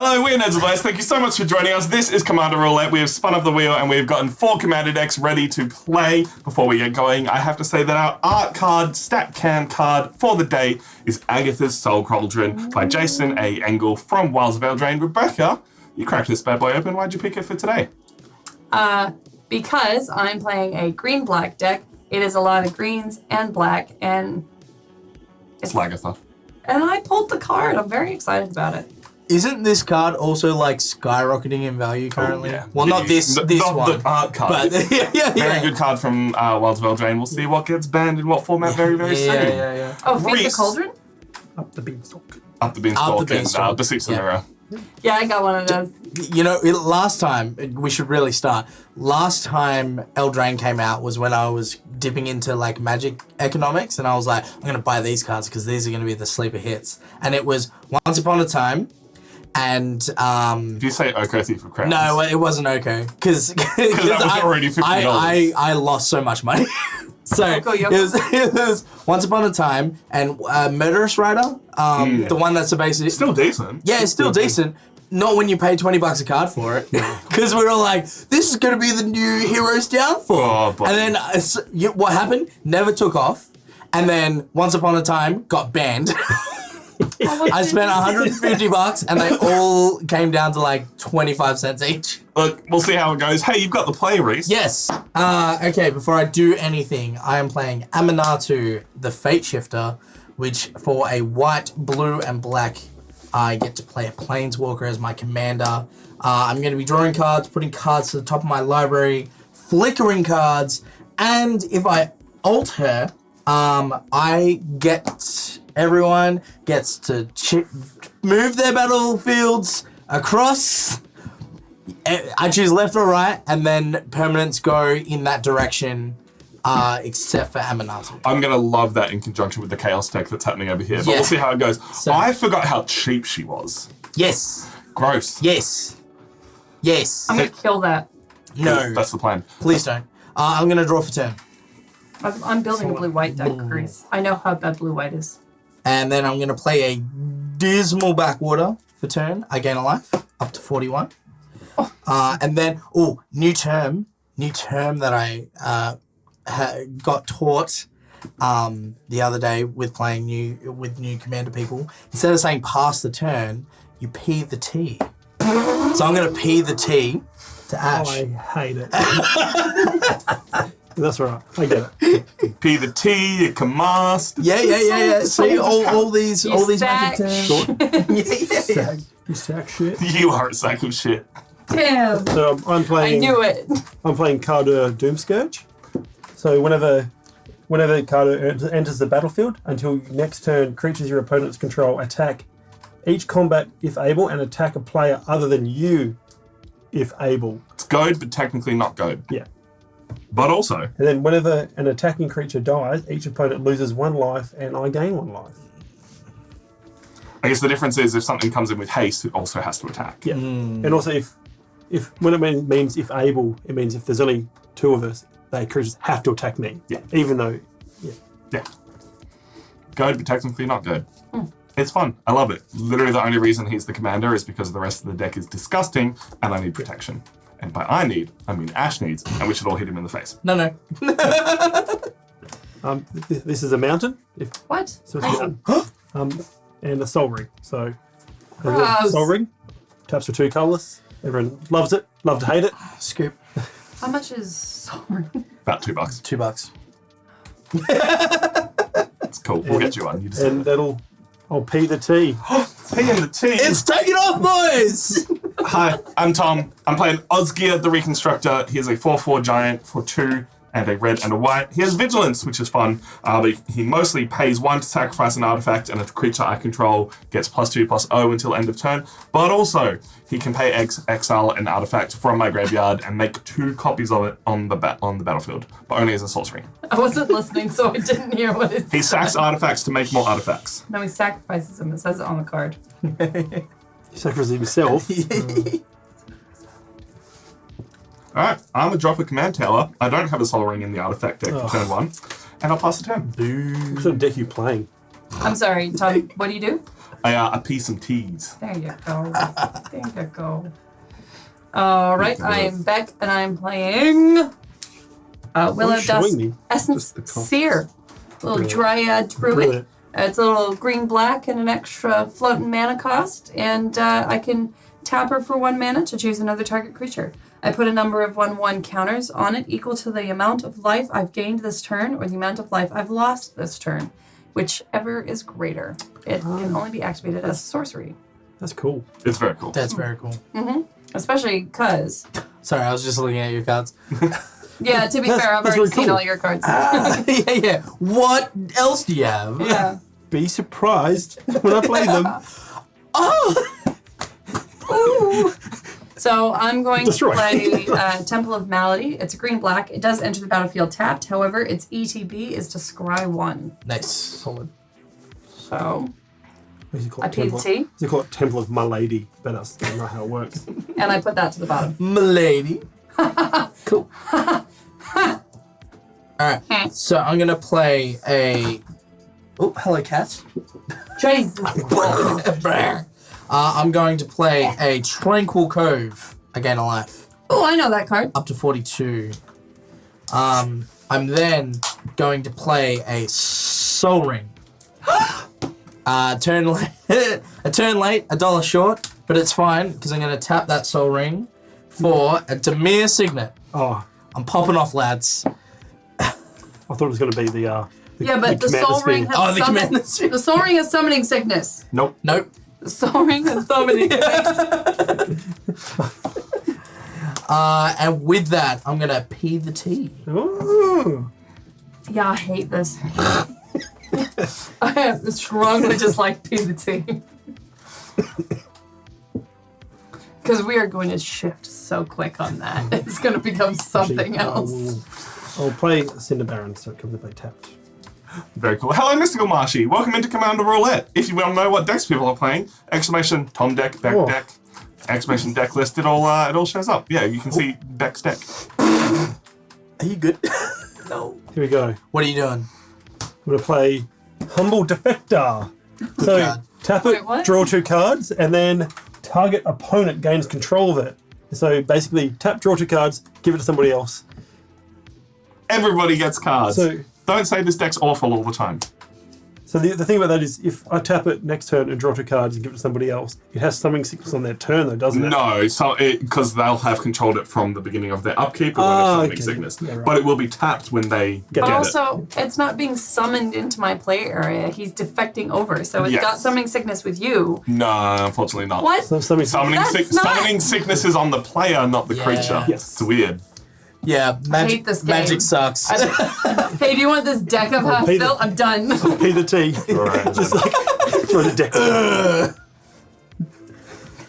Hello, we're Nerds of Blast. Thank you so much for joining us. This is Commander Roulette. We have spun up the wheel and we've gotten 4 Commander decks ready to play. Before we get going, I have to say that our art card, stat can card for the day is Agatha's Soul Cauldron by Jason A. Engel from Wilds of Eldraine. Rebecca, you cracked this bad boy open. Why'd you pick it for today? Because I'm playing a green-black deck. It is a lot of greens and black, and It's Lagatha. And I pulled the card. I'm very excited about it. Isn't this card also like skyrocketing in value currently? Oh, yeah. Well, not this one. The art card. But yeah. Very good card from Wilds of Eldraine. We'll see what gets banned in what format very soon. Yeah. Oh, Feed the Cauldron? Up the beanstalk. Up the beanstalk and the Six in a row. Yeah, I got one of those. You know, last time, we should really start. Last time Eldraine came out was when I was dipping into like Magic economics, and I was like, I'm going to buy these cards because these are going to be the sleeper hits. And it was Once Upon a Time. And Did you say Oko Thief of Crowns? No, it wasn't Oko because that was already $50. I lost so much money. So it was Once Upon a Time and Murderous Rider, the one that's basically Still decent. Yeah, it's still decent. Not when you pay $20 a card for it, because we were all like, "This is going to be the new Heroes Downfall." Oh, and then what happened? Never took off, and then Once Upon a Time got banned. I spent $150 and they all came down to like 25 cents each. Look, we'll see how it goes. Hey, you've got the play, Reese. Yes. Okay, before I do anything, I am playing Aminatu, the Fate Shifter, which for a white, blue, and black, I get to play a Planeswalker as my commander. I'm going to be drawing cards, putting cards to the top of my library, flickering cards, and if I ult her, everyone gets to move their battlefields across. I choose left or right, and then permanents go in that direction, except for Aminatu. I'm going to love that in conjunction with the Chaos deck that's happening over here, but Yeah. we'll see how it goes. So- I forgot how cheap she was. Yes. Gross. Yes. I'm going to kill that. No. That's the plan. Please don't. I'm going to draw for turn. I'm building a blue-white deck, Chris. I know how bad blue-white is. And then I'm going to play a Dismal Backwater for turn. I gain a life, up to 41. And then, new term that I got taught the other day with playing new Commander people. Instead of saying pass the turn, you P the T. So I'm going to P the T to Ash. I hate it. That's right. I get it. P the T, you can mast. Yeah. See, all these stack. magic terms. You sack shit. You are a sack of shit. Damn. So I'm I playing. knew it. I'm playing Carter Doomscourge. So whenever Carter enters the battlefield, until next turn, creatures your opponents control attack each combat if able, and attack a player other than you if able. It's goad, but technically not goad. Yeah. But also, And then whenever an attacking creature dies, each opponent loses 1 life, and I gain 1 life. I guess the difference is if something comes in with haste, it also has to attack. Yeah. And also if when it means if able, it means if there's only 2 of us, they creatures have to attack me. Yeah. Even though, Yeah. Goad, but technically not goad. It's fun. I love it. Literally the only reason he's the commander is because the rest of the deck is disgusting and I need protection. And by I mean Ash needs, and we should all hit him in the face. No. this is a mountain. What? So and a soul ring. So Gross. soul ring taps for 2 colorless. Everyone loves it. Love to hate it. Scoop. How much is Sorry? About $2. $2. It's cool. We'll get you one. You just And I'll P the T. P in the T. It's taking off, boys! Hi, I'm Tom. I'm playing Osgear the Reconstructor. He is a 4/4 giant for 2 and a red and a white. He has Vigilance, which is fun, but he mostly pays 1 to sacrifice an artifact, and a creature I control gets +2/+0 until end of turn. But also, he can pay exile an artifact from my graveyard and make 2 copies of it on the battlefield, but only as a sorcery. I wasn't listening, so I didn't hear what it said. He sacks artifacts to make more artifacts. No, he sacrifices them. It says it on the card. He sacrifices himself. Alright, I'm a drop a command tower. I don't have a soul ring in the artifact deck for turn 1, and I'll pass the turn. What sort of deck are you playing? I'm sorry, Tom. What do you do? a piece of teas. There you go. There you go. All right, I'm Beck, and I'm playing Willow Dust Essence Seer. Little Dryad Druid. It's a little green-black and an extra floating mana cost, and I can tap her for 1 mana to choose another target creature. I put a number of 1/1 counters on it equal to the amount of life I've gained this turn or the amount of life I've lost this turn, whichever is greater. It can only be activated as a sorcery. That's cool. It's very cool. That's very cool. Mm-hmm. Especially because... Sorry, I was just looking at your cards. Yeah, to be fair, I've already seen all your cards. Yeah. What else do you have? Yeah. Be surprised when I play them. Oh! Ooh. So I'm going Destroy. to play Temple of Malady. It's a green-black. It does enter the battlefield tapped. However, its ETB is to scry 1. Nice. Solid. So What is it called? I pay the tea, They call it Temple of My Lady, but that's not how it works. and I put that to the bottom. Milady. Cool. Alright, so I'm going to play a... Oh, hello, cat. Jesus. I'm going to play a Tranquil Cove, a gain of life, Oh, I know that card. up to 42. I'm then going to play a Soul Ring. Turn late, a turn late, $1 short, but it's fine because I'm going to tap that Soul Ring for a Demir Signet. Oh, I'm popping off, lads. I thought it was going to be the Yeah, but the Commander Soul Ring Sphere. has Commander Sphere. the Soul Ring has summoning sickness. Nope. Nope. The Soul Ring has summoning sickness. And with that, I'm going to pee the tea. Ooh. Yeah, I hate this. I strongly dislike PVT. Because we are going to shift so quick on that. It's going to become something else. I'll play Cinder Baron so it comes to play tapped. Very cool. Hello, Mystical Marshy. Welcome into Commander Roulette. If you want to know what decks people are playing, exclamation Tom deck, Beck deck, exclamation deck list, it all shows up. Yeah, you can see Beck's deck. Are you good? No. Here we go. What are you doing? I'm going to play Humble Defector. So card. tap it, Wait, what? draw 2 cards, and then target opponent gains control of it. So basically, tap, draw 2 cards, give it to somebody else. Everybody gets cards. So- Don't say this deck's awful all the time. So the thing about that is, if I tap it next turn and draw 2 cards and give it to somebody else, it has summoning sickness on their turn, though, doesn't it? No, so because they'll have controlled it from the beginning of their upkeep or when it's summoning okay. sickness. Yeah, right. But it will be tapped when they get But it. also, it's not being summoned into my play area. He's defecting over. So it's Yes. got summoning sickness with you. No, unfortunately not. What? So summoning That's not- Summoning sickness is on the player, not the Yeah. creature. Yes. It's weird. Yeah, magic. hate this game. Magic sucks. Hey, do you want this deck of half pay the- built? I'm done. P the T. Right. Just like throw the deck.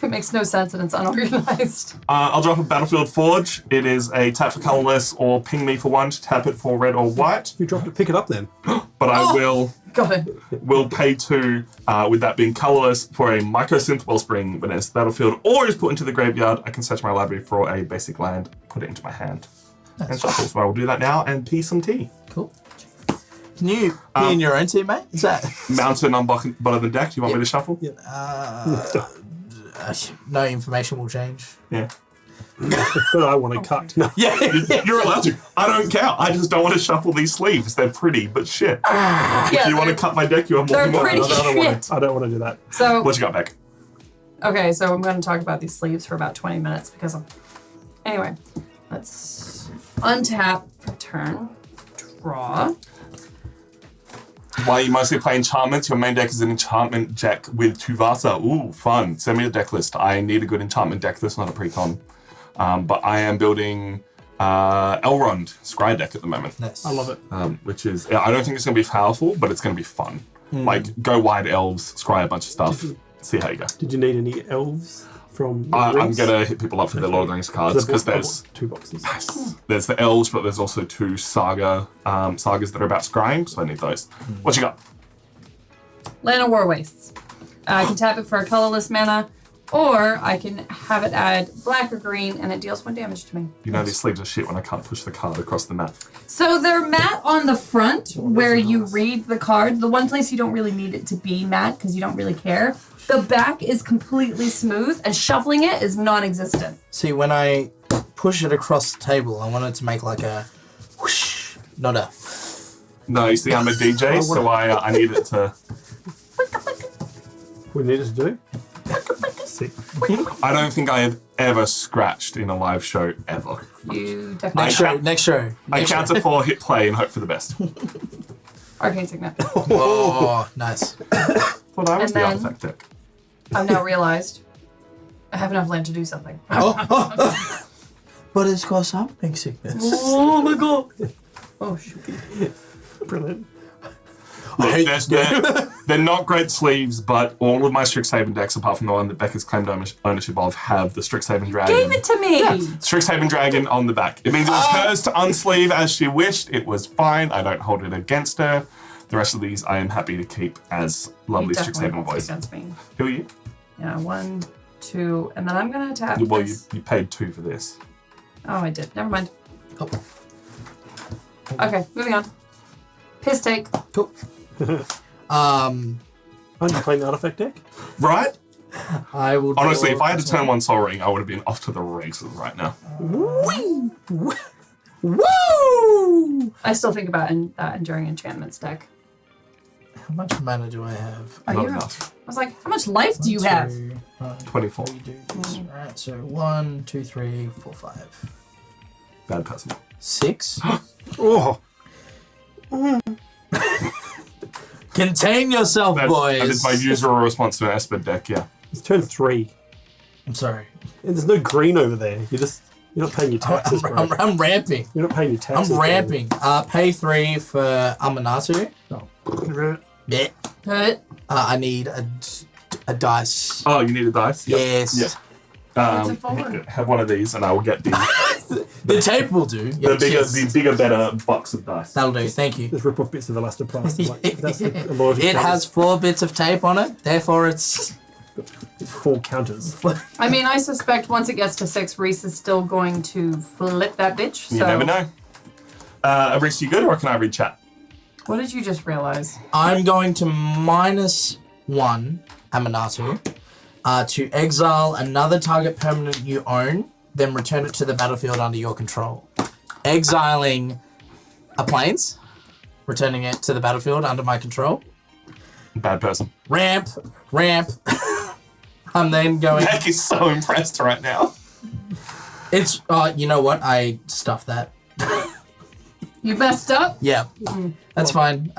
It makes no sense and it's unorganized. I'll drop a Battlefield Forge. It is a tap for colorless or ping me for 1 to tap it for red or white. You dropped it, pick it up then. But I Got it. will pay 2, with that being colorless, for a Mycosynth Wellspring when it's the battlefield or is put into the graveyard. I can search my library for a basic land, put it into my hand. And shuffle. So I will do that now and pee some tea. Cool. Can you be in your own team, mate? Is that Mountain on bottom of the deck. Do you want me to shuffle? no information will change? Yeah. But I want to cut. No. Yeah. You're allowed to. I don't care. I just don't want to shuffle these sleeves. They're pretty, but shit. If you want to cut my deck, you are more they're than welcome. pretty. I don't want to do that. So, What you got, Beck? okay, so I'm going to talk about these sleeves for about 20 minutes because I'm... Anyway, let's untap for turn. Draw. Why are you mostly playing enchantments? Your main deck is an enchantment deck with Tuvasa. Ooh, fun. Send me a deck list. I need a good enchantment deck list, not a pre-con. But I am building Elrond Scry deck at the moment. Nice. I love it. Which is, I don't think it's going to be powerful, but it's going to be fun. Like, go wide elves, scry a bunch of stuff, see how you go. Did you need any elves from? I'm Rings? going to hit people up for their Lord of the Rings cards because there's 2 boxes. there's the elves, but there's also 2 sagas that are about scrying, so I need those. What you got? Land of War Wastes. I can tap it for a colorless mana. Or I can have it add black or green, and it deals 1 damage to me. You know these sleeves are shit when I can't push the card across the map. So they're matte on the front, where you read the card. The one place you don't really need it to be matte, because you don't really care. The back is completely smooth, and shuffling it is non-existent. See, when I push it across the table, I want it to make like a whoosh, not a... No, you see, I'm a DJ, so I need it to... What do you need it to do? Sick. I don't think I have ever scratched in a live show, ever. You definitely... Next show. I count to 4, hit play, and hope for the best. Arcane Signet. Oh, nice. Well, that was And the then- artifact deck. I've now realized I have enough land to do something. But it's got something sickness. Oh my god. Oh, shoot. Brilliant. Look, they're not great sleeves, but all of my Strixhaven decks, apart from the one that Becca's claimed ownership of, have the Strixhaven Dragon. Gave it to me! Strixhaven Dragon on the back. It means it was hers to unsleeve as she wished. It was fine. I don't hold it against her. The rest of these I am happy to keep as lovely Strixhaven boys. Against me. Who are you? Yeah, 1, 2, and then I'm gonna tap Well, this. you paid 2 for this. Oh, I did. Never mind. Oh. Okay, moving on. Piss take. Cool. Aren't you playing the artifact deck? Right? I will. Honestly, draw if I had to this turn one. one Soul Ring, I would have been off to the races right now. Woo! Woo! I still think about that Enduring Enchantments deck. How much mana do I have? Oh, Not you're enough. I was like, how much life do you have? 24. Alright, so 1, 2, 3, 4, 5, Bad person. 6. Oh, Contain yourself, boys. That is my usual response to an Esper deck, yeah. it's turn 3. I'm sorry. And there's no green over there. You're not paying your taxes, bro. I'm ramping. You're not paying your taxes. I'm bro. ramping. Pay 3 for Amanatu. Oh. Yeah. Hurt. I need a dice. Oh, you need a dice? Yep. Yes. Yep. It's a 4. Have one of these, and I will get the The tape will do. Yeah, cheers. the bigger, better box of dice. That'll do. Thank you. Just rip off bits of elastoplast. Like, that's a logic. It has 4 bits of tape on it, therefore it's 4 counters. I mean, I suspect once it gets to 6, Reese is still going to flip that bitch. So You never know. Reese, you good, or can I read chat? What did you just realize? I'm going to -1 Amanatu to exile another target permanent you own, then return it to the battlefield under your control. Exiling a plains, returning it to the battlefield under my control. Bad person. Ramp. I'm then going. Beck is so impressed right now. It's you know what? I stuffed that. You messed up? Yeah, that's fine.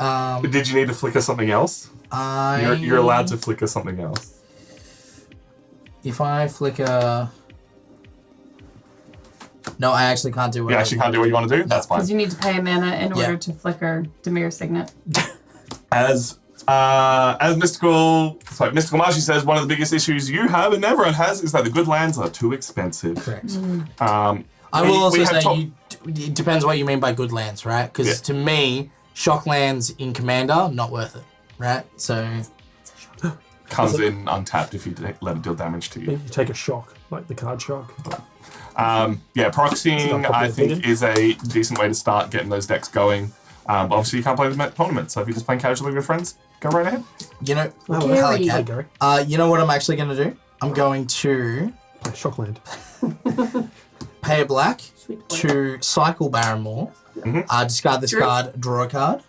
Did you need to flicker something else? You're allowed to flicker something else. If I flicker. No, I actually can't do what You actually can't do what you want to do? That's fine. Because you need to pay a mana in order Yeah. to flicker Demir Signet. As Mystical Marshy says, one of the biggest issues you have and everyone has is that the good lands are too expensive. Correct. I We- will also we have say it depends what you mean by good lands, right? Because Yeah. to me, shock lands in Commander, not worth it, right? So Comes in untapped if you let it deal damage to you. You take a shock, like the card shock. Yeah, proxying, unpopular I think, opinion. is a decent way to start getting those decks going. But obviously, you can't play them at tournaments, so if you're just playing casually with your friends, go right ahead. you know, Gary. I like Hey, that. Gary. You know what I'm actually going to do? I'm going to Play Shockland. pay a black Sweet boy. to cycle Barrymore, discard this Drew. card, draw a card.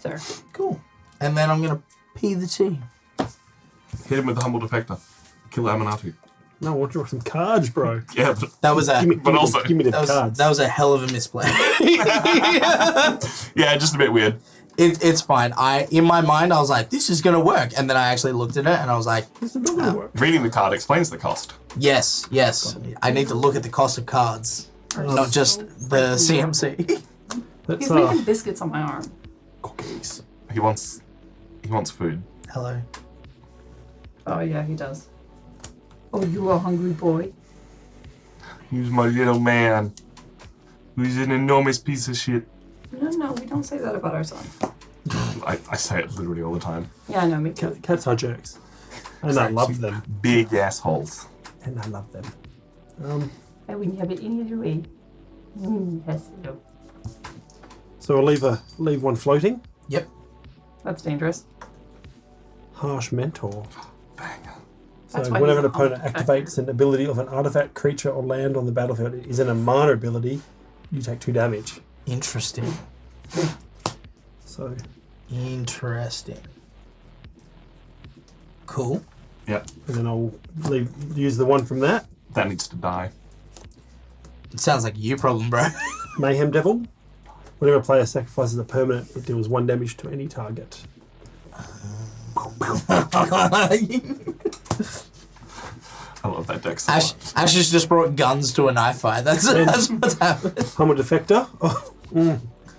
Sir. Cool. And then I'm going to P the T. Hit him with the Humble Defector. Kill Amanatu. No, I want to draw some cards, bro. Yeah, but That was a But also- give me the that cards. was a hell of a misplay. yeah, just a bit weird. It's fine. In my mind I was like, this is gonna work, and then I actually looked at it and I was like, This is not going to work. Reading the card explains the cost. yes. I need to look at the cost of cards, not just the CMC. That's He's making biscuits on my arm. Cookies. He wants food. Hello. Oh, yeah, he does. Oh, you are a hungry boy. He's my little man. Who's an enormous piece of shit. No, we don't say that about our son. I say it literally all the time. Yeah, I know, me too. Cats are jerks. And I love them. Big assholes. And I love them. I wouldn't have it any other way. Yes, no. So I'll leave one floating. Yep. That's dangerous. Harsh Mentor. Banger. That's So why whenever he's an an opponent artifact. activates an ability of an artifact, creature, or land on the battlefield, it is in a minor ability, you take 2 damage. Interesting. So Interesting. Cool. Yep. and then I'll use the one from that. That needs to die. It sounds like you problem, bro. Mayhem Devil. Whenever a player sacrifices a permanent, it deals 1 damage to any target. I love that deck so Ash much. has just brought guns to a knife fight. That's what's happened. Humble Defector. Oh,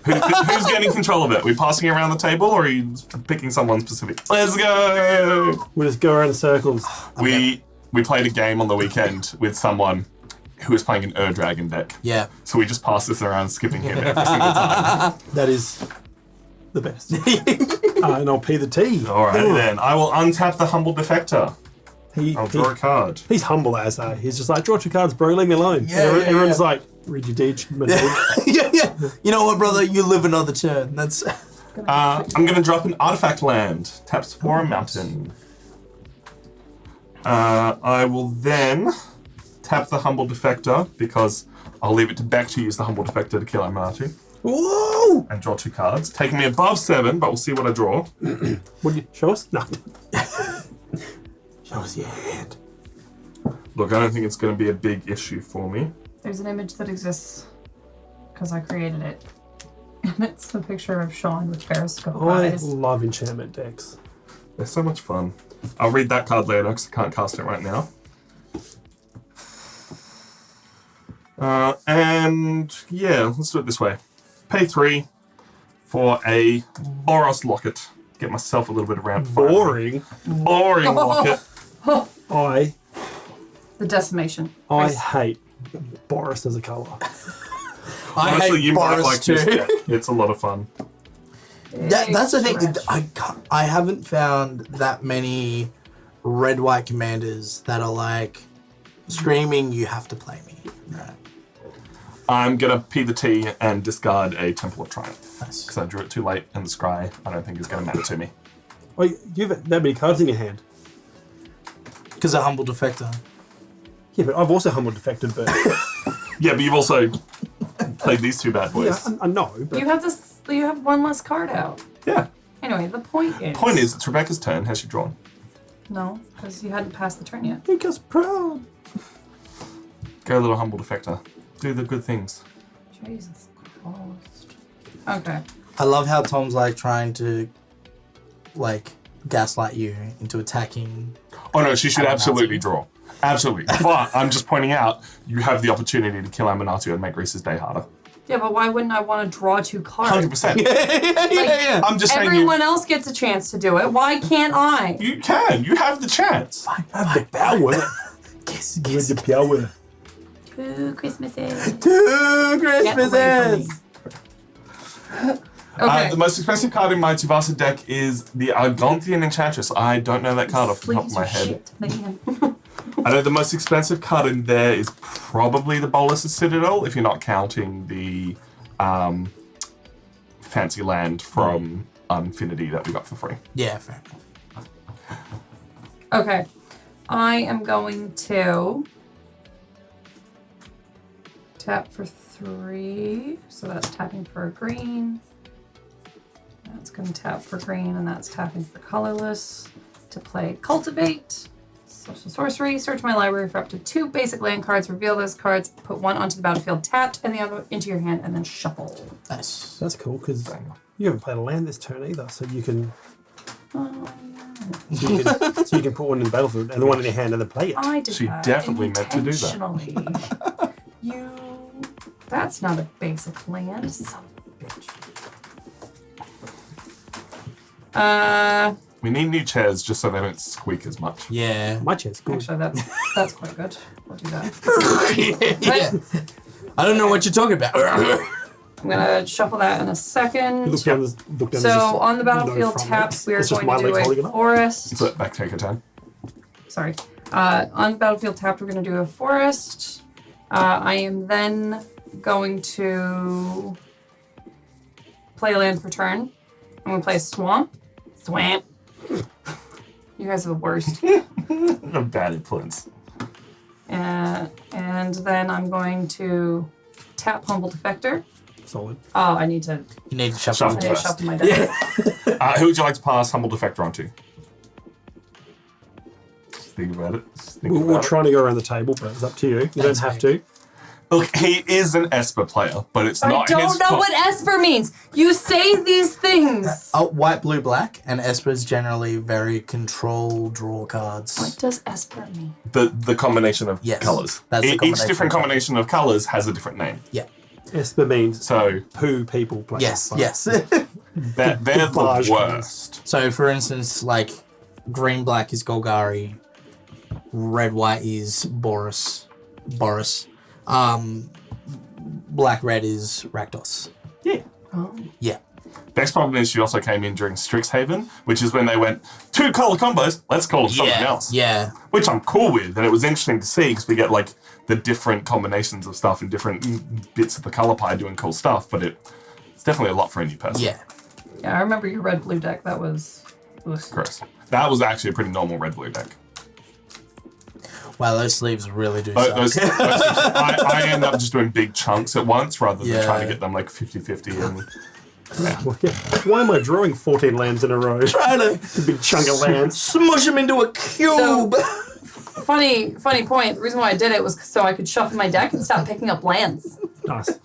Who's getting control of it? Are we passing it around the table, or are you picking someone specific? Let's go! we'll just go around in circles. We played a game on the weekend with someone who was playing an Dragon deck. Yeah. So we just passed this around, skipping him every single time. That is the best. And I'll pay the T. Alrighty then. I will untap the Humble Defector. I'll draw a card. He's humble as he's just like, draw 2 cards, bro, leave me alone. Yeah, yeah, Everyone's yeah. like, read your deed. yeah. You know what, brother? You live another turn. That's. I'm going to drop an artifact land. Taps for a mountain. I will then tap the Humble Defector because I'll leave it to Beck to use the Humble Defector to kill Amanatu. Woo! And draw 2 cards. Taking me above 7, but we'll see what I draw. Would you show us? No. Show us your hand. Look, I don't think it's going to be a big issue for me. There's an image that exists because I created it. And it's a picture of Sean with periscope I eyes. love enchantment decks. They're so much fun. I'll read that card later because I can't cast it right now. And yeah, let's do it this way. Pay 3 for a Boros locket. Get myself a little bit of ramp. Boring. Boring locket. I The decimation. hate Boris as a colour. I Honestly, hate you might Boris like too. this deck. It's a lot of fun. That's the thing. Stretch. I haven't found that many red-white commanders that are like screaming, "You have to play me." Right. I'm going to P the T and discard a Temple of Triumph. Nice. Because I drew it too late and the scry I don't think is going to matter to me. Oh, you have that many cards in your hand. Because a humble defector. Yeah, but I've also humble defected, but Yeah, but you've also played these 2 bad boys. yeah, I know. But You have this. You have one less card out. Yeah. Anyway, the point is. Point is, it's Rebecca's turn. Has she drawn? No, because you hadn't passed the turn yet. think us proud. Go, little Humble Defector. Do the good things. Jesus Christ. Okay. I love how Tom's like trying to like gaslight you into attacking. Oh no, she should Amanatu. absolutely draw. Absolutely. But I'm just pointing out, you have the opportunity to kill Amanatu and make Reese's day harder. Yeah, but why wouldn't I want to draw 2 cards? 100%. yeah. I'm just saying Everyone else gets a chance to do it. Why can't I? you can. You have the chance. Have the power. Kiss, With kiss. the power. 2 Christmases. 2 Get away Christmases. from me. Okay. The most expensive card in my Tuvasa deck is the Argontian Enchantress. I don't know that card off the top of my head. Shit, man. I know the most expensive card in there is probably the Bolas Citadel, if you're not counting the fancy land from Infinity that we got for free. Yeah, fair enough. Okay. I am going to tap for 3. So that's tapping for a green. That's going to tap for green, and that's tapping for colorless. To play Cultivate. Social Sorcery. Search my library for up to 2 basic land cards. Reveal those cards. Put 1 onto the battlefield tapped, and the other into your hand, and then shuffle. Nice. That's cool because you haven't played a land this turn either, so you can. Oh, So you can put one in the battlefield and the one in your hand and then play it. I did She that definitely meant to do that. intentionally. That's not a basic land, son of a bitch. We need new chairs just so they don't squeak as much. Yeah. My chair's good. Actually, that's quite good. We'll do that. yeah. I don't know what you're talking about. I'm gonna shuffle that in a second. Look down, there's So just on the battlefield no front tap, legs. we are It's just going my to legs do holding it a up. forest. So back take your turn. Sorry. On the battlefield tapped, we're going to do a forest. I am then going to play a land for turn. I'm going to play a swamp. Swamp. You guys are the worst. A bad influence. And then I'm going to tap Humble Defector. Solid. Oh, I need to, You need to shuffle. I need to First. shuffle my deck. Who would you like to pass Humble Defector onto? Just think about it. We're trying to go around the table, but it's up to you. You don't have to. Look, he is an Esper player, but it's I not his don't know fault. what Esper means. You say these things. White, blue, black, and Esper's generally very control draw cards. What does Esper mean? The combination of Yes, colours. that's the Each combination different of colours. combination of colours has a different name. Yeah. Esper means So poo people play. Yes, yes. they're the Barrage worst. So, for instance, like, green, black is Golgari, red, white is Boris. Black, red is Rakdos. Yeah. Oh. Yeah. Next problem is she also came in during Strixhaven, which is when they went, 2 colour combos, let's call them something else. Yeah. Which I'm cool with, and it was interesting to see because we get like the different combinations of stuff and different bits of the colour pie doing cool stuff, but it's definitely a lot for a new person. Yeah. Yeah, I remember your red-blue deck. That was... Gross. That was actually a pretty normal red-blue deck. Wow, those sleeves really do Those, suck. I end up just doing big chunks at once rather than Yeah. trying to get them like 50-50 and Well, yeah. Why am I drawing 14 lands in a row? Trying to A big chunk of lands. smush them into a cube. Funny point. The reason why I did it was so I could shuffle my deck and stop picking up lands. Nice.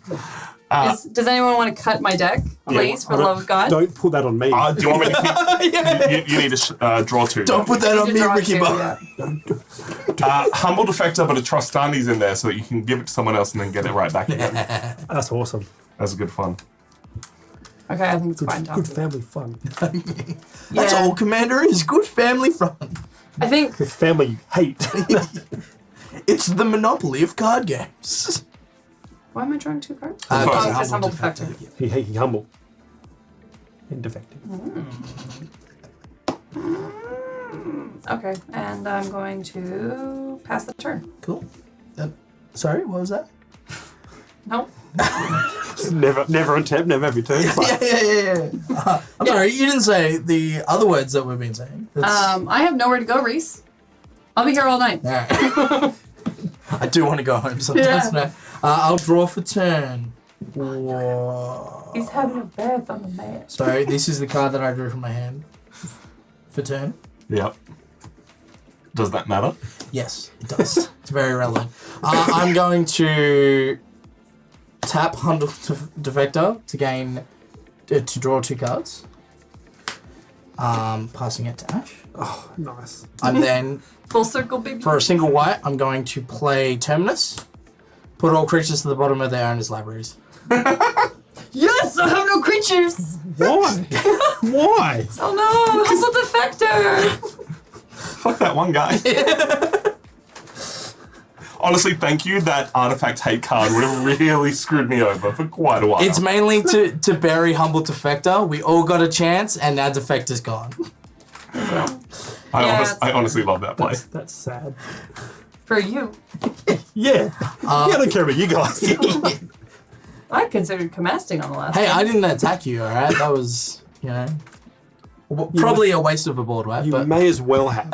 Does anyone want to cut my deck, please, for the love of God? Don't put that on me. do you want me to keep... you need to draw 2. Don't put that on You me, draw Ricky two, Bar. yeah. Humble Defector, but a Trustani's in there so that you can give it to someone else and then get it right back again. That's awesome. That's good fun. Okay, I think it's fine, Tom. Good family fun. That's Yeah. all Commander is. Good family fun. I think Good family you hate. It's the monopoly of card games. why am I drawing 2 cards? Oh, Oh, it's it's Humble Defector. he humble. And defective. Okay, and I'm going to pass the turn. Cool. Sorry, what was that? Nope. Never untap, never have your turn. Yeah. I'm sorry, you didn't say the other words that we've been saying. I have nowhere to go, Reese. I'll be here all night. Alright. I do want to go home sometimes. Yeah. No. I'll draw for turn. Whoa. He's having a bath on the mat. Sorry, this is the card that I drew from my hand. For turn? Yep. Does that matter? Yes, it does. It's very relevant. I'm going to tap Humble Defector to gain to draw 2 cards. Passing it to Ash. Oh, nice. And then Full circle, baby. for a single white, I'm going to play Terminus. Put all creatures to the bottom of their owner's libraries. Yes, I have no creatures. Why? Why? Oh no, Humble Defector. Fuck that one guy. Honestly, thank you. That artifact hate card would have really screwed me over for quite a while. It's mainly to bury Humble Defector. We all got a chance, and now Defector's gone. I honestly love that play. That's sad. For you, Yeah. I don't care about you guys. I considered comasting on the last. Hey, one. I didn't attack you, alright? That was, probably a waste of a board, right? You But may as well have.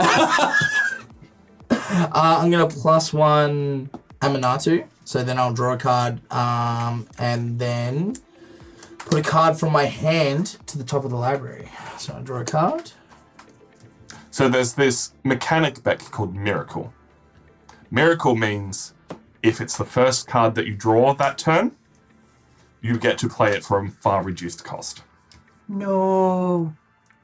I'm going to +1 Aminatu. So then I'll draw a card and then put a card from my hand to the top of the library. So I'll draw a card. So there's this mechanic back called Miracle. Miracle means if it's the first card that you draw that turn, you get to play it for a far reduced cost. No.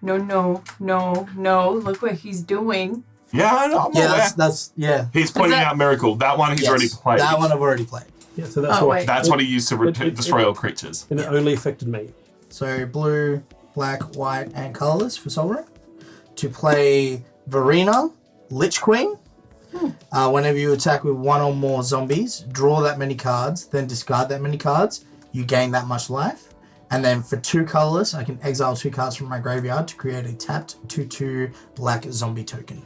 Look what he's doing. Yeah, I know. I'm Yeah, aware. that's He's pointing that- out Miracle. That one he's Yes, already played. That one I've already played. Yeah, so that's Oh, why. wait. That's what he used to destroy all creatures. And it only affected me. So blue, black, white, and colorless for Sovereign. To play Verena, Lich Queen. Whenever you attack with 1 or more zombies, draw that many cards, then discard that many cards. you gain that much life. And then for 2 colorless, I can exile 2 cards from my graveyard to create a tapped 2/2 black zombie token.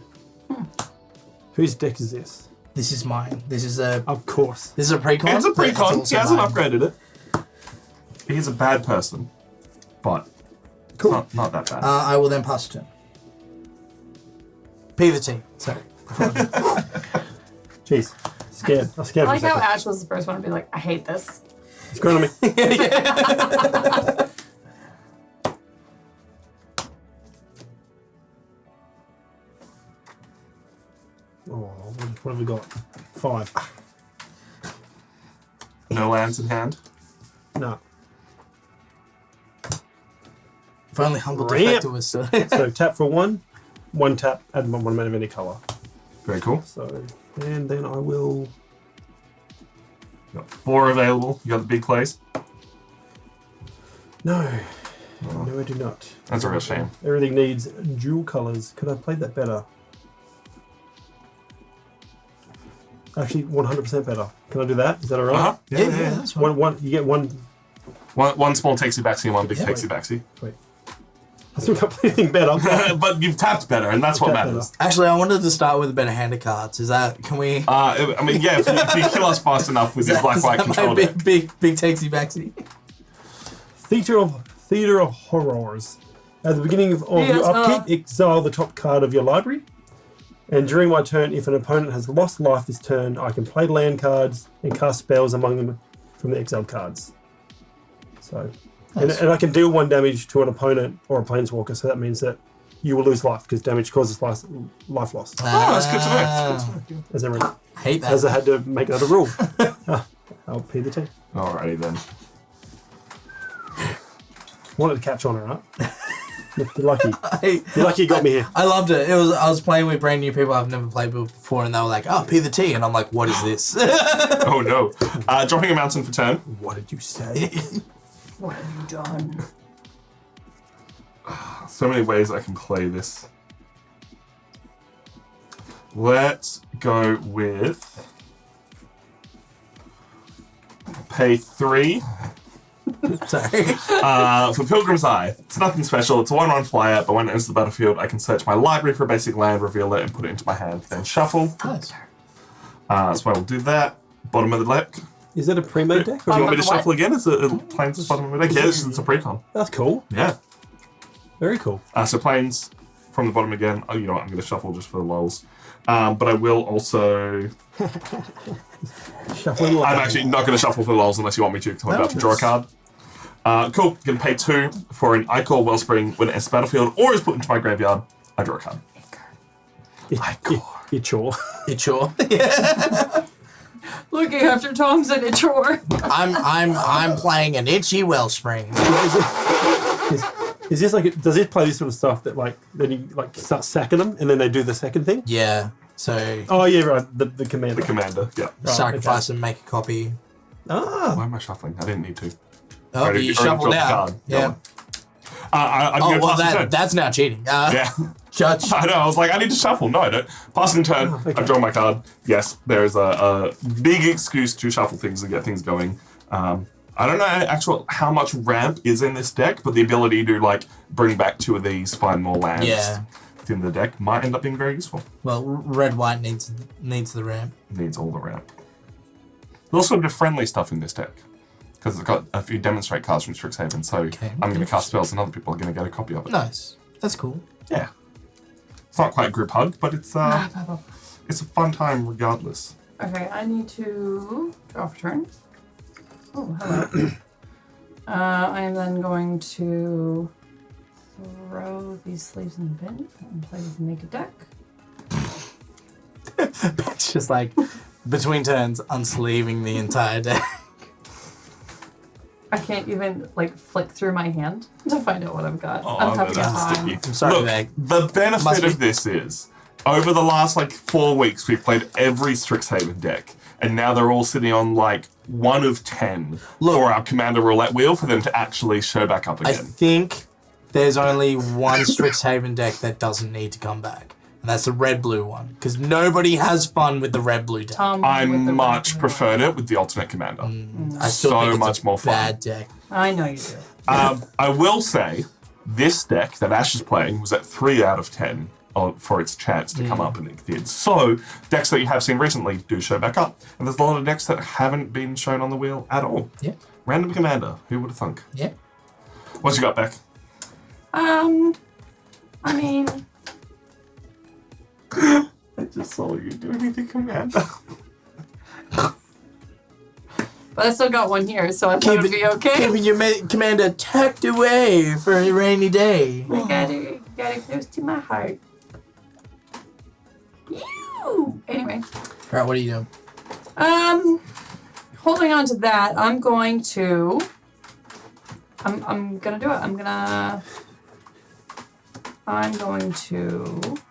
Whose deck is this? This is mine. This is a... Of course. This is a pre-con. It's a pre-con. It's He also hasn't mine. upgraded it. He's a bad person, but Cool. not that bad. I will then pass turn. P the T. Sorry. Jeez. Scared. I'm scared I like for a how second. Ash was the first one to be like, I hate this. It's going on me. Oh, what have we got? 5. No lands in hand. No. If only Humble Rip. Defector was still... So tap for 1. 1 tap, add 1 mana of any colour. Very cool. So, and then I will... Got 4 available. You got the big plays. No. No, I do not. That's a real shame. Everything needs dual colours. Could I have played that better? Actually, 100% better. Can I do that? Is that alright? Uh-huh. Yeah, that's fine. You get one. One small takesy backsy and one big Yeah. takesy backsy. Wait. I still can't play anything better. But you've tapped better, and that's what Tapped matters. Actually, I wanted to start with a better hand of cards. Is that... Can we... I mean, yeah, if you kill us fast enough with your black-white my control deck. big takesy backsy? Theatre of Horrors. At the beginning of Yes, your upkeep, exile the top card of your library. And during my turn, if an opponent has lost life this turn, I can play land cards and cast spells among them from the exiled cards. So, and I can deal 1 damage to an opponent or a planeswalker, so that means that you will lose life because damage causes life loss. Oh, that's good to know. That's good to know. As everyone, I hate that. as I had to make another rule. I'll P the T. Alrighty then. Wanted to catch on, alright? You're lucky. Hey, You're lucky you got me here. I loved it. I was playing with brand new people I've never played with before, and they were like, "Oh, P the T," and I'm like, "What is this?" Oh no. Dropping a mountain for turn. What did you say? What have you done? So many ways I can play this. Let's go with... Pay 3 Sorry. for Pilgrim's Eye. It's nothing special. It's a 1/1 flyer, but when it enters the battlefield, I can search my library for a basic land, reveal it, and put it into my hand, then shuffle. Nice. So I will do that. Bottom of the deck. Is that a pre-made deck? Do you want me to What? shuffle again? It's a planes at the bottom of the deck. Yeah, it's a pre-con. That's cool. Yeah. Very cool. So planes from the bottom again. Oh, you know what? I'm going to shuffle just for the lulz. But I will also... Shuffling like I'm actually not going to shuffle for the lulz unless you want me to, because I'm about to draw a card. Cool. Going to pay 2 for an Icor Wellspring when it enters the battlefield or is put into my graveyard. I draw a card. It's chore. It's sure. Looking after Tom's in a chore. I'm playing an itchy wellspring. Is this like? Does it play this sort of stuff that like then you like start sacking them and then they do the second thing? Yeah. So Oh yeah, right. The commander. The commander. Yeah. sacrifice and make a copy. Ah. Why am I shuffling? I didn't need to. Oh, Already- you already shuffled dropped the out. card. Yeah. I'm Oh going to well, pass the turn. that's now cheating. Yeah. Judge. I know. I was like, I need to shuffle. No, I don't. Passing turn. okay. I draw my card. Yes, there is a big excuse to shuffle things and get things going. I don't know how much ramp is in this deck, but the ability to like bring back 2 of these, find more lands Yeah. within the deck might end up being very useful. Well, red white needs the ramp. It needs all the ramp. There's also a bit of friendly stuff in this deck because it's got a few demonstrate cards from Strixhaven. So Okay. I'm going to cast spells, and other people are going to get a copy of it. Nice. That's cool. Yeah. It's not quite group hug, but it's a fun time regardless. Okay, I need to draw for turn. Oh, hello. I am then going to throw these sleeves in the bin and play with the naked deck. It's just like between turns, unsleeving the entire deck. I can't even like flick through my hand to find out what I've got. Oh, I'm having a that's time. sticky. I'm sorry, Look, Meg. the Must benefit be- of this is, over the last 4 weeks, we've played every Strixhaven deck, and now they're all sitting on 1 of 10 Look. for our Commander Roulette wheel for them to actually show back up I again. think there's only one Strixhaven deck that doesn't need to come back. And that's the red-blue one. Because nobody has fun with the red-blue deck. Tom I with the much red preferred it with the alternate commander. I still so think it's much a more fun. bad deck. I know you do. I will say, this deck that Ash is playing was at 3 out of 10 for its chance to come up, and it did. So, decks that you have seen recently do show back up. And there's a lot of decks that haven't been shown on the wheel at all. Yeah. Random commander, who would have thunk? Yeah. What you got, Beck? I mean, I just saw you do anything commander. but I still got one here, so I thought it'd be okay. Keeping your commander tucked away for a rainy day. I got it close to my heart. Ew. Anyway. Alright, what are you doing? Holding on to that, I'm going to do it. I'm going to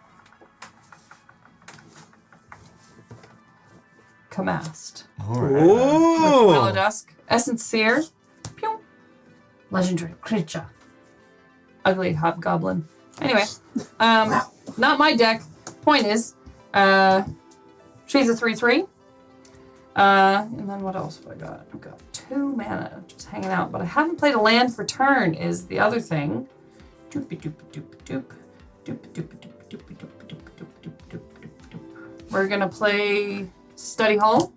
Camast. Willow Dusk. Essence Seer. Pew. Legendary creature. Ugly hobgoblin. Anyway, not my deck. Point is, she's a 3/3. And then what else have I got? I've got 2 mana just hanging out, but I haven't played a land for turn is the other thing. We're gonna play Study Hall.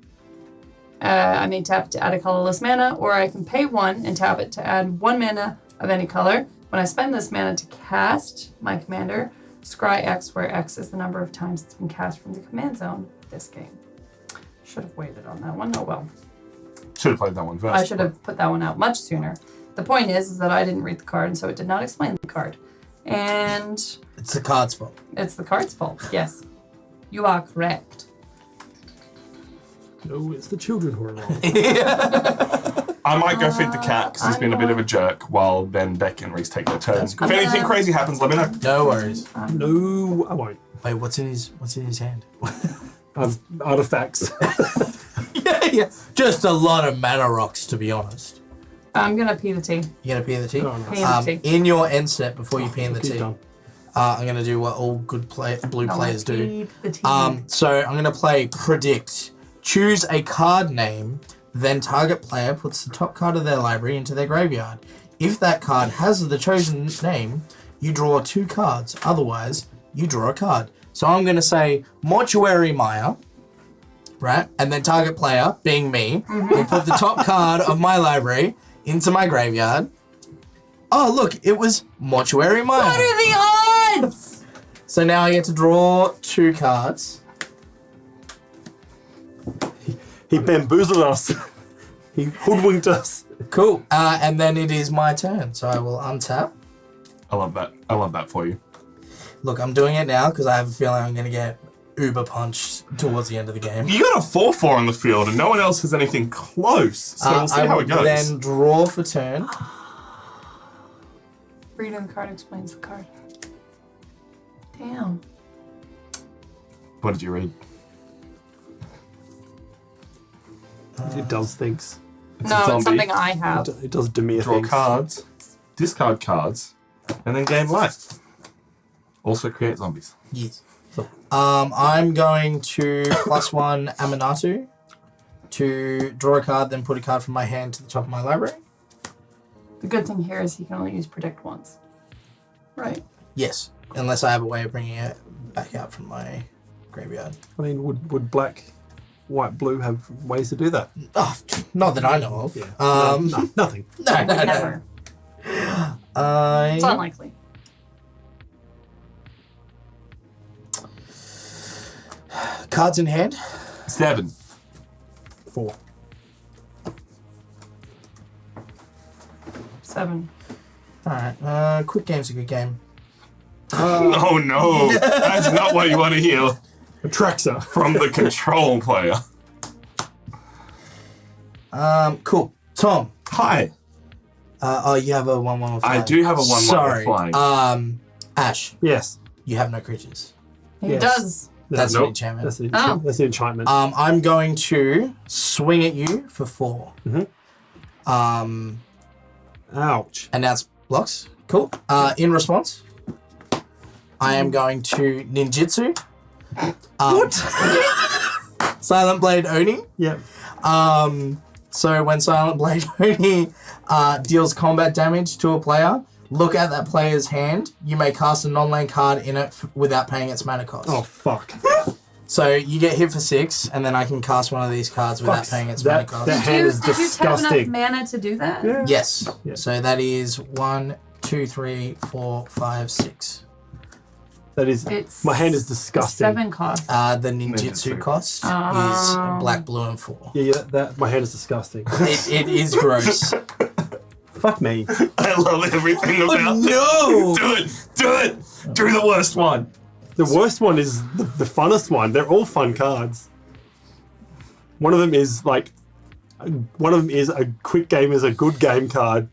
I may tap to add a colorless mana, or I can pay 1 and tap it to add 1 mana of any color. When I spend this mana to cast my commander, scry X, where X is the number of times it's been cast from the command zone this game. Should have waited on that one. Oh well. Should have played that one first. I should have put that one out much sooner. The point is that I didn't read the card, and so it did not explain the card. And It's the card's fault. it's the card's fault. Yes. You are correct. No, it's the children who are wrong. I might go feed the cat because he's been a bit of a jerk while then Beck and Reese take their turns. If anything crazy happens, let me know. No worries. No, I won't. Wait, what's in his hand? Artifacts. yeah. Just a lot of mana rocks, to be honest. I'm gonna pee the tea. You gonna pee in the tea? Oh, nice. Pee in the tea. In your end step, before you pee in the He's tea, done. I'm gonna do what all good blue players do. Pee the tea. So I'm gonna play Predict. Choose a card name, then target player puts the top card of their library into their graveyard. If that card has the chosen name, you draw 2 cards. Otherwise, you draw a card. So I'm gonna say Mortuary Maya, right? And then target player, being me, will put the top card of my library into my graveyard. Oh look, it was Mortuary Maya. What are the odds? So now I get to draw 2 cards. He bamboozled us. He hoodwinked us. Cool. And then it is my turn, so I will untap. I love that. I love that for you. Look, I'm doing it now because I have a feeling I'm going to get uber punched towards the end of the game. You got a 4/4 on the field and no one else has anything close. So we'll see how it goes. Then draw for turn. Reading the card explains the card. Damn. What did you read? It does things. It's a No, it's zombie. something I have. It does Demir Draw things. cards, discard cards, and then gain life. Also create zombies. Yes. I'm going to +1 Aminatu to draw a card, then put a card from my hand to the top of my library. The good thing here is he can only use Predict once. Right. Yes, unless I have a way of bringing it back out from my graveyard. I mean, would black, white, blue have ways to do that? Oh, not that I know of. Yeah. No, Nothing. no. Never. It's unlikely. Cards in hand. 7. 4. 7. Alright, quick game's a good game. Oh no, that's not what you want to hear Atraxa. from the control player. Cool. Tom. Hi. You have a 1/1 with I flying. do have a 1/1 with Sorry. flying. Ash, Yes. you have no creatures. He Yes. does. That's an Nope. enchantment. That's the, Oh. that's the enchantment. I'm going to swing at you for 4. Mhm. Ouch. Announce blocks. Cool. In response, I am going to ninjutsu. What? Silent Blade Oni. Yeah. So when Silent Blade Oni deals combat damage to a player, look at that player's hand. You may cast a non-land card in it without paying its mana cost. Oh, fuck. So you get hit for 6, and then I can cast one of these cards without paying its mana cost. That hand is Did you tap disgusting. enough mana to do that? Yeah. Yes. Yeah. So that is 1, 2, 3, 4, 5, 6. That is. It's My hand is disgusting. 7 cost. The ninjutsu cost is black, blue, and 4. Yeah, my hand is disgusting. It is gross. Fuck me. I love everything about this. No! Do it! Do the worst one. The worst one is the funnest one. They're all fun cards. One of them is a quick game is a good game card.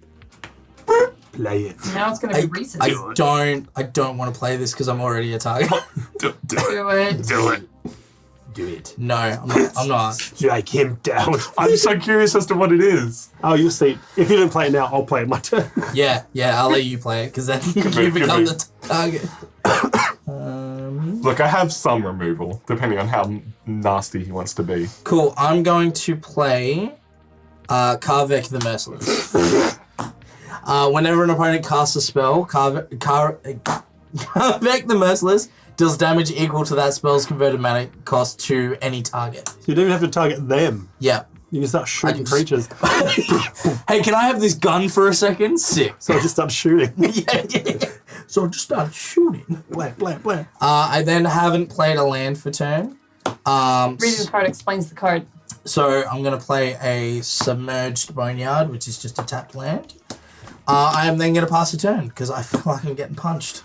Play it. Now it's going to be recent. I don't want to play this because I'm already a target. Do it. Do it. Do it. No, I'm not. Strike him down. I'm so curious as to what it is. Oh, you'll see. If you don't play it now, I'll play it my turn. Yeah, I'll let you play it because then you become the target. Look, I have some removal, depending on how nasty he wants to be. Cool. I'm going to play Karvek the Merciless. Whenever an opponent casts a spell, Karvek the Merciless deals damage equal to that spell's converted mana cost to any target. So you don't even have to target them. Yeah. You can start shooting creatures. Hey, can I have this gun for a second? Sick. So I just start shooting. yeah. So I just started shooting. Blam, blam, blam. I then haven't played a land for turn. Reading the card explains the card. So I'm going to play a Submerged Boneyard, which is just a tapped land. I am then going to pass a turn because I feel like I'm getting punched.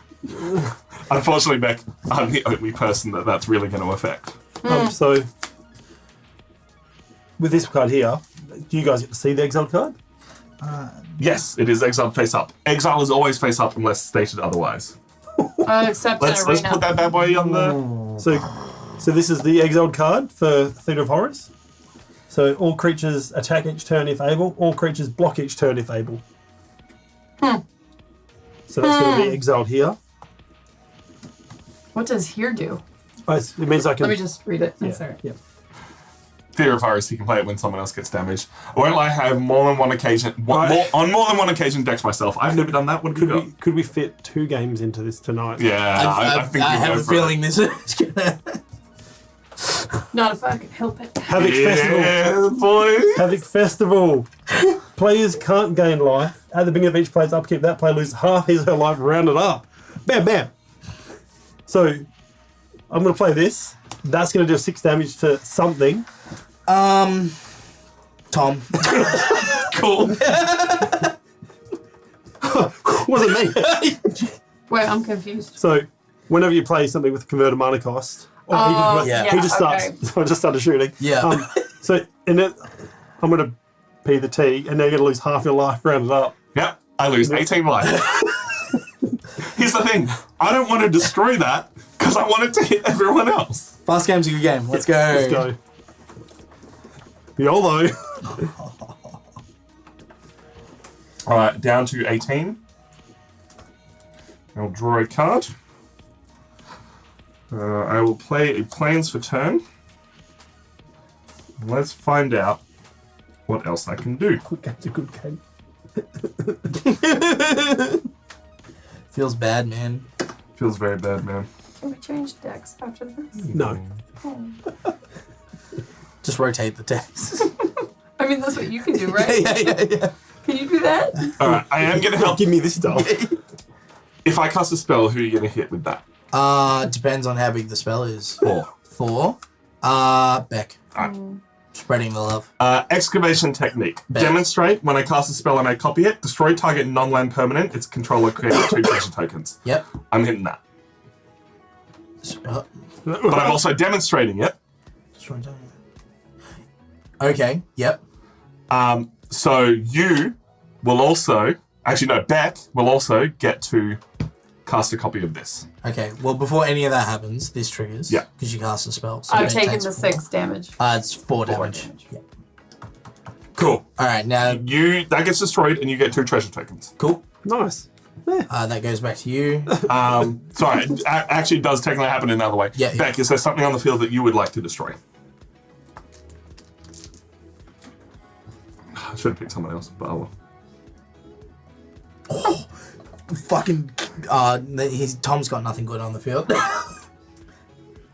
Unfortunately, Beck, I'm the only person that's really going to affect. So, with this card here, do you guys get to see the exiled card? Yes, it is exiled face up. Exile is always face up unless stated otherwise. Except Let's put that bad boy on the... So this is the exiled card for Theatre of Horrors. So all creatures attack each turn if able. All creatures block each turn if able. So that's going to be exiled here. What does here do? It means I can... Let me just read it. Yeah, Sorry. yeah. Theatre of Horrors, you can play it when someone else gets damaged. I won't lie, I have more than one occasion... on more than one occasion, decked myself. I've never done that. What have you got? Could we fit 2 games into this tonight? Yeah, I think I have a feeling it. this is gonna... Not if I can help it. Havoc Festival. Yeah, boy. Havoc Festival. Players can't gain life. At the beginning of each player's upkeep, that player loses half his or her life rounded up. Bam, bam. So, I'm going to play this. That's going to do 6 damage to something. Tom. Cool. Wasn't me. Wait, I'm confused. So, whenever you play something with a converted mana cost, or he just starts. okay. So I just started shooting. Yeah. So, in it, I'm going to P the T, and then you're going to lose half your life rounded up. Yep, I lose 18 life. Here's the thing. I don't want to destroy that because I want it to hit everyone else. Fast game's a good game. Let's go. Let's go. YOLO. All right, down to 18. I'll draw a card. I will play a Plans for turn. Let's find out what else I can do. Good game's a good game. Feels bad, man. Feels very bad, man. Can we change decks after this? No. Just rotate the text. I mean, that's what you can do, right? yeah. Can you do that? All right, I am going to help. Give me this stuff. If I cast a spell, who are you going to hit with that? Depends on how big the spell is. 4. 4. Beck. Spreading the love. Excavation technique. Demonstrate when I cast a spell and I copy it, destroy target non-land permanent, its controller creates 2 treasure tokens. Yep. I'm hitting that. But I'm also demonstrating it. Okay, yep. So you will also, actually no, Beck will also get to cast a copy of this. Okay, well, before any of that happens, this triggers. Yeah. Because you cast a spell. So I've it taken takes the 4. 6 damage. It's 4 damage. Yeah. Cool. Alright, now... That gets destroyed and you get 2 treasure tokens. Cool. Nice. That goes back to you. Sorry, it actually does technically happen another way. Yeah. Beck, is there something on the field that you would like to destroy? I should have picked someone else, but oh well. Fucking, Tom's got nothing good on the field.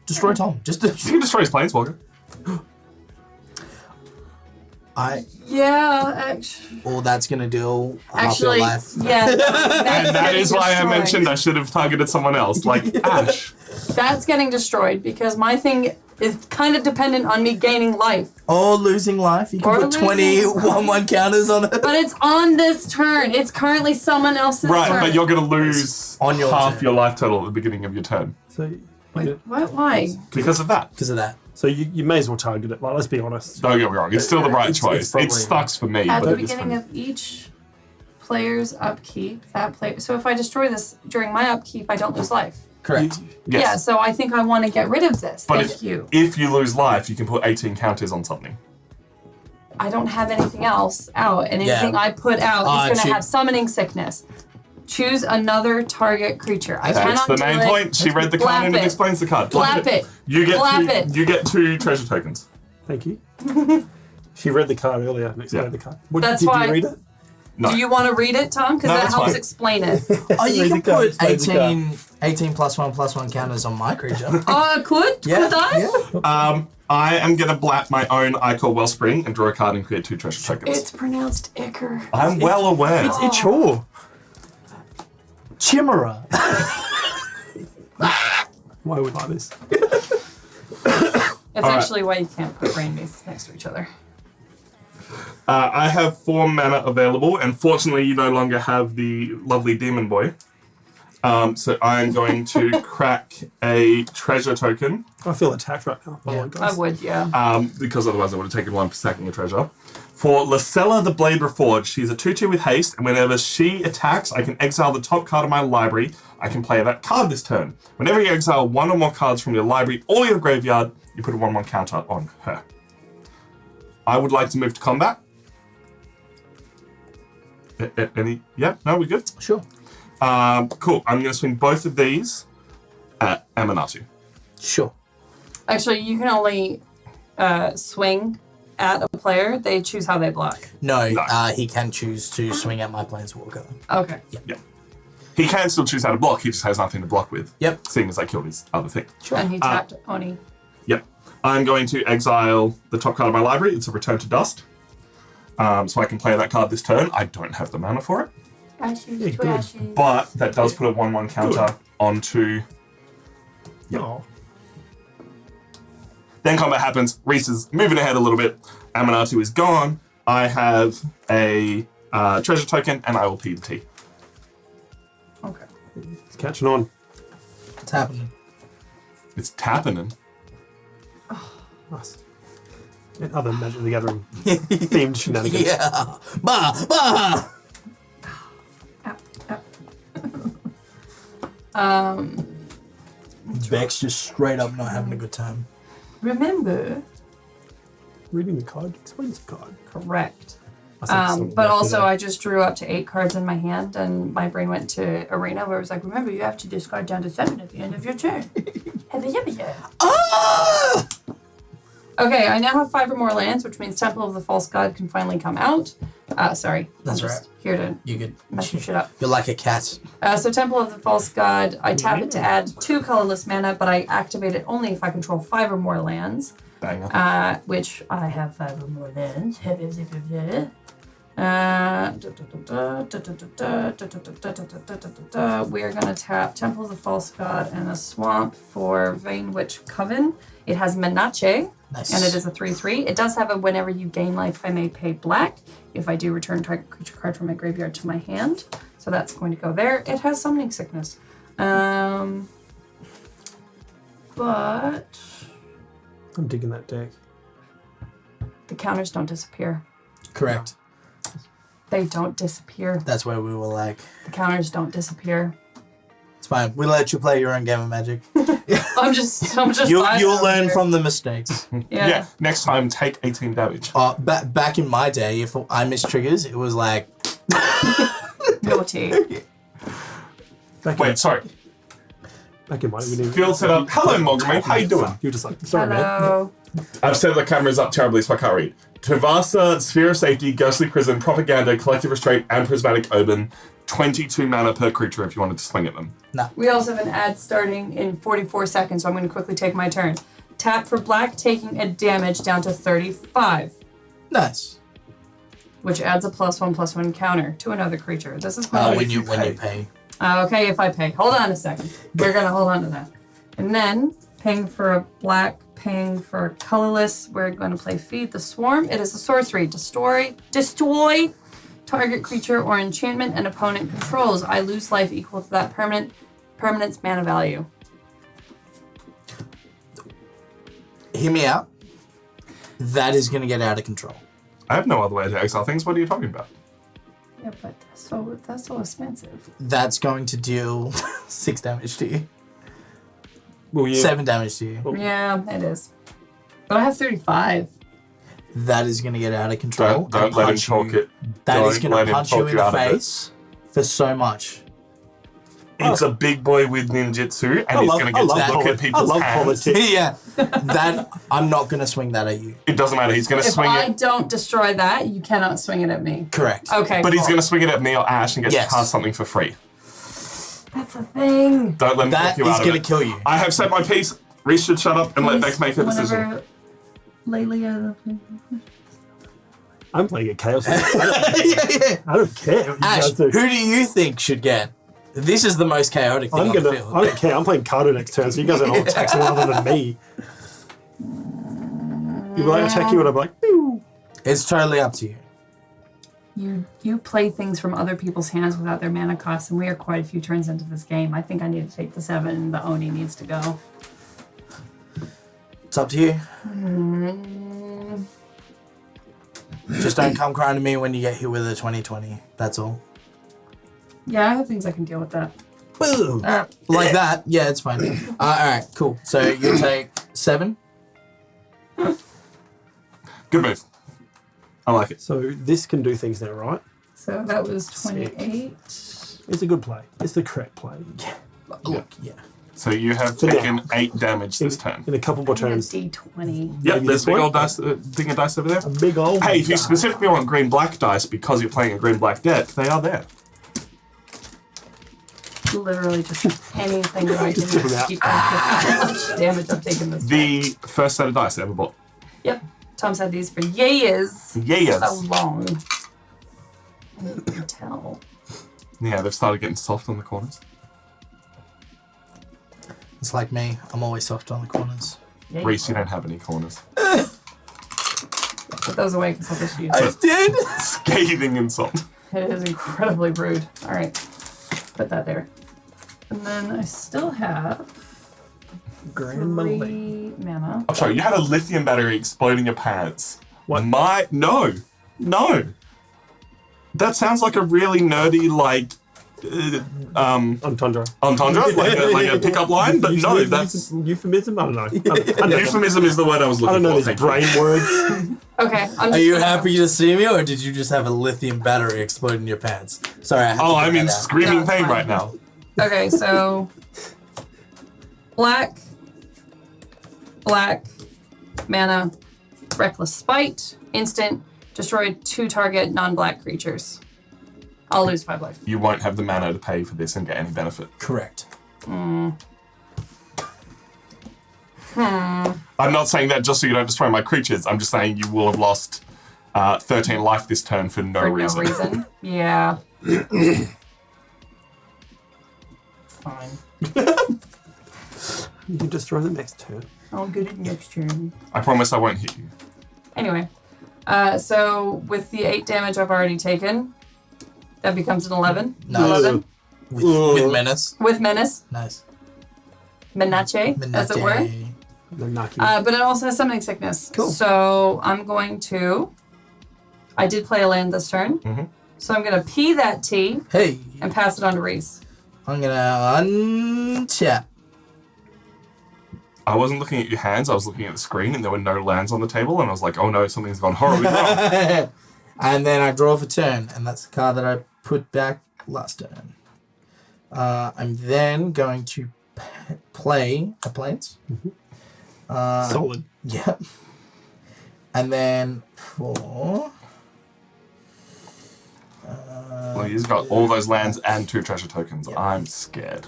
Destroy Tom. You can destroy his planeswalker. Yeah, actually. All that's gonna do half your Actually, life. yeah. And that is why I mentioned I should have targeted someone else, like Ash. That's getting destroyed because my thing is kind of dependent on me gaining life. Or losing life. You can Or put 20 losing- 1/1 counters on it. But it's on this turn. It's currently someone else's Right, turn. but you're going to lose On your half turn. your life total at the beginning of your turn. So, What? Why? Because of that. Because of that. so you may as well target it. Like, let's be honest. Don't get me wrong, it's still the right It's choice. probably- It sucks for me, At but the it is for beginning me. of each player's upkeep, that player. So if I destroy this during my upkeep, I don't lose life. Correct. Yes. Yeah. So I think I want to get rid of this. But Thank you. if you lose life, you can put 18 counters on something. I don't have anything else out, and anything I put out is going to have summoning sickness. Choose another target creature. I That's cannot the do main it. point. She read the card Blap and it it. explains the card. Blap it. You get Blap two, it. You get 2 treasure tokens. Thank you. She read the card earlier and explained Yeah. the card. What, That's did why- you read it? No. Do you want to read it, Tom? Because No, that that's helps fine. explain it. Oh, you Read can the card, put explain the card. 18 +1/+1 counters on my creature. Could Yeah. could I? Yeah. I am going to blap my own Icor Wellspring and draw a card and create 2 treasure tokens. It's pronounced Icker. I'm well aware. It's sure. Chimera. Why would I this? It's actually why you can't put rain beasts next to each other. I have 4 mana available, and fortunately you no longer have the lovely Demon Boy. So I'm going to crack a treasure token, I feel attacked right now. By the way, I guys. would, yeah. because otherwise I would have taken 1 for sacking a treasure. For Lysella the Blade Reforged, she's a 2/2 with haste, and whenever she attacks, I can exile the top card of my library. I can play that card this turn. Whenever you exile 1 or more cards from your library or your graveyard, you put a 1/1 counter on her. I would like to move to combat. Any? Yeah, no, we're good. Sure. Cool. I'm going to swing both of these at Amanatu. Sure. Actually, you can only swing at a player. They choose how they block. No, No. he can choose to swing at my planeswalker. Okay. Yeah. He can still choose how to block. He just has nothing to block with. Yep. Seeing as I killed his other thing. And he tapped Oni. Yep. I'm going to exile the top card of my library. It's a Return to Dust. So I can play that card this turn. I don't have the mana for it. Ashes, good. ashes. But that does put a 1/1 counter onto... Oh. Then combat happens. Reese is moving ahead a little bit. Amanatu is gone. I have a treasure token, and I will P the T. Okay. It's catching on. What's happening? It's tapping. Nice. And other Magic the Gathering themed shenanigans. Yeah. Bah! Bah! Beck's just straight up not having a good time. Remember, Reading the card explains the card. correct. I said something But like also, that. I just drew up to 8 cards in my hand, and my brain went to Arena, where it was like, remember, you have to discard down to 7 at the end of your turn. Ah! Okay, I now have 5 or more lands, which means Temple of the False God can finally come out. Sorry. That's I'm just right. here to You could. mess your shit up. You're like a cat. So Temple of the False God, I tap it to add 2 colorless mana, but I activate it only if I control 5 or more lands. Banger. Which I have 5 or more lands. We're gonna tap Temple of the False God and a Swamp for Vein Witch Coven. It has Menache, Nice. and it is a 3/3. It does have a whenever you gain life, I may pay black. If I do, return target creature card from my graveyard to my hand. So that's going to go there. It has Summoning Sickness. But I'm digging that deck. the counters don't disappear. Correct. They don't disappear. That's where we were like, The counters don't disappear. it's fine. We let you play your own game of Magic. I'm just You'll vibing over learn here. from the mistakes. Yeah. Next time, take 18 damage. Back in my day, if I missed triggers, it was like, Naughty. Wait, sorry. Back in my Field set up. Hello, Mogami. How you doing? You're just like, sorry, man. Hello. I've set the cameras up terribly, so I can't read. Tavasa, Sphere of Safety, Ghostly Prison, Propaganda, Collective Restraint, and Prismatic Open. 22 mana per creature if you wanted to swing at them. No. We also have an ad starting in 44 seconds, so I'm going to quickly take my turn. Tap for black, taking a damage down to 35, Nice. which adds a +1/+1 counter to another creature. This is When you pay. okay, if I pay. Hold on a second. We're going to hold on to that. And then, paying for a black, paying for a colorless, we're going to play Feed the Swarm. It is a sorcery. Destroy target creature or enchantment an opponent controls. I lose life equal to that permanent's mana value. Hear me out. That is going to get out of control. I have no other way to exile things. What are you talking about? Yeah, but that's so expensive. That's going to deal 6 damage to you. Well, yeah. 7 damage to you. Yeah, it is. But I have 35. That is going to get out of control. Don't let him talk it. That is Don't going let to him punch you talk in the out of it. face for so much. It's a big boy with ninjutsu, and he's going to get to look at people's I love hands. politics. Yeah. That I'm not going to swing that at you. It doesn't matter. He's going to If swing I it. don't destroy that, you cannot swing it at me. Correct. Okay, But he's cool. going to swing it at me or Ash and get Yes. to cast something for free. That's a thing. Don't let him That talk you is out of going it. to kill you. I have said my piece. Reese should shut up and let Beck make a decision. Whenever Lelia... I'm playing a chaos. Yeah. I don't care what you Ash, guys do. who do you think should get? This is the most chaotic thing on the field. I don't care. I'm playing Cardo next turn, so you guys are all attacking one other than me. You like attack you, and I'm like, pew. It's totally up to you. You play things from other people's hands without their mana costs, and we are quite a few turns into this game. I think I need to take the 7, and the Oni needs to go. It's up to you. Just don't come crying to me when you get hit with a 2020. That's all. Yeah, I have things I can deal with that. Woo! Like that. Yeah, it's fine. All right, cool. So you take 7. Good move. I like it. So this can do things now, right? So that was 28. It's a good play. It's the correct play. Look, yeah. So you have For now. taken 8 damage this turn. In a couple more turns. D20. Yep, Maybe there's this big one? old dice, thing of dice over there. A big old. Hey, if you die. specifically want green-black dice because you're playing a green-black deck, they are there. Literally just anything that I can Just tip 'em out. keep how much damage I've taken this time. The first set of dice I ever bought. Yep. Tom's had these for years. Years. So long. And you can tell. Yeah, they've started getting soft on the corners. It's like me. I'm always soft on the corners. Yeah, Reese, you don't have any corners. Put those away because I'll just use I it. did. Scathing insult. It is incredibly rude. All right. Put that there. And then I still have 3 mana. I'm sorry, you had a lithium battery explode in your pants. What? No. That sounds like a really nerdy, like, Entendre. entendre, like a pickup line, but no, that's... Euphemism? I don't know. Euphemism is the word I was I looking don't know for. these thank you. brain words. Okay. Are you happy to see me, or did you just have a lithium battery explode in your pants? Sorry. I had to Oh, get I'm in that out. screaming No, it's pain fine. right now. Okay, so black, mana, reckless spite, instant, destroy 2 target non-black creatures. I'll lose 5 life. You won't have the mana to pay for this and get any benefit. Correct. I'm not saying that just so you don't destroy my creatures. I'm just saying you will have lost 13 life this turn for no For reason. no reason. Yeah. Fine. You can destroy the next turn. I'll get it next turn. I promise I won't hit you. Anyway, so with the 8 damage I've already taken, that becomes an 11. Nice. 11 With menace. with menace, Nice. menace, as it were. The Naki. But it also has summoning sickness. Cool. So I'm going to. I did play a land this turn, so I'm going to pee that tea Hey, and pass it on to Reese. I'm gonna untap. I wasn't looking at your hands, I was looking at the screen and there were no lands on the table and I was like, oh no, something's gone horribly wrong. And then I draw for turn, and that's the card that I put back last turn. I'm then going to play a planes. Solid. Yeah. And then for... Well, he's got all those lands and 2 treasure tokens. Yeah. I'm scared.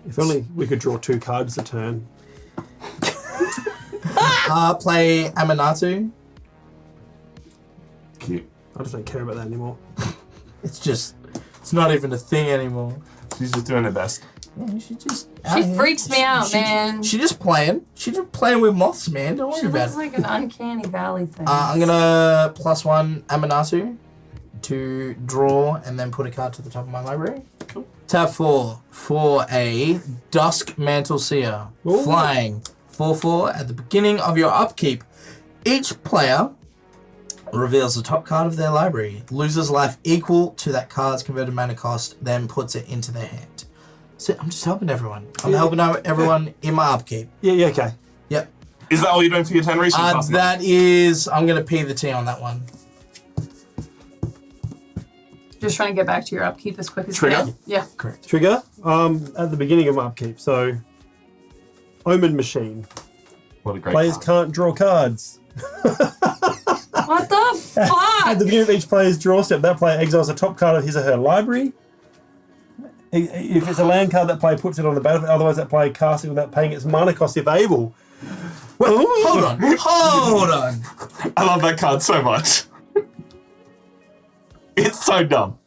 If only we could draw 2 cards a turn. Play Amanatu. Cute. I just don't care about that anymore. It's not even a thing anymore. She's just doing her best. Yeah, she freaks me out, man. She's just playing. She's just playing with moths, man. Don't worry about it. She looks like an uncanny valley thing. I'm gonna +1 Amanatu to draw and then put a card to the top of my library. Cool. Tab 4 for a Dusk Mantle Seer. Ooh. Flying 4/4 at the beginning of your upkeep. Each player reveals the top card of their library, loses life equal to that card's converted mana cost, then puts it into their hand. So I'm just helping everyone. I'm helping out everyone in my upkeep. Yeah, okay. Yep. Is that all you're doing for your 10 research? That is... I'm going to P the T on that one. Just trying to get back to your upkeep as quick as Trigger? you can. Yeah. Correct. Trigger, at the beginning of my upkeep. So, Omen Machine. What a great Players card. can't draw cards. What the fuck? At the beginning of each player's draw step, that player exiles the top card of his or her library. If it's a land card, that player puts it on the battlefield. Otherwise, that player casts it without paying its mana cost if able. Well, hold on. I love that card so much. It's so dumb.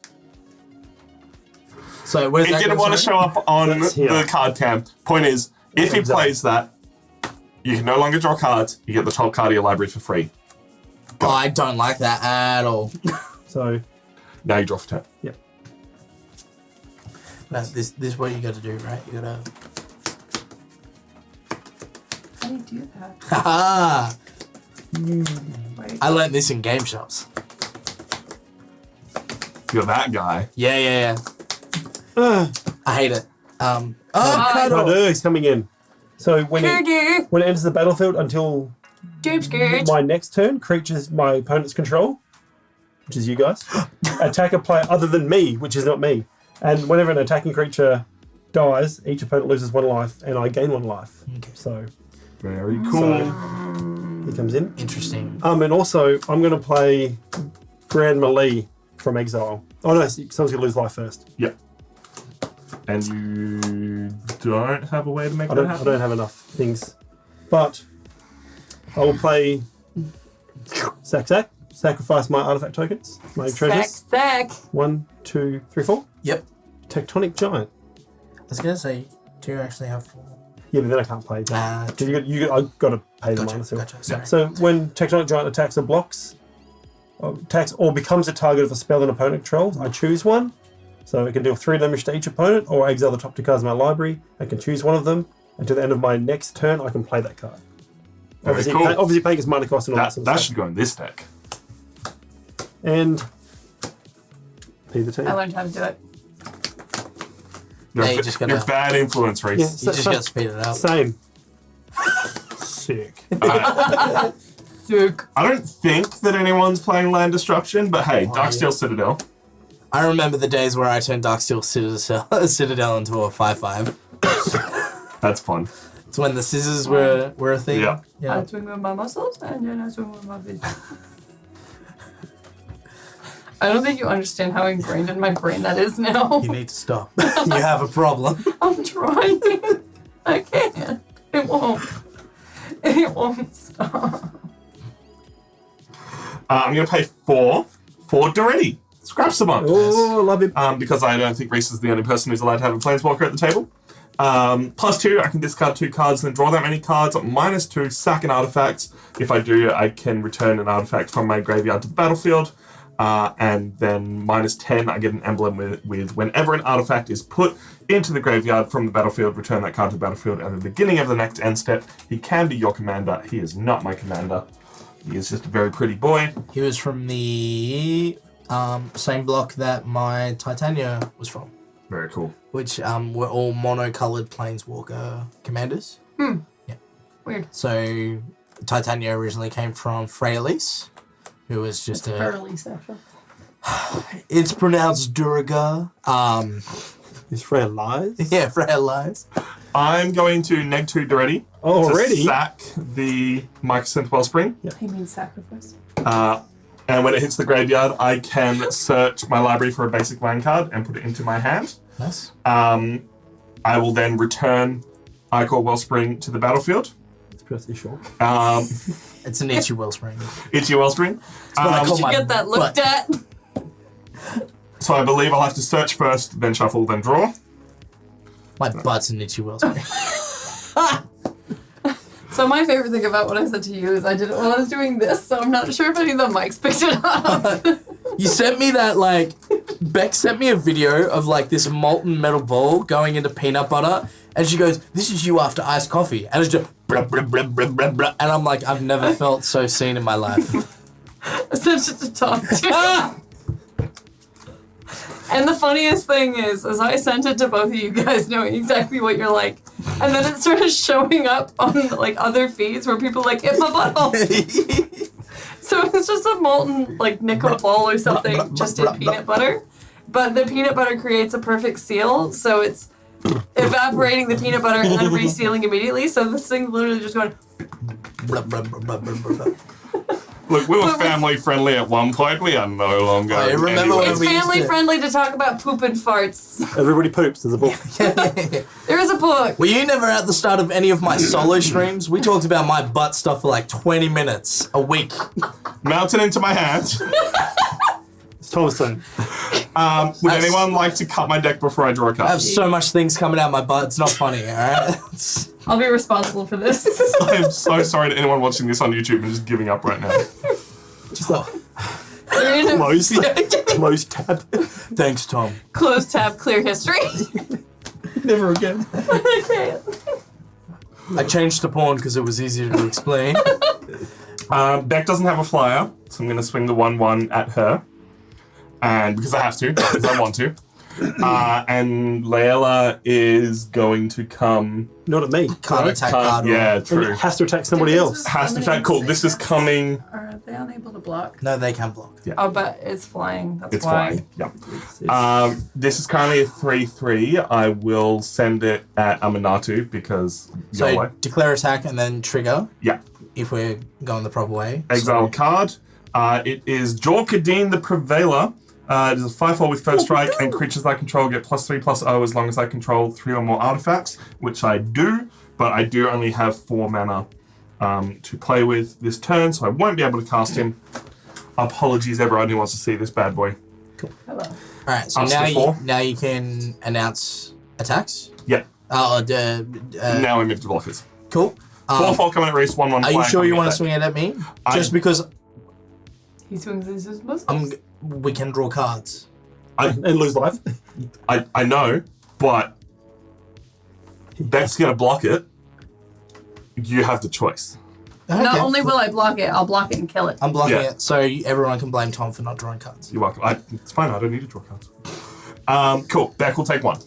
So where's It that didn't go, want to sorry? show up on here. the card cam. Point is, if he Exactly. plays that, you can no longer draw cards. You get the top card of your library for free. Oh, I don't like that at all. So, Now you draw for 10. yep. No, this is what you got to do, right? You got to... How do you do that? Haha! Wait. I learned this in game shops. You're that guy. Yeah. I hate it. Oh, Cuddle. He's coming in. So when it enters the battlefield until Doom Scourge. my next turn, creatures my opponent's control, which is you guys, attack a player other than me, which is not me. And whenever an attacking creature dies, each opponent loses 1 life, and I gain 1 life. Okay. So Very cool. he comes in. Interesting. And also I'm going to play Grand Melee from Exile. Oh no, someone's going to lose life first. Yep. And you don't have a way to make I that don't happen? have enough things, but I will play Sack. Sacrifice my artifact tokens, my treasures. Sack. 1, 2, 3, 4. Yep. Tectonic Giant. I was going to say, do you actually have 4? Yeah, but then I can't play. I've got to pay the mana. Gotcha. Sorry. So when Tectonic Giant attacks or blocks, or becomes a target of a spell an opponent controls, I choose one. So it can deal 3 damage to each opponent, or exile the top 2 cards of my library. I can choose one of them, and to the end of my next turn, I can play that card. Very Obviously, cool. obviously paying its mana cost and all that, That sort of should go in this deck. stuff. And P the team. I learned how to do it. You're, Yeah, you just gotta- you're bad influence, Reese. Yeah, You just got to speed it up. Same. Sick. Sick. I don't think that anyone's playing land destruction, but hey, Darksteel Citadel. I remember the days where I turned Darksteel Citadel into a 5/5. That's fun. It's when the scissors were a thing. Yeah. I swing with my muscles and then I swing with my vision. I don't think you understand how ingrained in my brain that is now. You need to stop. You have a problem. I'm trying. I can't. It won't. It won't stop. I'm going to pay 4 for Doretti. Scraps the monk. Oh, love it. Because I don't think Reese is the only person who's allowed to have a Planeswalker at the table. +2, I can discard 2 cards and then draw that many cards. -2, sack an artifact. If I do, I can return an artifact from my graveyard to the battlefield. And then -10, I get an emblem with whenever an artifact is put into the graveyard from the battlefield, return that card to the battlefield at the beginning of the next end step. He can be your commander. He is not my commander. He is just a very pretty boy. He was from the same block that my Titania was from, Very cool. which were all mono-coloured Planeswalker commanders. Yeah. Weird. So Titania originally came from Freyalise, who was just Early session. It's pronounced Durga. Is Freya lies? Yeah, Freya lies. I'm going to neg 2 Doretti. Oh, already? To sack the Mycosynth Wellspring. He means sacrifice. And when it hits the graveyard, I can search my library for a basic land card and put it into my hand. Nice. I will then return Ichor Wellspring to the battlefield. It's pretty short. It's an itchy wellspring. Itchy Wellspring. Did you get that looked at? So I believe I'll have to search first, then shuffle, then draw. My butt's an itchy wellspring. So my favorite thing about what I said to you is I did it while I was doing this, so I'm not sure if any of the mics picked it up. You sent me that, like, Beck sent me a video of, like, this molten metal ball going into peanut butter, and she goes, "This is you after iced coffee." And it's just, blah, blah, blah, blah, blah, blah. And I'm like, I've never felt so seen in my life. I sent it to Tom, too. And the funniest thing is I sent it to both of you guys knowing exactly what you're like. And then it started showing up on, like, other feeds where people like, hit my butthole. So it's just a molten, like, nickel ball or something just in peanut butter. But the peanut butter creates a perfect seal, so it's evaporating the peanut butter and then resealing immediately. So this thing literally just going... Blah, blah, blah, blah, blah, blah. Look, we were family friendly at one point. We are no longer. I remember when It's we used family to- friendly to talk about poop and farts. Everybody poops. There's a book. There is a book. Were you never at the start of any of my solo streams? We talked about my butt stuff for like 20 minutes a week. Mount it into my hand. It's Thomas' turn. Would anyone like to cut my deck before I draw a I card? have so much things coming out my butt, it's not funny, alright? I'll be responsible for this. I am so sorry to anyone watching this on YouTube and just giving up right now. Just like, Close. Close tab. thanks, Tom. Close tab, clear history. Never again. Okay. I changed to porn because it was easier to explain. Beck doesn't have a flyer, so I'm going to swing the 1/1 at her. And because I have to, because I want to. And Layla is going to come. Not at me. Can't attack card. Yeah, And true. it has to attack somebody else. Has to attack. Cool. This is coming. Are they unable to block? No, they can block. Oh, but it's flying. That's It's why. fine. Yeah. This is currently a 3/3. I will send it at Amanatu because So your way. declare attack and then trigger Yeah. if we're going the proper way. Exile card. It is Jor-Kadeen the Prevailer. It is a 5/4 with first strike, and creatures I control get +3/+0 as long as I control 3 or more artifacts, which I do, but I do only have 4 mana to play with this turn, so I won't be able to cast him. Apologies, everyone who wants to see this bad boy. Hello. Alright, so Up to now 4. now you can announce attacks. Yeah. Now we move to blockers. Cool. 4/4 coming at Reese, 1/1 Are you flying sure coming you at want to that. swing it at me? I- Just because He swings his muscles. we can draw cards. And lose life. I know, but Beck's going to block it. You have the choice. Not Okay. only will I block it, I'll block it and kill it. I'm blocking Yeah. it, so everyone can blame Tom for not drawing cards. You're welcome. It's fine, I don't need to draw cards. Cool, Beck will take 1.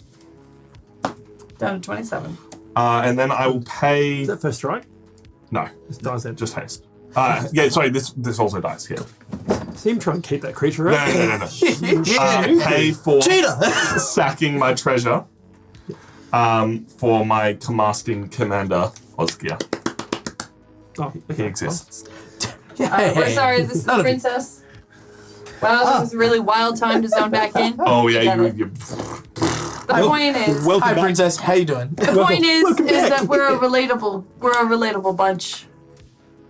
Down to 27. And then I will pay... Is that first strike? No, It dies then. just haste. Yeah, sorry, this also dies, yeah. See him try and keep that creature No, out. no. Pay for Cheater! sacking my treasure for my Comasting Commander, Osgia. Oh, He exists. We're sorry, this is None of you. Princess. Wow, that was a really wild time to zone back in. Oh, yeah, Get it. you The point is, Welcome Hi, back. Princess. How you doing? the point is welcome back. that we're a relatable bunch.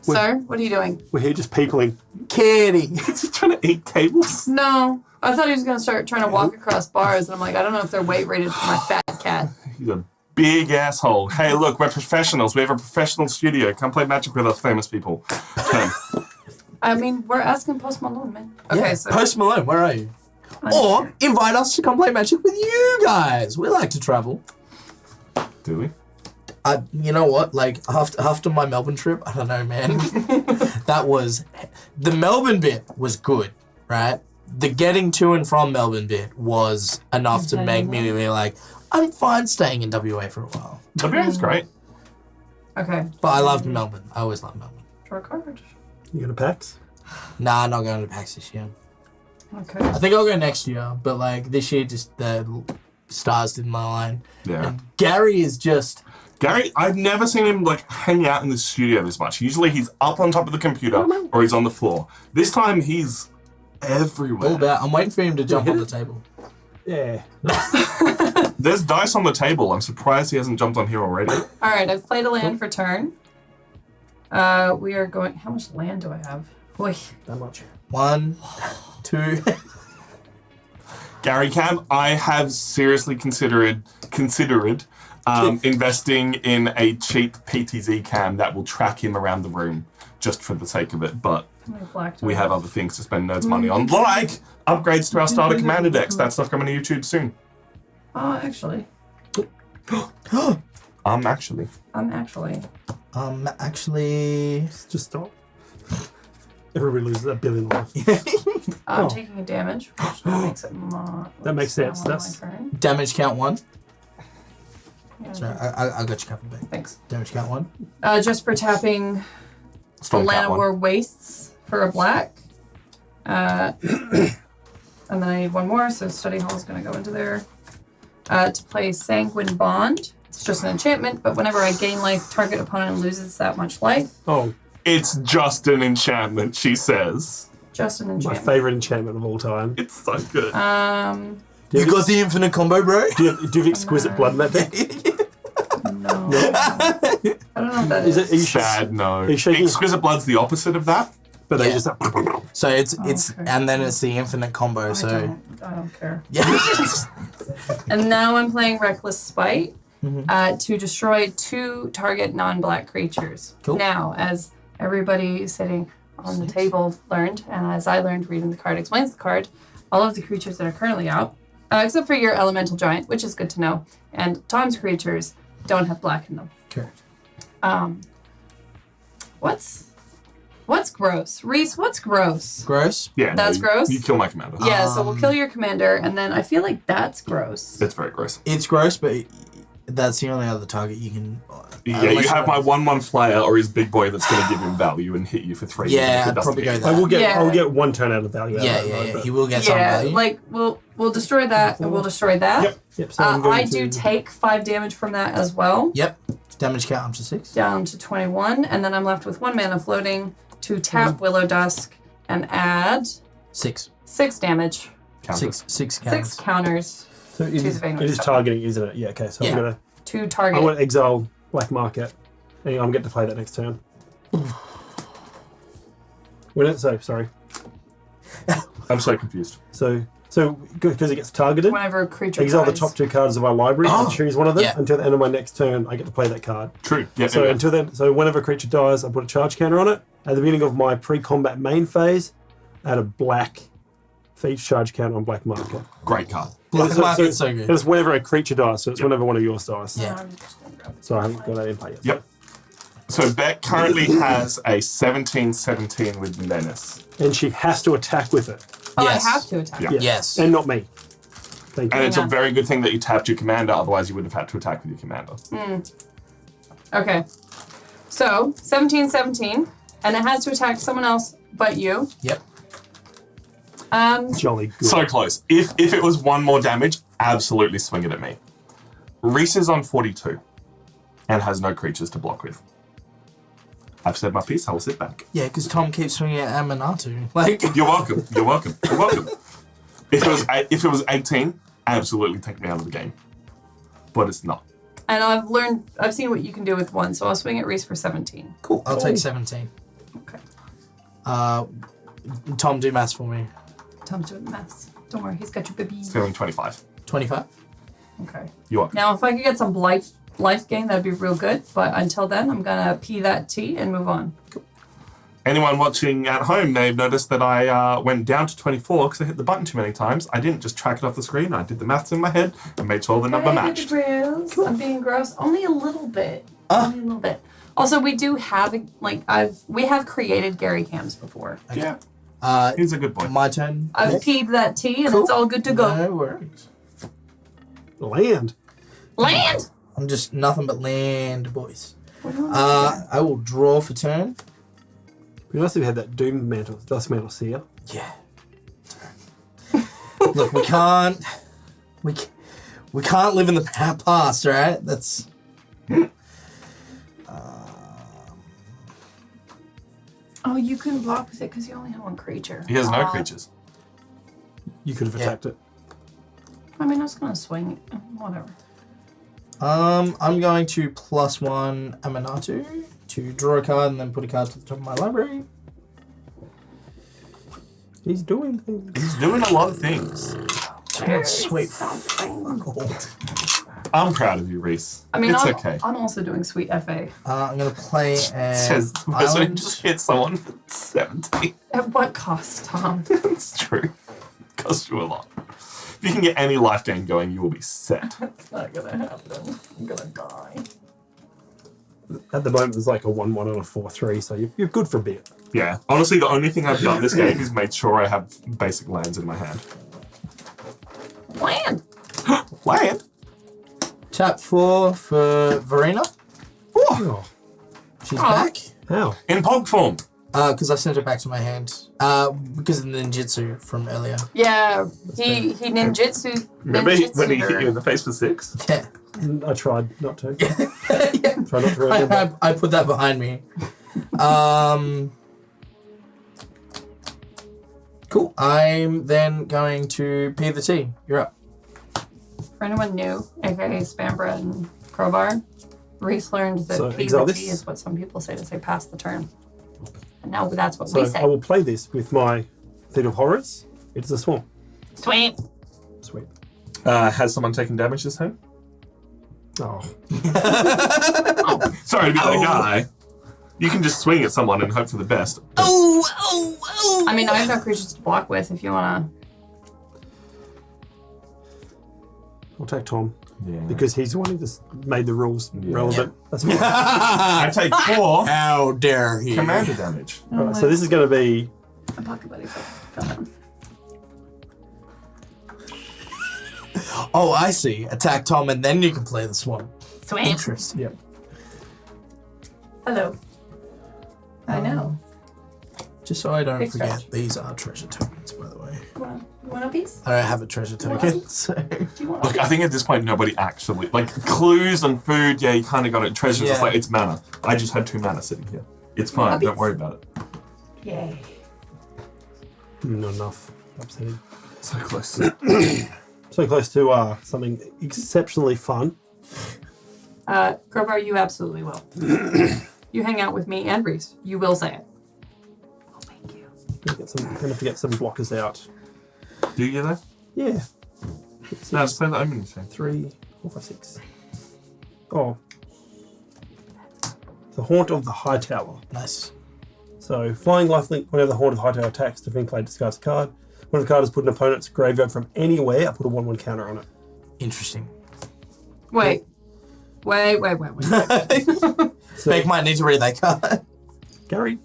Sir, what are you doing? We're here just peopling. Kitty. Is he trying to eat cables? No, I thought he was gonna start trying to walk across bars, and I'm like, I don't know if they're weight rated for my fat cat. He's a big asshole. Hey, look, we're professionals. We have a professional studio. Come play Magic with us, famous people. I mean, we're asking Post Malone, man. Okay, Yeah. so Post Malone, where are you? Or invite us to come play Magic with you guys. We like to travel. Do we? You know what? Like after my Melbourne trip, I don't know, man. The Melbourne bit was good, right? The getting to and from Melbourne bit was enough to make me be like, I'm fine staying in WA for a while. WA is great. okay, But I loved Melbourne. I always loved Melbourne. draw a card. You got a PAX? Nah, I'm not going to PAX this year. Okay. I think I'll go next year, but like this year, just stars didn't align. Yeah. And Gary is just... Gary, I've never seen him like hang out in the studio this much. Usually he's up on top of the computer or he's on the floor. This time he's everywhere. all about... I'm waiting for him to jump on the table. Yeah. There's dice on the table. I'm surprised he hasn't jumped on here already. All right, I've played a land for turn. We are going... How much land do I have? Boy. That much. 1, 2... Gary Cam, I have seriously considered investing in a cheap PTZ cam that will track him around the room just for the sake of it, but we have other things to spend nerds money on, like upgrades to our starter commander decks. That stuff coming to YouTube soon. Actually. Actually... Just stop. Everybody loses a billion life. I'm taking a damage, which makes it more... That makes sense. That's my turn. Damage count 1. Yeah. Sorry, I got you covered back. Thanks. Damage count 1. Just for tapping Stormcat one. War Wastes for a black. And then I need one more, so Study Hall is going to go into there. To play Sanguine Bond. It's just an enchantment, but whenever I gain life, target opponent loses that much life. Oh, It's just an enchantment, she says. Just an my enchantment. favourite enchantment of all time. It's so good. You got the infinite combo, bro? Do you have exquisite blood in that deck? No. I don't know what that is. Are you Sad, no. you shaking- Exquisite Blood's the opposite of that. But they Yeah. just... So it's okay. and then it's the infinite combo. So I don't care. yeah. And now I'm playing Reckless Spite to destroy 2 target non-black creatures. Cool. Now, as everybody sitting on the table learned, and as I learned reading the card explains the card, all of the creatures that are currently out, except for your elemental giant, which is good to know, and Tom's creatures don't have black in them. Correct. What's gross? Reese, what's gross? Gross. Yeah, That's gross? You kill my commander. Yeah, so we'll kill your commander, and then I feel like that's gross. It's very gross. It's gross, but that's the only other target you can. Yeah, you have my 1/1 flyer or his big boy that's going to give him value and hit you for 3. Yeah, if it I'd doesn't probably hit go you. that. Yeah. I will get 1 turn out of value. Yeah, out of that, yeah. but- He will get some Yeah, value. like we'll destroy that, and we'll destroy that. Yep. So I'm going I to... do take 5 damage from that as well, Yep. Damage count up to 6. down to 21, and then I'm left with 1 mana floating to tap Willow Dusk and add 6. 6 damage, Counter. 6 counts. 6 counters So it is, Choose a it is targeting, isn't it? Yeah, okay. So Yeah. I'm going to... to I target. want to exile Black Market. And I'm getting to play that next turn. Sorry. I'm so confused. So because it gets targeted, Whenever a creature exile the dies. top 2 cards of our library and choose one of them. Yeah. Until the end of my next turn, I get to play that card. True. Yeah, So yeah. until then, whenever a creature dies, I put a charge counter on it. At the beginning of my pre-combat main phase, add a black for each charge counter on Black Market. Great card. Black Market's so good. It's whenever a creature dies, so it's whenever one of yours dies. Yeah. I'm just gonna grab it. So I haven't got that in play yet. Yep. So Beck currently has a 17/17 with Menace. And she has to attack with it. Oh, Yes. I have to attack. Yeah. Yes. And not me. Thank you. And it's Yeah. a very good thing that you tapped your commander, otherwise you would have had to attack with your commander. Okay. So 17/17, and it has to attack someone else but you. Yep. Jolly good. So close. If it was 1 more damage, absolutely swing it at me. Reese is on 42 and has no creatures to block with. I've said my piece, I will sit back. Yeah, because Tom keeps swinging at Amanatu. Like, You're welcome. You're welcome. You're welcome. If it was 18, absolutely take me out of the game. But it's not. And I've seen what you can do with 1, so I'll swing at Reese for 17. cool. I'll take 17. Okay. Tom, do maths for me. Tom's doing the maths. Don't worry, he's got your baby. Feeling 25. 25. Okay. You are. Now, if I could get some life gain, that'd be real good. But until then, I'm gonna pee that tea and move on. Anyone watching at home may have noticed that I went down to 24 because I hit the button too many times. I didn't just track it off the screen. I did the maths in my head and made sure the number matched. I'm being gross. Only a little bit. Only a little bit. Also, we do have we have created Gary Cams before. Yeah. He's a good boy. My turn. I've next? peed that tea and Cool. it's all good to go. No worries. Land. Land. I'm just nothing but land, boys. I will draw for turn. We must have had that Doom Mantle, Dust Mantle Seer. Yeah. Look, we can't We can't live in the past, right? That's... Oh, you couldn't block with it because you only have one creature. He has no creatures. You could have attacked it. I mean, I was going to swing. Whatever. I'm going to +1 Aminatu to draw a card and then put a card to the top of my library. He's doing things. He's doing a lot of things. Sweet. I'm proud of you, Reese. I mean, it's I'm, okay. I'm also doing sweet FA. I'm going to play It says the person who Island. just hit someone for 70. At what cost, Tom? It's true. It costs you a lot. If you can get any life gain going, you will be set. It's not going to happen. I'm going to die. At the moment, there's like a 1-1 and a 4-3, so you're good for a bit. Yeah. Honestly, the only thing I've done this game is made sure I have basic lands in my hand. Land! Land? Tap 4 for Verena. Oh, She's back. how? In Pog form. Because I sent her back to my hand. Because of the ninjutsu from earlier. Yeah, he ninjutsu. Remember when he hit her. you in the face for 6? Yeah. I tried not to. Yeah. Try not to remember. I put that behind me. Cool. I'm then going to P the T. You're up. For anyone new, aka Spam Bread and Crowbar, Reese learned that So, P exile the this. T is what some people say to say pass the turn. And now that's what So we say. I will play this with my Theatre of Horrors. It's a swarm. Sweet. Sweet. Has someone taken damage this time? Oh. Sorry to be that guy. You can just swing at someone and hope for the best. I mean, I have no creatures to block with if you want I'll take Tom. Yeah. Because he's the one who just made the rules relevant. That's fine. I take 4 How dare he? commander damage. to. Alright, so this is going to be... A pocket buddy for coming. Oh, I see. Attack Tom and then you can play the swarm. Sweet. Interesting. Yep. Hello. I know. Just so I don't Big forget, scratch. These are treasure tokens, by the way. You want a piece? I don't have a treasure token, so... Do you want a Look, I think at this point nobody actually like clues and food. Yeah, you kind of got it. Treasures, it's Yeah. like it's mana. I just had 2 mana sitting here. It's fine. Puppies. Don't worry about it. Yay. Not enough. Upsetting. So close. So close to something exceptionally fun. Crowbar, you absolutely will. You hang out with me and Reese. You will say it. Oh, thank you. I'm gonna have to get some blockers out. Do you though? Yeah. No, let's play the opening thing. 3, 4, 5, 6. Oh. The Haunt of the High Tower. Nice. So, flying lifelink, whenever the Haunt of the High Tower attacks, the Vinklade discards a card. When the card is put in an opponent's graveyard from anywhere, I put a 1/1 counter on it. Interesting. Wait. So, Beck might need to read that card. Gary.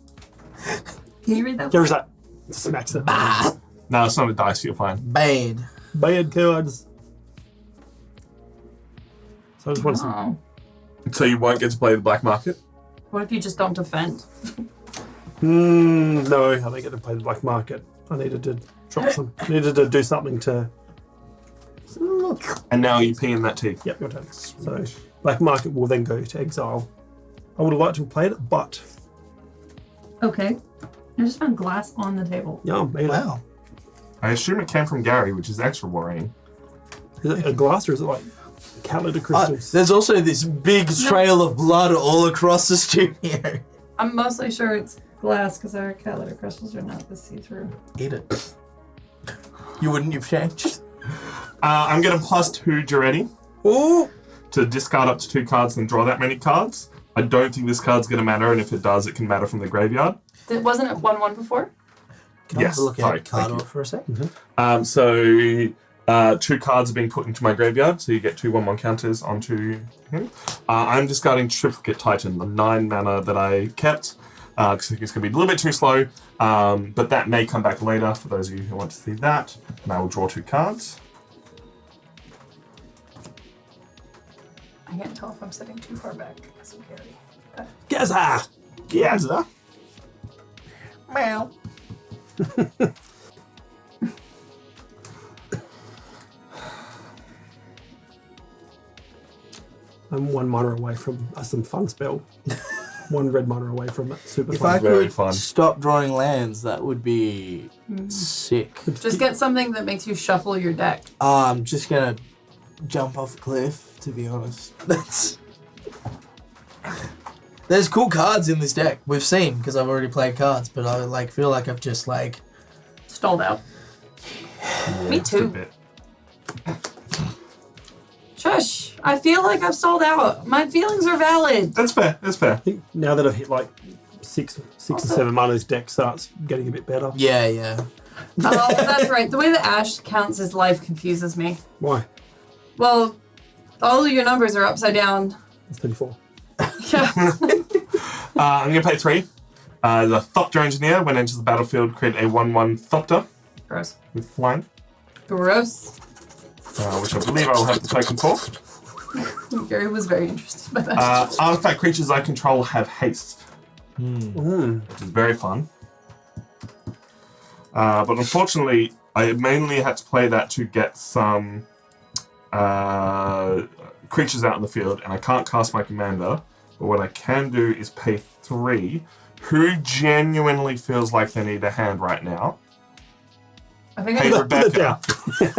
Can you read that? Gary's like, smacks it. No, it's not a dice. You're fine. Bad. Bad cards. So I just want some. Oh. So you won't get to play the black market. What if you just don't defend? No, I don't get to play the black market. I needed to drop some. Needed to do something to. And now you pee in that tea. Yep, your turn. So black market will then go to exile. I would have liked to have played it, but Okay. I just found glass on the table. yeah, made it. Wow. I assume it came from Gary, which is extra worrying. Is it a glass or is it like calendar crystals? There's also this big trail of blood all across the studio. I'm mostly sure it's glass because our cat litter crystals are not this see-through. Eat it. You wouldn't, you've changed. I'm getting +2 Giretti Ooh. to discard up to 2 cards and draw that many cards. I don't think this card's going to matter, and if it does, it can matter from the graveyard. Wasn't it 1/1 before? Can I Yes, have a look sorry, at card thank art for a sec? So 2 cards are being put into my graveyard, so you get 2 1/1 counters onto him. I'm discarding Triplicate Titan, the 9 mana that I kept, because I think it's going to be a little bit too slow, but that may come back later for those of you who want to see that. And I will draw 2 cards. I can't tell if I'm sitting too far back because of Gary. Gaza! Gaza. Meow. I'm 1 mana away from some fun spell. 1 red mana away from it. Super If fun. I Very could fun. stop drawing lands, that would be sick. Just get something that makes you shuffle your deck. I'm just gonna jump off a cliff, to be honest. There's cool cards in this deck. We've seen, because I've already played cards, but I feel like I've just Stalled out. Me Just a too. bit. Shush. I feel like I've stalled out. My feelings are valid. That's fair. That's fair. I think now that I've hit like six or 7 mana, this deck starts getting a bit better. Yeah. Oh, that's right. The way that Ash counts his life confuses me. Why? Well, all of your numbers are upside down. It's 34. Yeah. I'm going to play 3. The Thopter Engineer, when enters the battlefield, create a 1/1 Thopter Gross. with flying, Gross. which I believe I will have the token for. Gary was very interested by that. Artifact creatures I control have haste, Mm. which is very fun. But unfortunately, I mainly had to play that to get some creatures out in the field, and I can't cast my commander. But what I can do is pay 3. Who genuinely feels like they need a hand right now? I think Hey, I... Rebecca,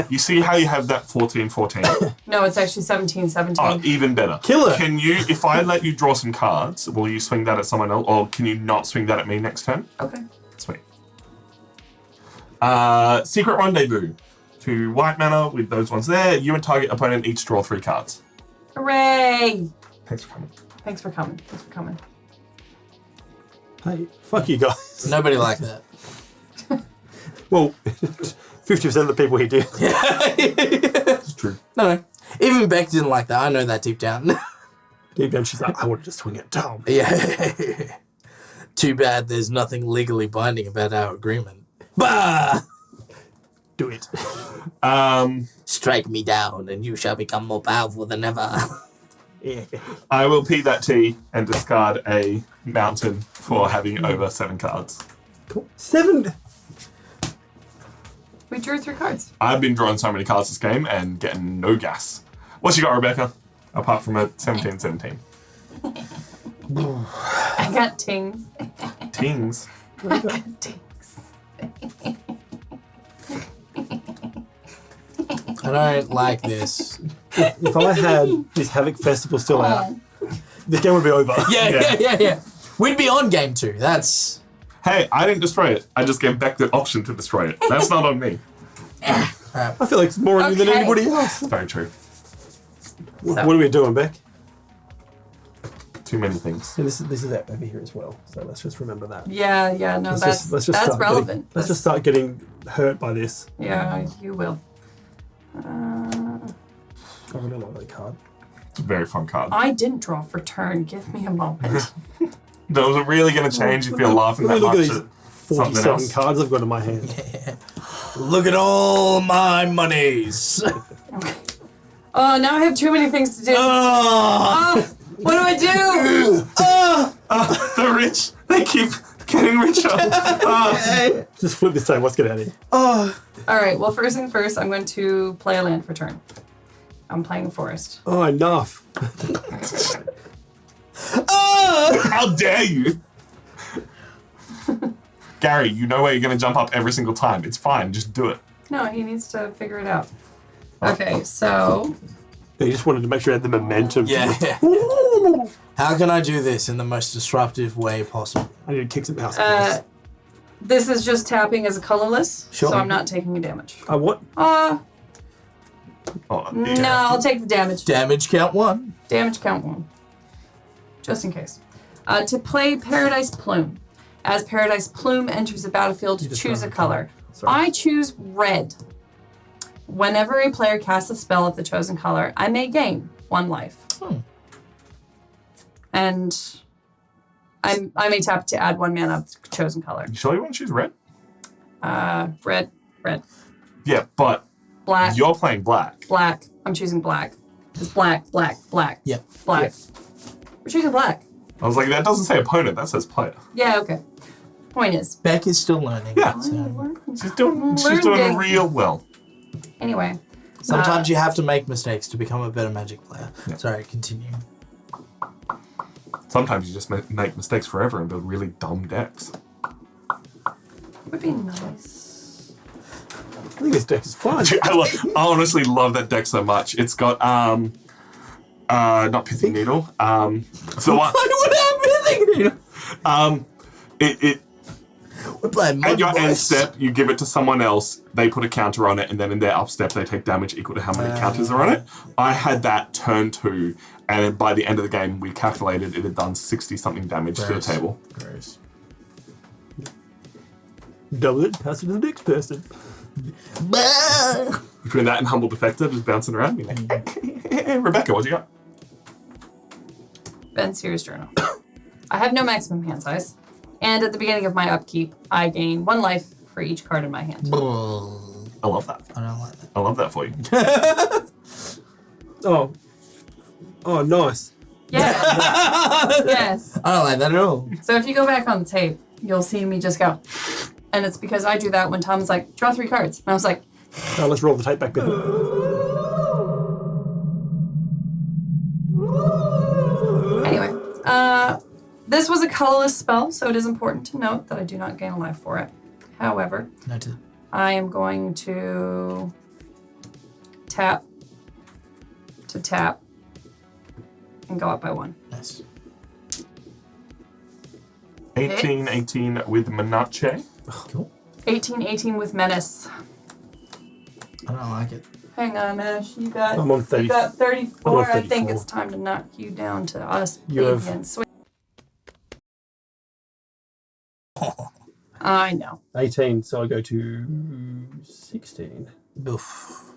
you see how you have that 14/14? No, it's actually 17/17. Oh, even better. Killer. Can you, if I let you draw some cards, will you swing that at someone else, or can you not swing that at me next turn? Okay. Sweet. Secret Rendezvous. 2 white mana with those ones there. You and target opponent each draw 3 cards. Hooray! Thanks for coming. Thanks for coming. Thanks for coming. Hey, fuck you guys. Nobody like that. Well, 50% of the people here did. It's true. No. Even Beck didn't like that. I know that deep down. Deep down, she's like, I wanted to swing it down. Yeah. Too bad there's nothing legally binding about our agreement. Bah! Do it. Strike me down and you shall become more powerful than ever. Yeah. I will P that T and discard a mountain for having over 7 cards. Cool. 7. We drew 3 cards. I've been drawing so many cards this game and getting no gas. What you got, Rebecca? Apart from a 17/17. I got tings. Tings. I got tings. I don't like this. If I had this Havoc Festival still out, this game would be over. Yeah. We'd be on game 2. That's... Hey, I didn't destroy it. I just gave Beck the option to destroy it. That's not on me. I feel like it's more on you than Okay. anybody else. It's very true. What are we doing, Beck? Too many things. And this is out over here as well. So let's just remember that. Yeah, no, Let's that's start relevant. let's just start getting hurt by this. Yeah, you will. I really like that card. It's a very fun card. I didn't draw for turn. Give me a moment. Those are really going to change if you're laughing that Look at much these at something 47 else. cards I've got in my hand. Look at all my monies. Oh, now I have too many things to do. Oh. Oh, what do I do? The rich, they keep getting richer. Just flip this time. Let's get out of here. Oh. All right, well, first thing first, I'm going to play a land for turn. I'm playing a forest. Oh, enough. How dare you? Gary, you know where you're going to jump up every single time. It's fine. Just do it. No, he needs to figure it out. Okay, so They just wanted to make sure I had the momentum. Yeah. How can I do this in the most disruptive way possible? I need to kick some house. this is just tapping as a colorless, Sure. so I'm not taking any damage. What? Oh, No, I'll take the damage. Damage count 1. Damage count 1. Just in case. To play Paradise Plume. As Paradise Plume enters the battlefield, You just choose got a it. color. Sorry. I choose red. Whenever a player casts a spell of the chosen color, I may gain 1 life. And I may tap to add 1 mana of the chosen color. You sure you want to choose red? Red. Yeah, but Black. you're playing black. Black. I'm choosing black. It's black. Yeah. Black. We're choosing black. I was like, that doesn't say opponent. That says player. Yeah, okay. Point is. Beck is still learning. Yeah. So. She's doing Learning. real well. Anyway, Sometimes you have to make mistakes to become a better Magic player. Yeah. Sorry, continue. Sometimes you just make mistakes forever and build really dumb decks. Would be nice. I think this deck is fun. Dude, I honestly love that deck so much. It's got not Pithing Needle. So what? What happened? We're playing At your Mud end Boys. step, you give it to someone else, they put a counter on it, and then in their up step, they take damage equal to how many counters are on it. I had that turn 2, and by the end of the game, we calculated it had done 60-something damage to the Gross. table. Gross. Double it, pass it to the next person. Bah! Between that and Humble Defector, just bouncing around. Being like, Rebecca, what you got? Ben Sears Journal. I have no maximum hand size. And at the beginning of my upkeep, I gain 1 life for each card in my hand. I love that. I don't like that. I love that for you. Oh, nice. Yes. Yes. I don't like that at all. So if you go back on the tape, you'll see me just go. And it's because I do that when Tom's like, draw 3 cards. And I was like, Now let's roll the tape back. anyway. This was a colorless spell, so it is important to note that I do not gain a life for it. However, Noted. I am going to tap and go up by 1. Nice. 18 with Menache. Cool. 18 with Menace. I don't like it. Hang on, Ash. You got I'm on 30. You got 34. I'm on I think 34. it's time to knock you down to us, You baby, have- and sweet. I know. 18, so I go to 16. Oof.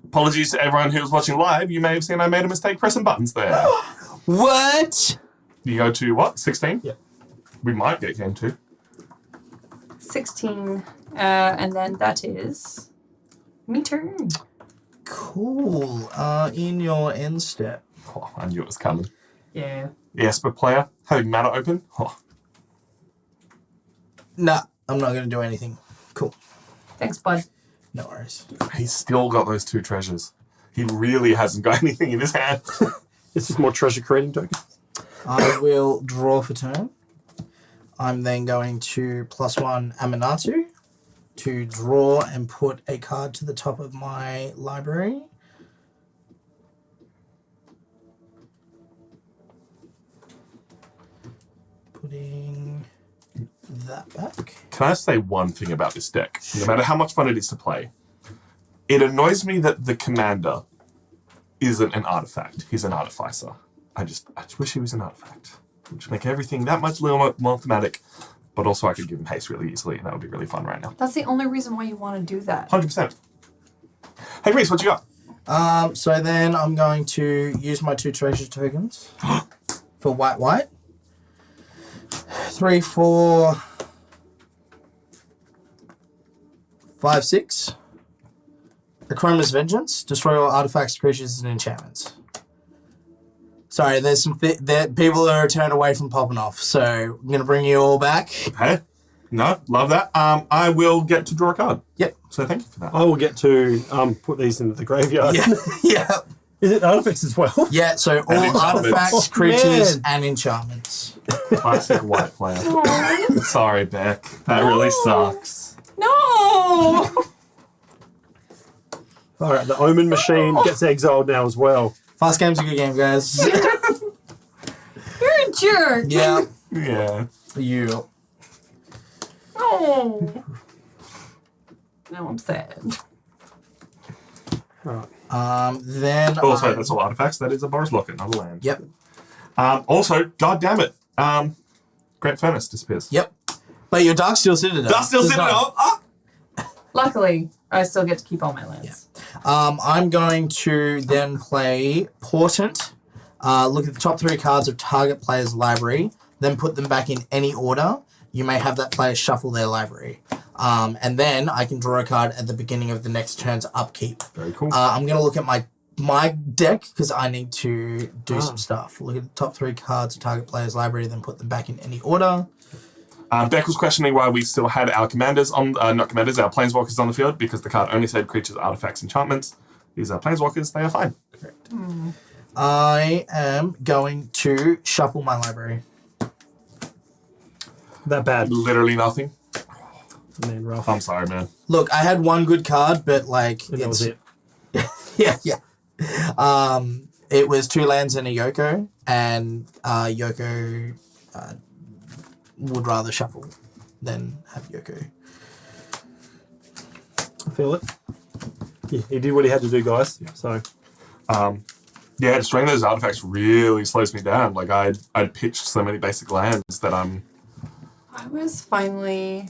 Apologies to everyone who was watching live. You may have seen I made a mistake pressing buttons there. What? You go to what? 16? Yeah. We might get game 2. 16. And then that is me turn. Cool. In your end step. Oh, I knew it was coming. Yeah. The Esper player having mana open. Oh, Nah, I'm not going to do anything. Cool. Thanks, bud. No worries. he's still got those 2 treasures. He really hasn't got anything in his hand. It's just more treasure creating tokens. I will draw for turn. I'm then going to +1 Aminatu to draw and put a card to the top of my library. Putting that back. Can I say one thing about this deck? No matter how much fun it is to play, it annoys me that the commander isn't an artifact. He's an artificer. I just wish he was an artifact. Which make everything that much little more thematic, but also I could give him haste really easily, and that would be really fun right now. That's the only reason why you want to do that. 100%. Hey, Reese, what you got? So then I'm going to use my 2 treasure tokens for white. 3, 4, 5, 6. Achroma's Vengeance. Destroy all artifacts, creatures, and enchantments. Sorry, there's some that people that are turned away from popping off, so I'm going to bring you all back. Hey, no, love that. I will get to draw a card. Yep. So thank you for that. I will get to put these into the graveyard. Yeah. Yeah. Is it artifacts as well? Yeah, so all enchantments. artifacts, Oh, creatures, man. and enchantments. Classic white player. Sorry, Beck. That really sucks. No! All right, the Omen Machine gets exiled now as well. Fast game's a good game, guys. You're a jerk. Yeah. Yeah. You. Oh. Now I'm sad. All right. Then Also, that's all artifacts. That is a Boris Locket, not a land. Yep. Also, god damn it. Great Furnace disappears. Yep. But your Darksteel Citadel. That's still does sitting not. up. Ah! Luckily, I still get to keep all my lands. I'm going to then play Portent. Look at the top 3 cards of target player's library, then put them back in any order. You may have that player shuffle their library. And then I can draw a card at the beginning of the next turn's upkeep. Very cool. I'm going to look at my deck because I need to do some stuff. Look at the top 3 cards of target player's library, then put them back in any order. Beck was questioning why we still had our commanders on, not commanders, our planeswalkers on the field, because the card only said creatures, artifacts, enchantments. These are planeswalkers, they are fine. Correct. I am going to shuffle my library. That bad. Literally nothing. Man, rough. I'm sorry, man. Look, I had one good card, but like And that was it. yeah. It was 2 lands and a Yoko, and Yoko would rather shuffle than have Yoko. I feel it. Yeah, he did what he had to do, guys. Yeah. So, Yeah, destroying those artifacts really slows me down. Like, I'd pitched so many basic lands that I'm... I was finally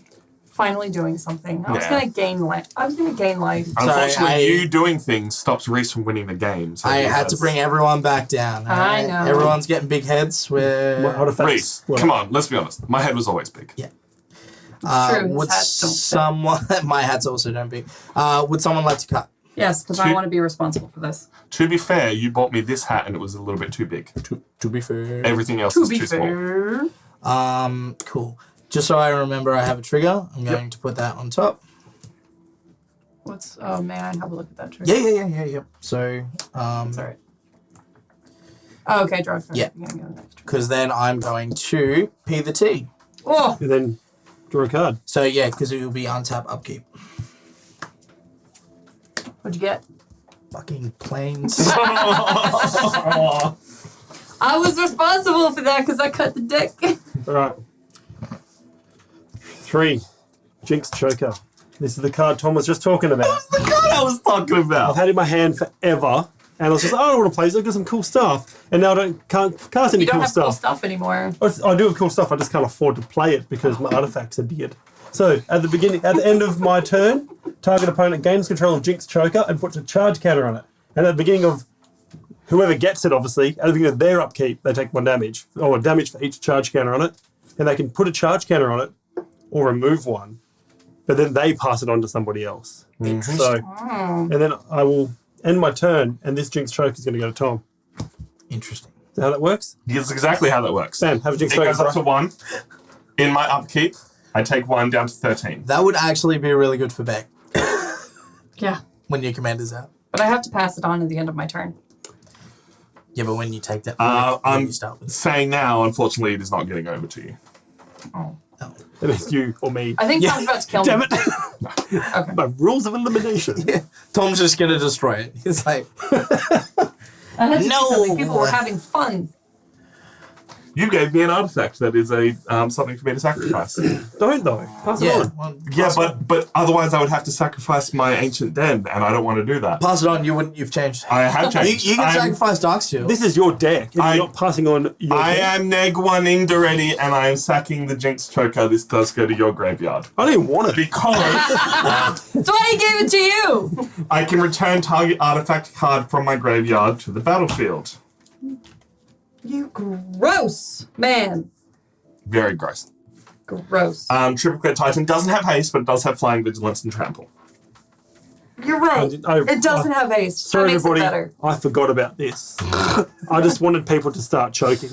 doing something. I was Yeah. gonna gain life. Unfortunately, you doing things stops Reese from winning the game. So I had to bring everyone back down. I alright? know. Everyone's getting big heads. what artifacts? Reese, Well, come on, let's be honest. My head was always big. Yeah. True, his Would hats don't fit. someone... my hats also don't be. Would someone like to cut? Yes, because I want to be responsible for this. To be fair, you bought me this hat and it was a little bit too big. To be fair. Everything else To is be too small. fair. Cool. Just so I remember I have a trigger, I'm going to put that on top. May I have a look at that trigger? Yeah. So, Sorry. Oh, okay, draw a card. Yeah. You're gonna go next. because then I'm going to P the T. Oh! and then draw a card. So yeah, because it will be untap upkeep. What'd you get? Fucking planes. I was responsible for that because I cut the deck. All right. 3, Jinx Choker. This is the card Tom was just talking about. The card I was talking I've about. had it in my hand forever, and I was just, I don't want to play. So I got some cool stuff, and now can't cast any You don't cool have stuff. cool stuff anymore. I do have cool stuff. I just can't afford to play it because my artifacts are dead. So at the end of my turn, target opponent gains control of Jinx Choker and puts a charge counter on it. And at the beginning of whoever gets it, obviously, at the beginning of their upkeep, they take 1 damage, or damage for each charge counter on it, and they can put a charge counter on it or remove one, but then they pass it on to somebody else. So, and then I will end my turn, and this Jinx Choker is going to go to Tom. Interesting. Is that how that works? That's exactly how that works. Sam, have a Jinx It goes up Choker. to 1. In my upkeep, I take 1 down to 13. That would actually be really good for Beck Yeah. when your commander's out. But I have to pass it on at the end of my turn. Yeah, but when you take that, when I'm you start with saying now, unfortunately, it is not getting over to you. Oh. That means you or me. I think Tom's about to kill Damn me. it. Okay. By rules of elimination. Yeah. Tom's just gonna destroy it. He's like, I had to do No. something. People were having fun. You gave me an artifact that is a something for me to sacrifice. Don't though. Pass it yeah, on. well, Yeah, pass it on. but otherwise I would have to sacrifice my ancient den, and I don't want to do that. Pass it on. You've changed. I have You, changed. you can I'm- sacrifice Darksteel. This is your deck. And you're not passing on your I deck. am neg-1ing already, and I am sacking the Jinx Choker. This does go to your graveyard. I don't even want it. Because That's why he gave it to you. I can return target artifact card from my graveyard to the battlefield. You gross man. Very gross. Gross. Triple Crit Titan doesn't have haste, but it does have flying, vigilance, and trample. You're right. It doesn't have haste. Sorry, That makes everybody. it better. I forgot about this. I just wanted people to start choking.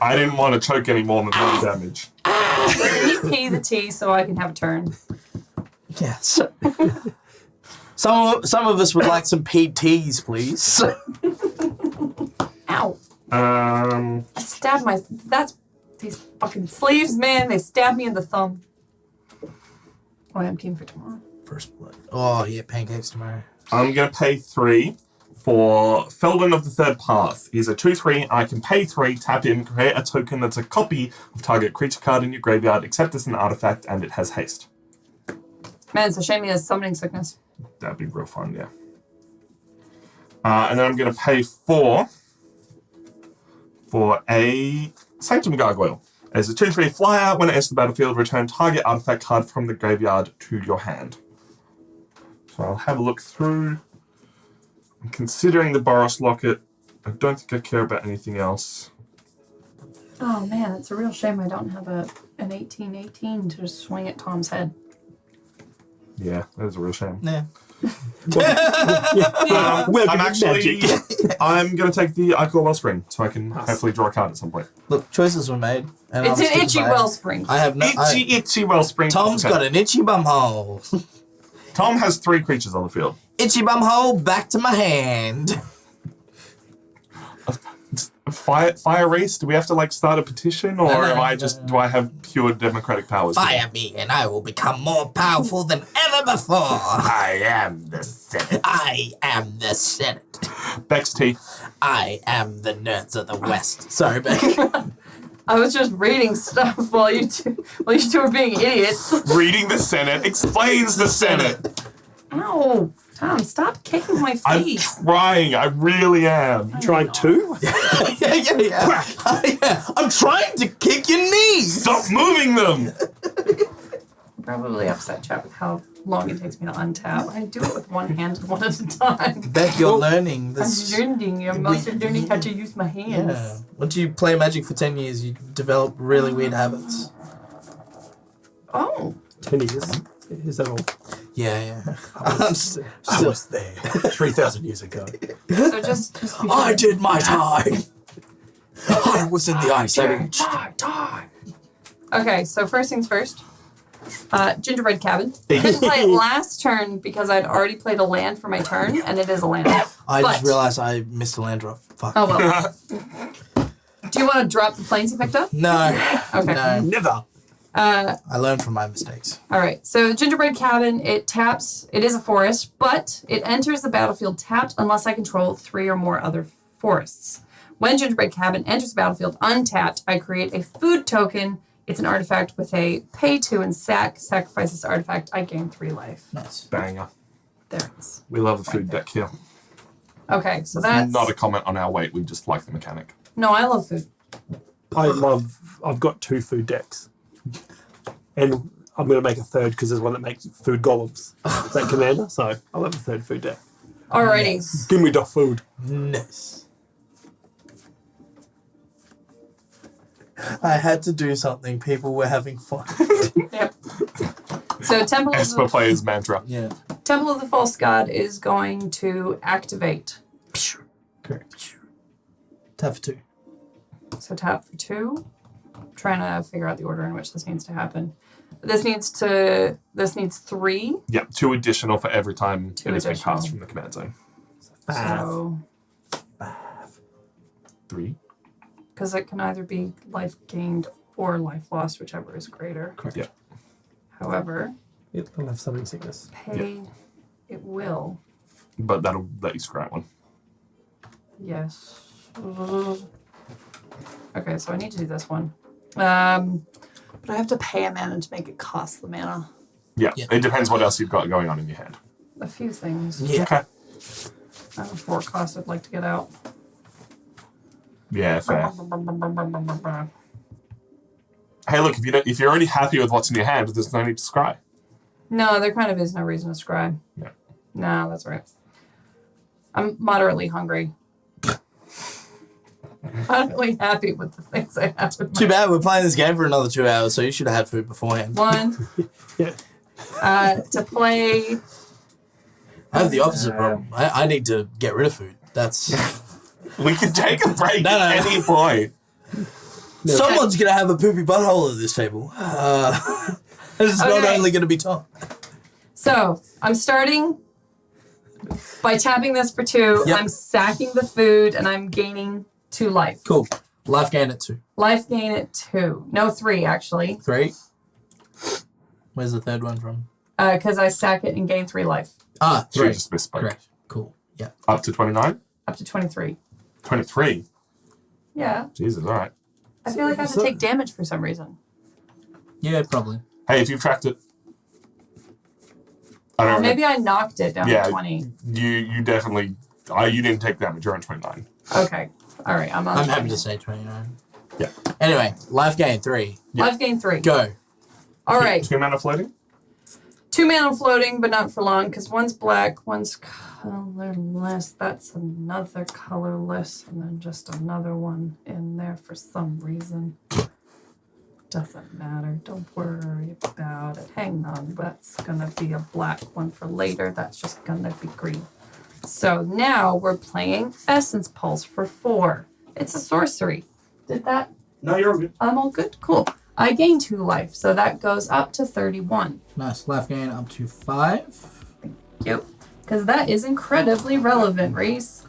I didn't want to choke any more than 1 damage. Can you pay the tea so I can have a turn? Yes. Some of us would like some PTs, please. Ow. Um, I stabbed my... That's... These fucking sleeves, man. They stabbed me in the thumb. Oh, I'm keen for tomorrow. First blood. Oh yeah, pancakes tomorrow. I'm going to pay 3 for Felden of the Third Path. He's a 2/3. I can pay 3, tap in, create a token that's a copy of target creature card in your graveyard, except it's an artifact and it has haste. Man, it's a shame he has summoning sickness. That'd be real fun, yeah. And then I'm going to pay 4 for a Sanctum Gargoyle. As a 2/3 flyer, when it enters the battlefield, return target artifact card from the graveyard to your hand. So I'll have a look through. I'm considering the Boros Locket. I don't think I care about anything else. Oh, man, it's a real shame I don't have an 18/18 to just swing at Tom's head. Yeah, that is a real shame. Yeah. Welcome I'm to actually, magic. I'm going to take the Ichor Wellspring so I can hopefully draw a card at some point. Look, choices were made. And It's I'm an sticking itchy by it. wellspring. I have no. Itchy Wellspring. Tom's got an itchy bum hole. Tom has 3 creatures on the field. Itchy bum hole, back to my hand. Fire race? Do we have to like start a petition, or No, do I have pure democratic powers? Fire me, and I will become more powerful than ever before. I am the Senate. I am the Senate. Bex T. I am the nerds of the West. Sorry, Beck. I was just reading stuff while you two were being idiots. Reading the Senate explains the Senate. Ow. Tom, stop kicking my I'm face. trying. I really am. Trying 2? yeah. I'm trying to kick your knees. Stop moving them. Probably upset chat with how long it takes me to untap. I do it with one hand and one at a time. Beck, you're learning this. I'm learning how to use my hands. Yeah. Once you play Magic for 10 years, you develop really weird habits. Oh. 10 years. Is that all? Yeah. I was there 3,000 years ago. So just be sure. I did my time. I was in the Ice Age. Die. Okay, so first things first. Gingerbread Cabin. I didn't play it last turn because I'd already played a land for my turn, and it is a land. I just realized I missed a land drop. Fuck. Oh well. Do you want to drop the planes you picked up? No. Okay. No. Never. I learned from my mistakes. All right. So Gingerbread Cabin, it taps. It is a forest, but it enters the battlefield tapped unless I control 3 or more other forests. When Gingerbread Cabin enters the battlefield untapped, I create a food token. It's an artifact with a pay to and sacrifice this artifact. I gain 3 life. Nice. Banger. There it is. We love a food deck here. Okay, so that's Not a comment on our weight. We just like the mechanic. No, I love food. I've got 2 food decks. And I'm going to make a third because there's one that makes food golems. Is that commander? So I'll have a third food deck. Alrighty. Give me the food. Nice. I had to do something. People were having fun. Yep. So Esper player's mantra. Yeah. Temple of the False God is going to activate. Correct. Tap for 2. So tap for 2. Trying to figure out the order in which this needs to happen. This needs 3. Yep, 2 additional for every time 2 it has been additional. cast from the command zone. So 3. because it can either be life gained or life lost, whichever is greater. Correct. Yep. However, I'll have summoning sickness. pay it will. But that'll let you scry one. Yes. Okay, so I need to do this one. But I have to pay a mana to make it cost the mana. Yeah, Yeah. it depends what else you've got going on in your hand. A few things. Yeah. Okay. I have a 4 cost I'd like to get out. Yeah, fair. Hey, look, if you're already happy with what's in your hand, there's no need to scry. No, there kind of is no reason to scry. Yeah. No, that's right. I'm moderately hungry. Moderately happy with the things I have. In Too bad we're playing this game for another 2 hours, so you should have had food beforehand. One. Yeah. To play. I have the opposite problem. I need to get rid of food. That's We can take a break No. at any point. someone's gonna have a poopy butthole at this table. It's not Okay. only gonna be Tom. So I'm starting by tapping this for 2. Yep. I'm sacking the food and I'm gaining 2 life. Cool. Life gain at 2. Life gain at 2. No, 3 actually. 3. Where's the third one from? Because I sack it and gain 3 life. Ah, She 3. just misspoke. Correct. Cool. Yeah. Up to 29? Up to 23. 23? Yeah. Jesus, all right. I feel like I have to take damage for some reason. Yeah, probably. Hey, if you've tracked it. I don't know. Maybe I knocked it down to 20. You definitely... you didn't take damage. You're on 29. Okay. All right. I'm on. I'm 20. happy to say 29. Yeah. Anyway, life gain 3. Life gain 3. Go. All right. 2 mana floating? 2 mana floating, but not for long, because one's black, one's colorless. That's another colorless, and then just another one in there for some reason. Doesn't matter. Don't worry about it. Hang on. That's gonna be a black one for later. That's just gonna be green. So now we're playing Essence Pulse for 4. It's a sorcery. Did that? No, you're all good. I'm all good? Cool. I gain 2 life, so that goes up to 31. Nice. Life gain up to 5. Yep. Because that is incredibly relevant, Reese.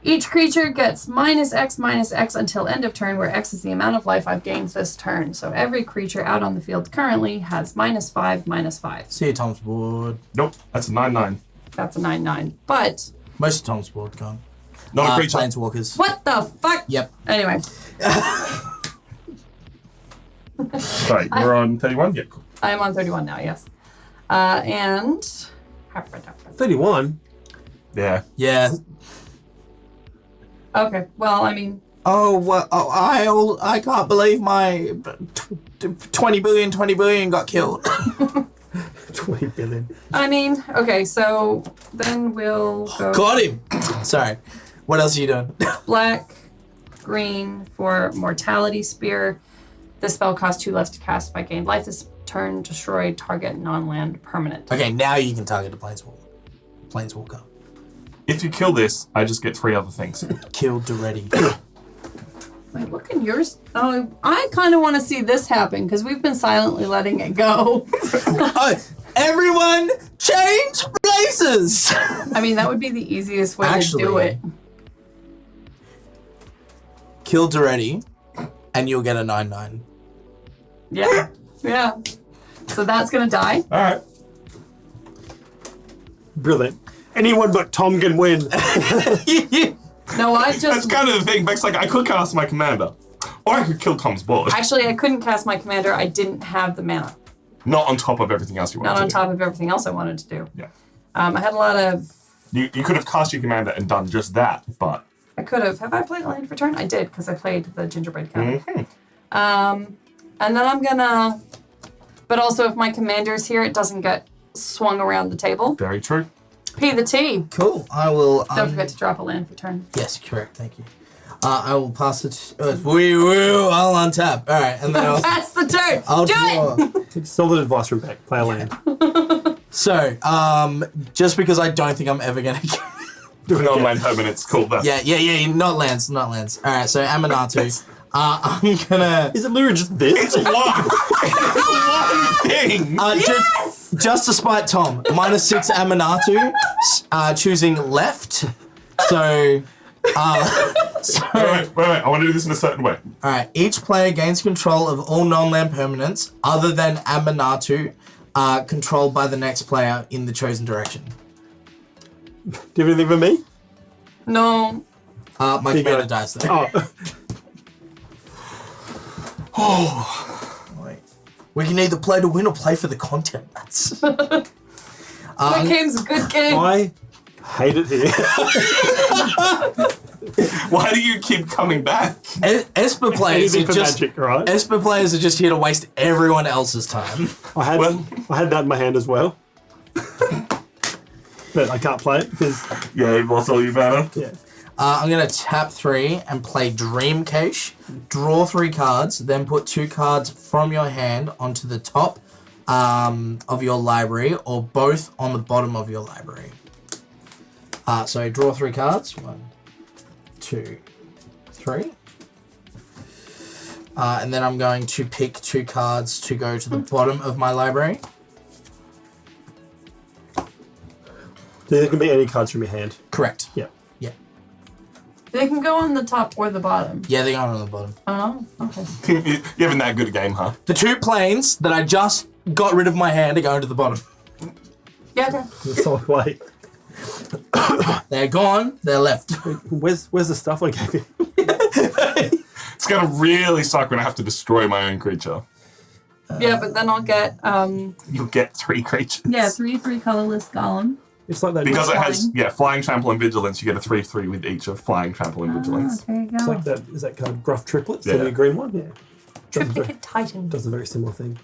Each creature gets -X until end of turn, where X is the amount of life I've gained this turn. So every creature out on the field currently has -5/-5. See you, Tom's board. Nope, that's a 9/9. That's a 9/9. But Most of Tom's board gone. Not a creature. Planeswalkers. what the fuck? Yep. Anyway, Sorry, we're on 31? Yeah, cool. I'm on 31 now, yes. And... 31? Yeah. Yeah. Okay, well, I mean... Oh, well, I can't believe my 20 billion got killed. 20 billion. I mean, okay, so then we'll go Got him. Sorry. What else are you doing? black, green for Mortality Spear. This spell costs 2 less to cast if I gain life this turn. Destroy target non-land permanent. Okay, now you can target a Planeswalker. If you kill this, I just get 3 other things. Killed already. Wait, what can yours... Oh, I kind of want to see this happen because we've been silently letting it go. Oh, everyone change places! I mean, that would be the easiest way to do it. Killed already, and you'll get a 9/9. Yeah, yeah. So that's going to die. All right. Brilliant. Anyone but Tom can win. No, I just... That's kind of the thing. Beck's like, I could cast my commander. Or I could kill Tom's board. Actually, I couldn't cast my commander. I didn't have the mana. Not on top of everything else you wanted Not on to top of everything else I wanted to do. do. Yeah. I had a lot of... You could have cast your commander and done just that, but... I could have. Have I played Land of Return? I did, because I played the Gingerbread County. Mhm. And then I'm gonna... But also, if my commander's here, it doesn't get swung around the table. Very true. P the T. Cool. I will... Don't forget to drop a land for turn. Yes, correct. Thank you. I will pass it... we will. I'll untap. All right, and then I'll... Pass the turn! I'll Do draw. it! Solid advice from Beck. Play a land. So, just because I don't think I'm ever going to... Non-land permanents, cool. That's Yeah, not lands. All right, so Amanatu. I'm gonna... Is it literally just this? It's one! It's one thing! Yes! Just to spite Tom, -6 Amanatu, choosing left. So... Wait, I want to do this in a certain way. Alright, each player gains control of all non-land permanents other than Amanatu, controlled by the next player in the chosen direction. Do you have anything for me? No. My Here you commander go. dies though. Oh. Wait. We can either play to win or play for the content. That's... Good game's a good game. I hate it here. Why do you keep coming back? Esper players Anything are for just... magic, right? Esper players are just here to waste everyone else's time. I had Well- that in my hand as well. But I can't play it because, Yeah, you've lost all your mana. yeah. I'm going to tap 3 and play Dream Cache. Draw 3 cards, then put 2 cards from your hand onto the top of your library or both on the bottom of your library. So draw 3 cards. 1, 2, 3. And then I'm going to pick 2 cards to go to the bottom of my library. There can be any cards from your hand. Correct. Yeah. Yeah. They can go on the top or the bottom. Yeah, they're going on the bottom. Oh, okay. You're having that good a game, huh? The 2 planes that I just got rid of my hand are going to the bottom. Yeah, okay. So wait, They're gone, they're left. where's the stuff I gave you? It's gonna really suck when I have to destroy my own creature. Yeah, but then I'll get, You'll get 3 creatures. 3/3 colorless golem. It's like that. Because it Flying. has, flying, trample, and vigilance, you get a 3/3 with each of flying, trample, and vigilance. There you go. It's like that. Is that kind of gruff triplets? Yeah. The green one. Yeah. Triplicate Titan. Does a very similar thing.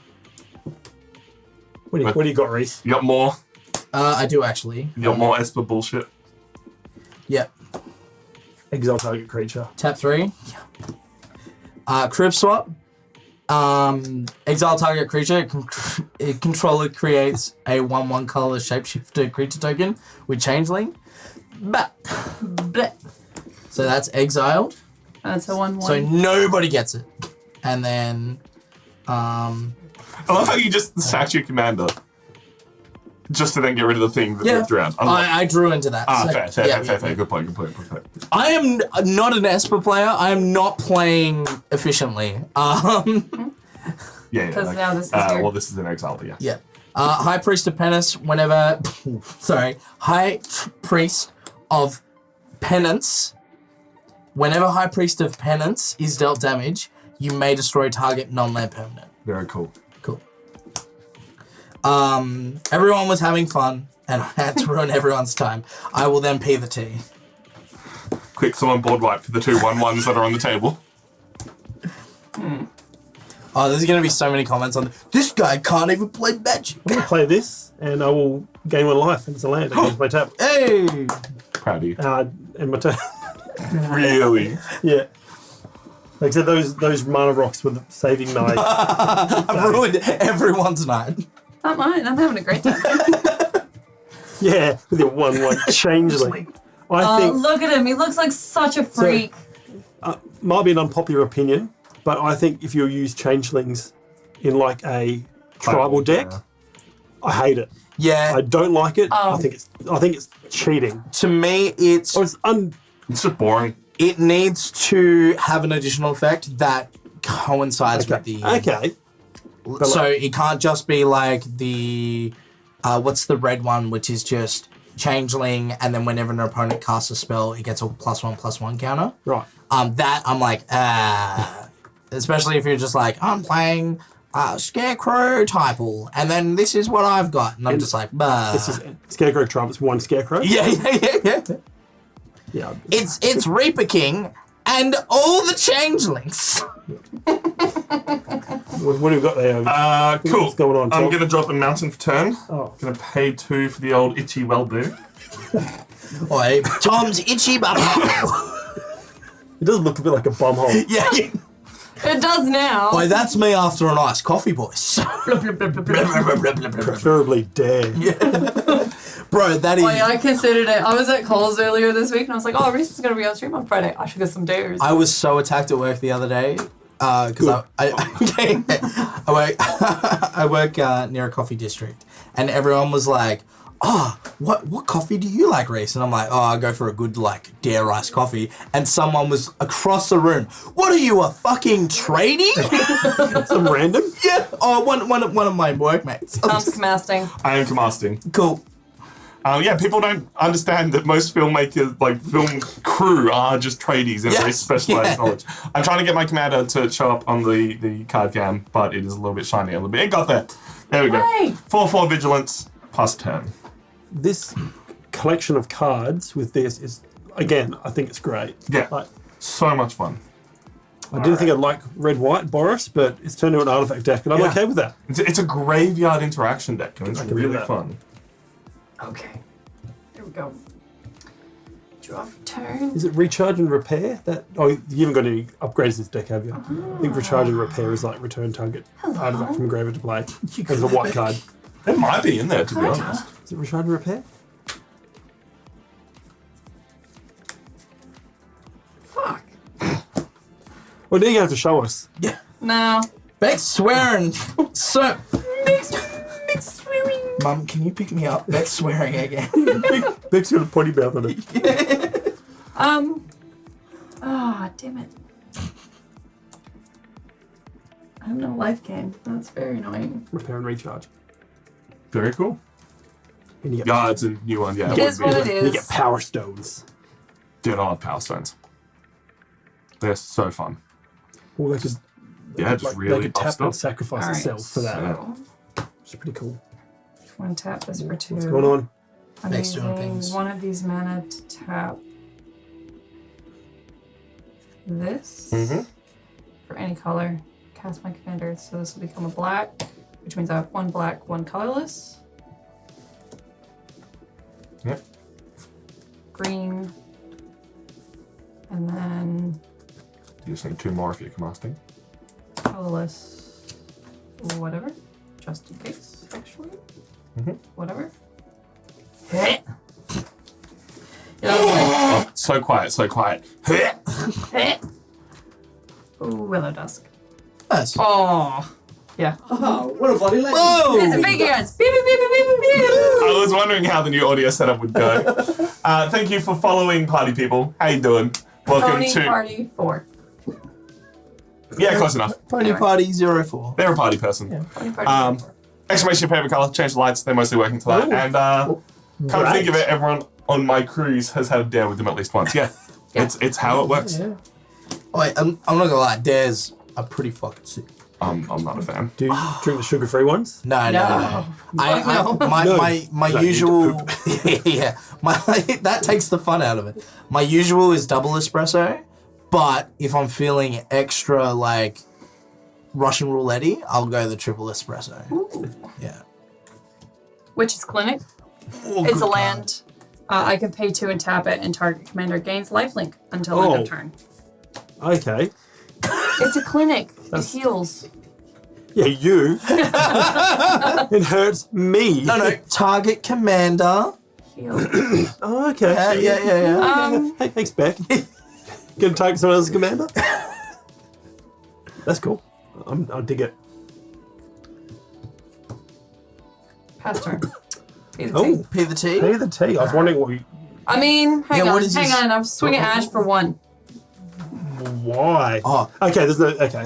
What do you got, Reese? You got more? I do actually. You got more Esper bullshit? Yep. Exile target creature. Tap 3. Crib swap. Exile target creature. Controller creates a 1/1 colorless shapeshifter creature token with Changeling. Bleh. So that's exiled. That's a 1/1. So nobody gets it. And then, I love how you just sacked your commander. Just to then get rid of the thing that moved around. I drew into that. Fair. Good point. I am not an Esper player. I am not playing efficiently. Because now this is here. Well, this is an exile, but yes. Yeah. High Priest of Penance, whenever... High Priest of Penance. Whenever High Priest of Penance is dealt damage, you may destroy target non-land permanent. Very cool. Cool. Everyone was having fun, and I had to ruin everyone's time. I will then pee the tea. Quick, someone board wipe for the 2 1/1s that are on the table. Oh, there's going to be so many comments on this guy can't even play Magic. I'm going to play this, and I will gain 1 life into the land against my tap. Hey! Proud of you. And my turn. Really? Yeah. Like I said, those mana rocks were the saving knife. I've ruined everyone's night. Not mine. I'm having a great time. Yeah, with your 1/1 changeling. I think Look at him. He looks like such a freak. might be an unpopular opinion, but I think if you use changelings in like a tribal deck, I hate it. Yeah. I don't like it. I think it's cheating. To me, it's It's just boring. it needs to have an additional effect that coincides with the... Okay. So it can't just be like the... what's the red one, which is just changeling, and then whenever an opponent casts a spell, it gets a +1/+1 counter. Right. That, I'm like, especially if you're just like, I'm playing Scarecrow Typal, and then this is what I've got. And I'm just like, bah. This is Scarecrow trumps 1 Scarecrow. Yeah. Yeah. It's Reaper King and all the changelings. What have we got there? Cool. What's going on, I'm Tom? going to drop a mountain for turn. Oh. Going to pay 2 for the old itchy well-do. Oi, Tom's itchy butthole. It does look a bit like a bum hole. Yeah. It does now. Oi, that's me after an iced coffee, boys. Preferably dare. Bro, that is... Oh, yeah, I considered it. I was at Coles earlier this week, and I was like, oh, Reese is going to be on stream on Friday. I should get some dares. I was so attacked at work the other day because I work near a coffee district, and everyone was like, "Oh, what coffee do you like, Reese?" And I'm like, "Oh, I go for a good like dare iced coffee." And someone was across the room. What are you, a fucking tradie? Some random? Yeah. Oh, one of my workmates. Tom's comasting. I am comasting. Cool. People don't understand that most filmmakers, like film crew, are just tradies in very specialized knowledge. I'm trying to get my commander to show up on the card cam, but it is a little bit shiny a little bit. It got there. There we go. Hey! 4/4 vigilance plus turn. This collection of cards with this is, again, I think it's great. Yeah. Like, So much fun. I didn't think I'd like red-white Boris, but it's turned into an artifact deck, and I'm okay with that. It's a graveyard interaction deck, and it's can do really that. fun. Okay. Here we go. Draw for turn. Is it recharge and repair? You haven't got any upgrades to this deck, have you? I think recharge and repair is like return target artifact from graveyard to play. As a white card. It might be in there, to be honest. Is it recharge and repair? Fuck. Well, then you have to show us. Yeah. No. Beck's swearing. So, Big swearing. Mum, can you pick me up? Beck's swearing again. Beck's got a potty mouth on it. Oh, damn it. I have no life gain. That's very annoying. Repair and recharge. Very cool. And you get, Yeah, it's a new one. Yeah, It is what it you is. get power stones. Dude, I love Power Stones. They're so fun. Or they could, Yeah, just really they could tap up and stuff. sacrifice All right, themselves for that. so Which is pretty cool. one tap this for 2. What's going on? I'm Beck's doing using things. one of these mana to tap this for any color. Cast my commander, so this will become a black, which means I have 1 black, 1 colorless. Yep. Green. And then You just need 2 more if you're comasting. Colorless. Whatever. Just in case, actually. Whatever. Oh, so quiet, so quiet. Ooh, Willow Dusk. Nice. Oh. Yeah. Oh, what a bloody legend. Whoa! It's a big guns. Beep, beep, beep, beep, beep, beep. I was wondering how the new audio setup would go. Thank you for following, party people. How you doing? Welcome Pony to... Party 4. Yeah, close enough. Pony Party 04. They're a party person. Yeah, Pony Party 4. Exclamation your favorite color, change the lights, they're mostly working tonight. And come to think of it, everyone on my cruise has had a dare with them at least once. Yeah, it's how it works. Oh, wait, I'm not gonna lie, dares are pretty fucking sick. I'm not a fan. Do you drink the sugar-free ones? No. My That usual, that takes the fun out of it. My usual is double espresso, but if I'm feeling extra like Russian roulette, I'll go the triple espresso. Ooh. Yeah. Witch's Clinic. Oh, It's good a land. I can pay 2 and tap it, and target commander gains lifelink until end of turn. Okay. It's a clinic. It heals. Yeah, you. It hurts me. No, target commander. Heals. Oh, okay. Yeah. Hey, thanks, Beck. Gonna take someone else's commander? That's cool. I'll dig it. Pass turn. Pay the Oh, tea. Pay the tea. Pay the tea. I was wondering what I mean, hang what on. is this? I'm swinging Ash for 1. why. Oh. Okay, there's no... Okay.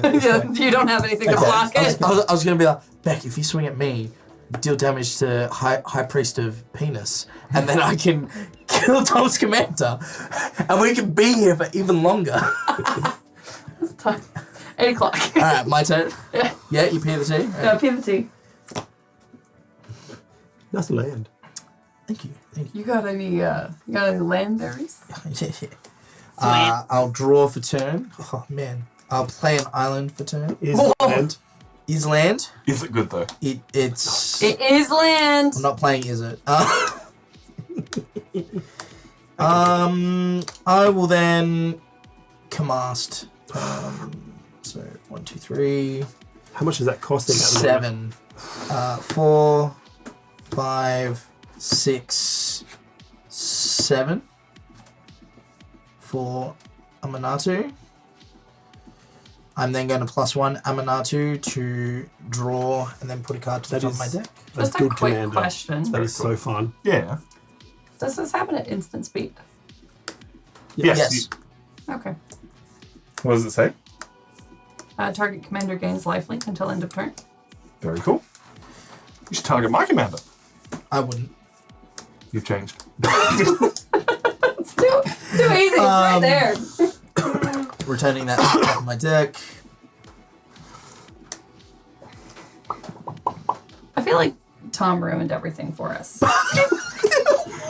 You don't have anything to block it. I was gonna be like, Beck, if you swing at me, deal damage to High Priest of Penis, and then I can kill Tom's commander, and we can be here for even longer. It's time. 8 o'clock. All right, my turn. Yeah. Yeah, you pay the tea. No, pay the tea. That's land. Thank you. You got any land berries? I'll draw for turn. Oh man, I'll play an island for turn. Is land. Is land? Is it good though? It's. It is land. I'm not playing. Is it? I will then cast. So 1, 2, 3, How much is that costing? At the moment? 7, 4, 5, 6, 7 for Amanatu. I'm then going to +1 Amanatu to draw and then put a card to the top of my deck. That's Just a good quick commander. question. That is so fun. Yeah. Does this happen at instant speed? Yes. Okay. What does it say? Target commander gains lifelink until end of turn. Very cool. You should target my commander. I wouldn't. You've changed. It's too easy. It's right there. Returning that to the top of my deck. I feel like Tom ruined everything for us.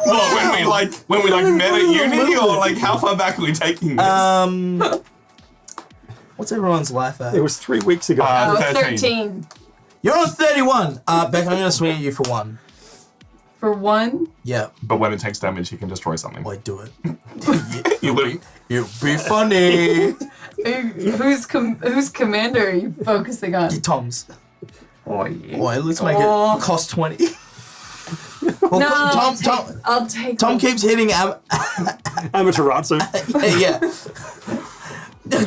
Well, when we met at uni, or like how far back are we taking this? What's everyone's life at? It was 3 weeks ago. Oh, 13. 13. You're on 31. Beck, I'm going to swing at you for 1. For 1? Yeah. But when it takes damage, you can destroy something. Boy, do it. You will. It'll be funny. Whose commander are you focusing on? Tom's. Oh, yeah. Boy, let's make it cost 20. Well, No, Tom I'll take Tom them. keeps hitting Amaterasu. yeah.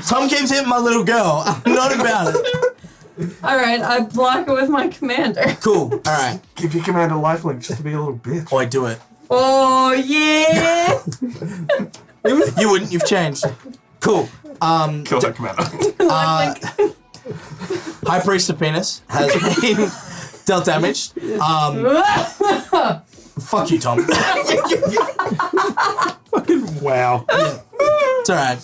Tom keeps hitting my little girl. I'm not about it. Alright, I block it with my commander. Cool. All right. Give your commander lifelink just to be a little bitch. Boy, do it. Oh, yeah! You wouldn't. You've changed. Cool. Kill that commander. High Priest of Penis has been dealt damage. Fuck you, Tom. Fucking wow. It's alright.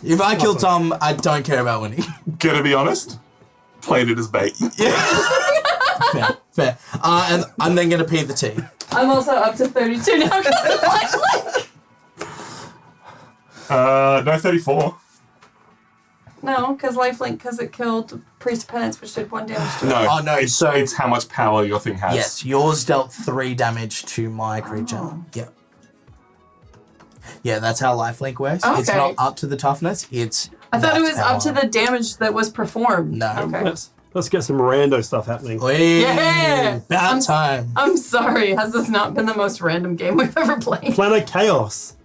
If I kill Tom, I don't care about winning. Gonna be honest, played it as bait. Fair. And I'm then going to pay the tea. I'm also up to 32 now because of lifelink. No, 34. No, because lifelink, because it killed Priest of Penance, which did 1 damage to it. No, Oh, no, it's, so- it's how much power your thing has. Yes, yours dealt 3 damage to my creature. Oh. Yeah, that's how lifelink works. It's Okay. not up to the toughness. It's I thought it was That's up to the damage that was performed. No. Okay. Let's get some rando stuff happening. Yeah. About time. I'm sorry. Has this not been the most random game we've ever played? Planet Chaos.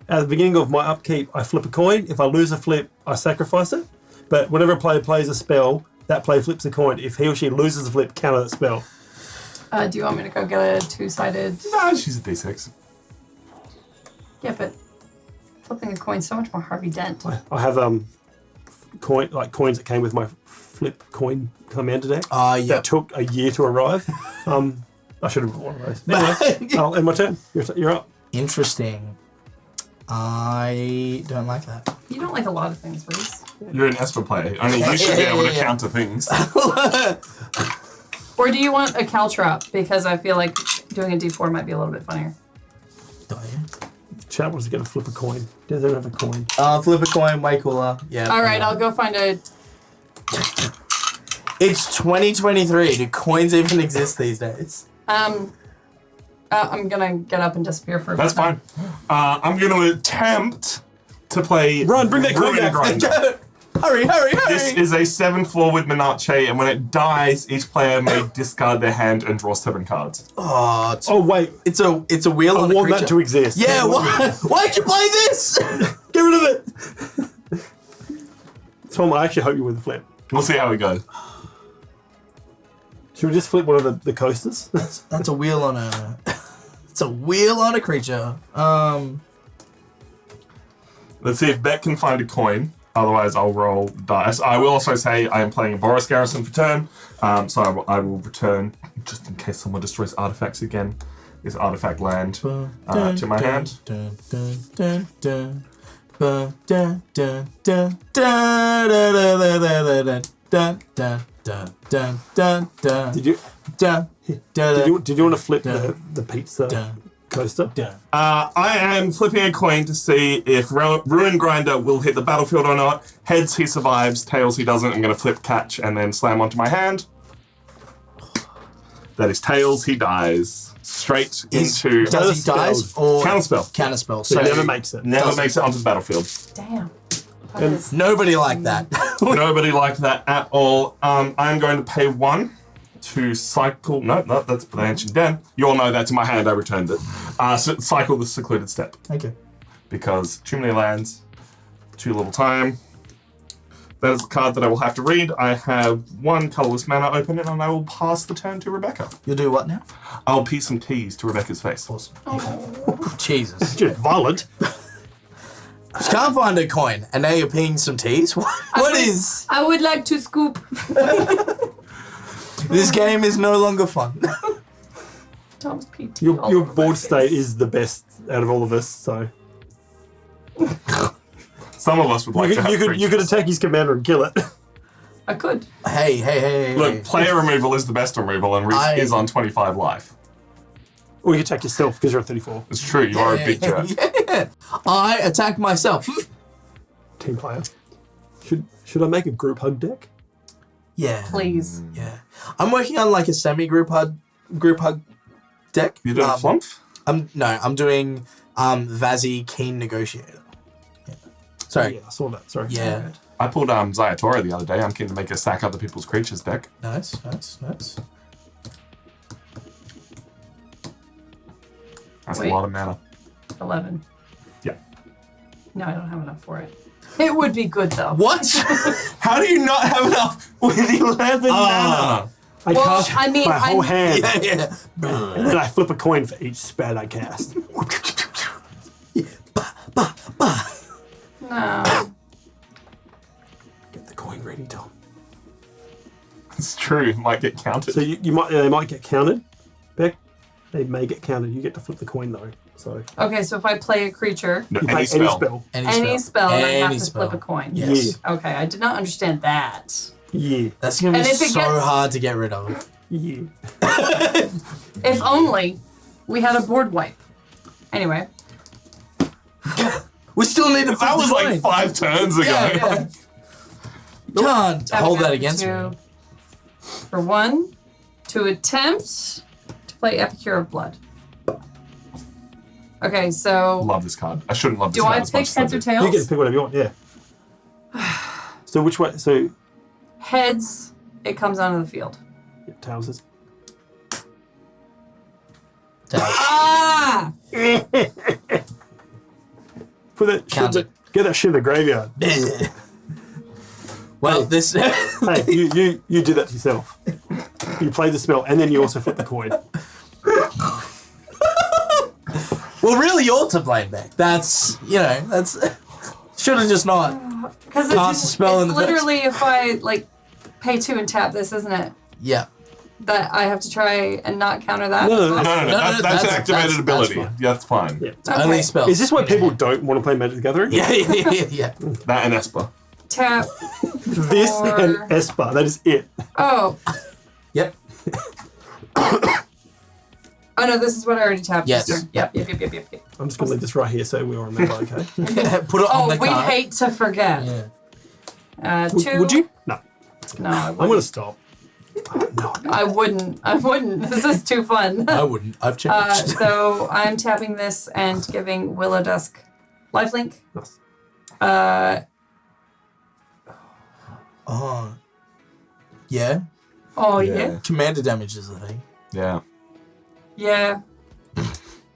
At the beginning of my upkeep, I flip a coin. If I lose a flip, I sacrifice it. But whenever a player plays a spell, that player flips a coin. If he or she loses a flip, counter that spell. Do you want me to go get a 2-sided? Nah, she's a D6. Yeah, but flipping a coin's so much more Harvey Dent. I have coins that came with my flip coin commander deck. Yeah. That took a year to arrive. I should have got one of those. Anyway, I'll end my turn. You're up. Interesting. I don't like that. You don't like a lot of things, Reese. You're an Esper player. Only you should be able to counter things. Or do you want a caltrop? Because I feel like doing a D4 might be a little bit funnier. Don't you? Chat wants to get a flip a coin. Does not have a coin? Flip a coin, way cooler. Yeah. All right, I'll go find a... It's 2023. Do coins even exist these days? I'm gonna get up and disappear for a That's second. fine. I'm going to attempt to play Run, bring that coin Ruin back. Grinder. Hurry! This is a 7 floor with Menarche, and when it dies, each player may discard their hand and draw 7 cards. Oh, Wait. it's a wheel I on a want creature. that to exist. Yeah, why'd you play this? Get rid of it. Tom, I actually hope you win the flip. We'll see how it goes. Should we just flip one of the coasters? That's a wheel on a... It's a wheel on a creature. Let's see if Beck can find a coin. Otherwise, I'll roll dice. I will also say I am playing a Boris Garrison for turn, so I will return, just in case someone destroys artifacts again, this artifact land to my hand. Did you want to flip the pizza coaster? I am flipping a coin to see if Ruin Grinder will hit the battlefield or not. Heads, he survives. Tails, he doesn't. I'm going to flip catch and then slam onto my hand. That is tails, he dies. Straight into... Does he dies or... Counterspell. Counterspell. So So he never makes it. Never makes it onto the battlefield. Damn. nobody like that. Nobody liked that at all. I'm going to pay 1 to cycle... No, that's the Ancient Den. You all know that's in my hand. I returned it. Cycle the Secluded Step. Okay. Because too many lands, too little time. That is the card that I will have to read. I have 1 colorless mana open, and I will pass the turn to Rebecca. You'll do what now? I'll pee some teas to Rebecca's face. Awesome. Jesus. Just violent. You can't find a coin, and now you're peeing some teas? What is... I would like to scoop. This game is no longer fun. Tom's PT. Your board state is the best out of all of us, so... Some of us would like to have You could creatures. attack his commander and kill it. I could. Hey. Look, player removal is the best removal, and Reese is on 25 life. Or you can attack yourself because you're at 34. It's true, you are a big jerk. Yeah. I attack myself. Team player. Should I make a group hug deck? Yeah. Please. Yeah. I'm working on like a semi-group hug deck. You doing Flump? I'm doing Vazzy Keen Negotiator. Yeah. Sorry. Yeah, I saw that. Sorry. Yeah. I pulled Zayatora the other day. I'm keen to make a sack other people's creatures deck. Nice. That's Wait. a lot of mana. 11. Yeah. No, I don't have enough for it. It would be good though. What? How do you not have enough with 11 mana? I Well, cast I mean, my whole hand, yeah. and then I flip a coin for each spell I cast. No. Get the coin ready, Tom. It's true, it might get counted. So they might get counted. Beck, they may get counted. You get to flip the coin though. So Okay, so if I play a creature, No, you any play spell. any spell, and I have Any to spell. flip a coin. Yes. Okay, I did not understand that. Yeah. That's gonna be And if it so gets- hard to get rid of. Yeah. If only we had a board wipe. Anyway. We still need to flip That was the like coin. 5 turns ago. Yeah. You can't hold that against me. For 1, to attempt to play Epicure of Blood. Okay, so Love this card. I shouldn't love this do card I as much pick as I heads or do. tails? You get to pick whatever you want. Yeah. So which way? So Heads, it comes onto the field. yeah, tails is. Ah! Put that Count shit, get that shit in the graveyard. Well, this. Hey, you did that to yourself. You played the spell and then you also flip the coin. Well, really, you're to blame, Beck. That's should have just not. Because Cast a spell in the first- literally if I like pay 2 and tap this, isn't it? Yeah. That I have to try and not counter that. No, as no, well? No, that's an activated that's ability. fine. Yeah, that's fine. Yeah. Okay. Only spells. Is this why people don't want to play Magic the Gathering? Yeah. That and Esper. Tap. This Or- and Esper, that is it. Oh. Yep. Oh no, this is what I already tapped. Yes. this turn. Yep. Yep. I'm just going to leave this right here so we all remember, okay? Put it on Oh, the we card. hate to forget. Yeah. 2. Would you? No. No, I I'm going wouldn't. to stop. I wouldn't. This is too fun. I wouldn't. I've changed. So I'm tapping this and giving Willow Dusk lifelink. Nice. Oh. Yeah. Oh Yeah. yeah. Commander damage is the thing. Yeah. Yeah.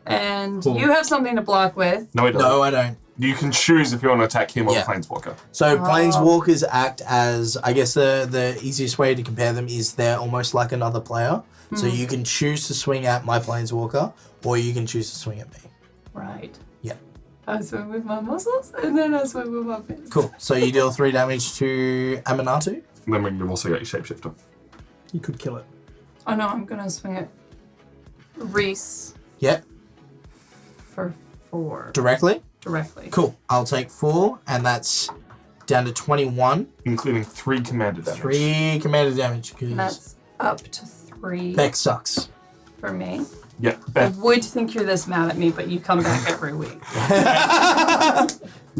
And Cool. you have something to block with. No, it doesn't. No, I don't. You can choose if you want to attack him or Yeah. the Planeswalker. So planeswalkers act as, I guess the easiest way to compare them is they're almost like another player. So you can choose to swing at my planeswalker, or you can choose to swing at me. Right. Yeah. I swim with my muscles and then I swim with my face. Cool. So you deal 3 damage to Aminatu. And then we've also got your Shapeshifter. You could kill it. Oh no, I'm gonna swing at Reese Yep. for 4 Directly. directly. Cool. I'll take 4, and that's down to 21. Including 3 commander damage. 3 commander damage, And because that's up to 3 Beck sucks. for me. Yeah. I Beth. would think you're this mad at me, but you come back every week.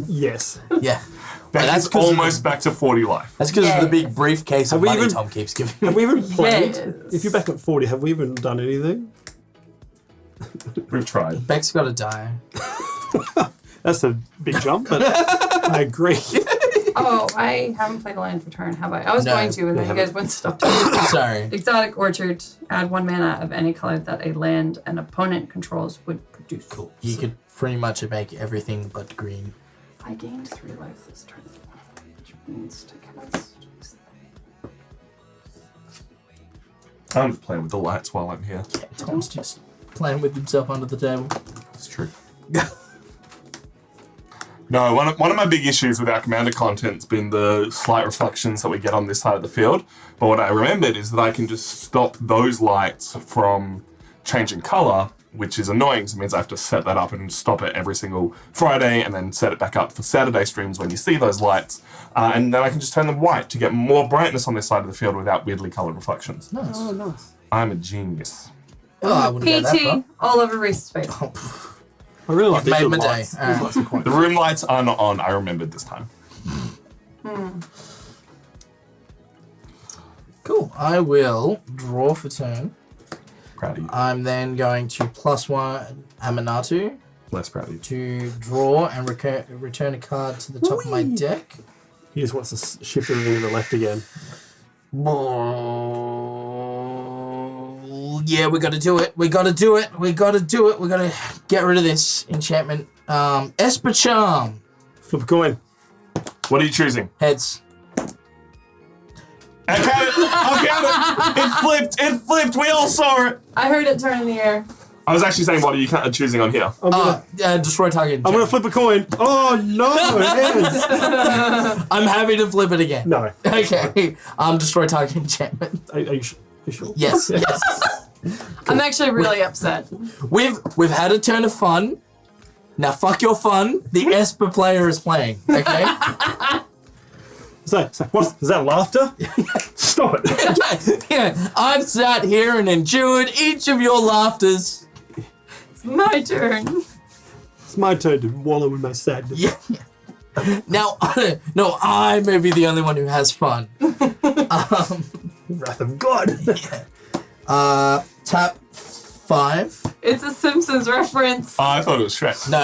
Yes. Yeah. Beth that's is 'cause of almost back to 40 life. That's because of the Yay. big briefcase of Have we money even- Tom keeps giving Have me. we even played? Yes. If you're back at 40, have we even done anything? We've tried. Beck's got to die. That's a big jump, but I agree. Oh, I haven't played a land for turn, have I? I was No, going to, and then you guys wouldn't stop. Sorry. Exotic Orchard, add 1 mana of any color that a land an opponent controls would produce. Cool. You could pretty much make everything but green. I gained 3 life this turn, which means to cast. I'm just playing with the lights while I'm here. Tom's just playing with himself under the table. It's true. No, one of my big issues with our commander content's been the slight reflections that we get on this side of the field. But what I remembered is that I can just stop those lights from changing color, which is annoying. So it means I have to set that up and stop it every single Friday and then set it back up for Saturday streams when you see those lights. And then I can just turn them white to get more brightness on this side of the field without weirdly colored reflections. Nice. Oh, nice. I'm a genius. Oh, I wouldn't go that PT far. all over Reese's face. I really like You've these made little my day. lights. Alright. These lights are quite The room lights are not on, I remembered this time. Cool. I will draw for turn. Proud of you. I'm then going to +1 Aminatu Less proud of you. to draw and return a card to the top of my deck. He just wants to shift everything to the left again. Yeah, we gotta do it. We gotta do it. We gotta do it. We gotta get rid of this enchantment. Esper Charm. Flip a coin. What are you choosing? Heads. I count it! I'll count it! It flipped! It flipped! We all saw it! I heard it turn in the air. I was actually saying, what are you choosing on here? Destroy target. I'm gonna flip a coin. Oh no! Heads. I'm happy to flip it again. No. Okay. Destroy target enchantment. Are you sure? Yes. Yes. I'm actually really upset. We've had a turn of fun. Now fuck your fun. The Esper player is playing. Okay. So what? Is that laughter? Stop it. Yeah. I've sat here and endured each of your laughters. It's my turn. It's my turn to wallow in my sadness. Yeah. Now, no, I may be the only one who has fun. Wrath of God. Tap 5. It's a Simpsons reference. Oh, I thought it was Shrek. No.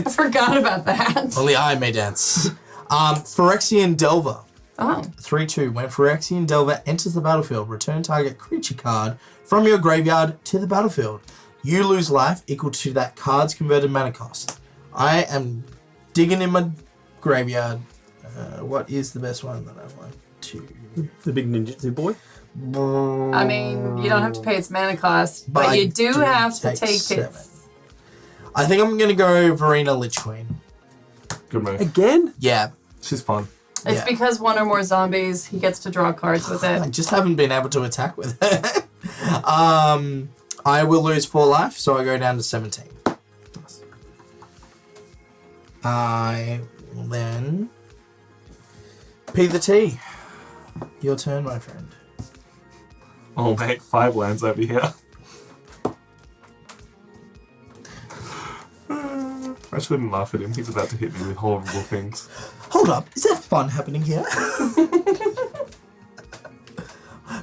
I forgot about that. Only I may dance. Phyrexian Delver. Oh. 3/2. When Phyrexian Delver enters the battlefield, return target creature card from your graveyard to the battlefield. You lose life equal to that card's converted mana cost. I am digging in my graveyard. What is the best one that I want to... The big ninjutsu boy? I mean, you don't have to pay its mana cost, but you do have to take 7. its... I think I'm going to go Verena Lich Queen. Good move. Again? Yeah. She's fun. It's because one or more zombies, he gets to draw cards with I it. just haven't been able to attack with it. I will lose 4 life, so I go down to 17. I will then... P the T. Your turn, my friend. Oh, mate, 5 lands over here. I shouldn't laugh at him. He's about to hit me with horrible things. Hold up, is there fun happening here?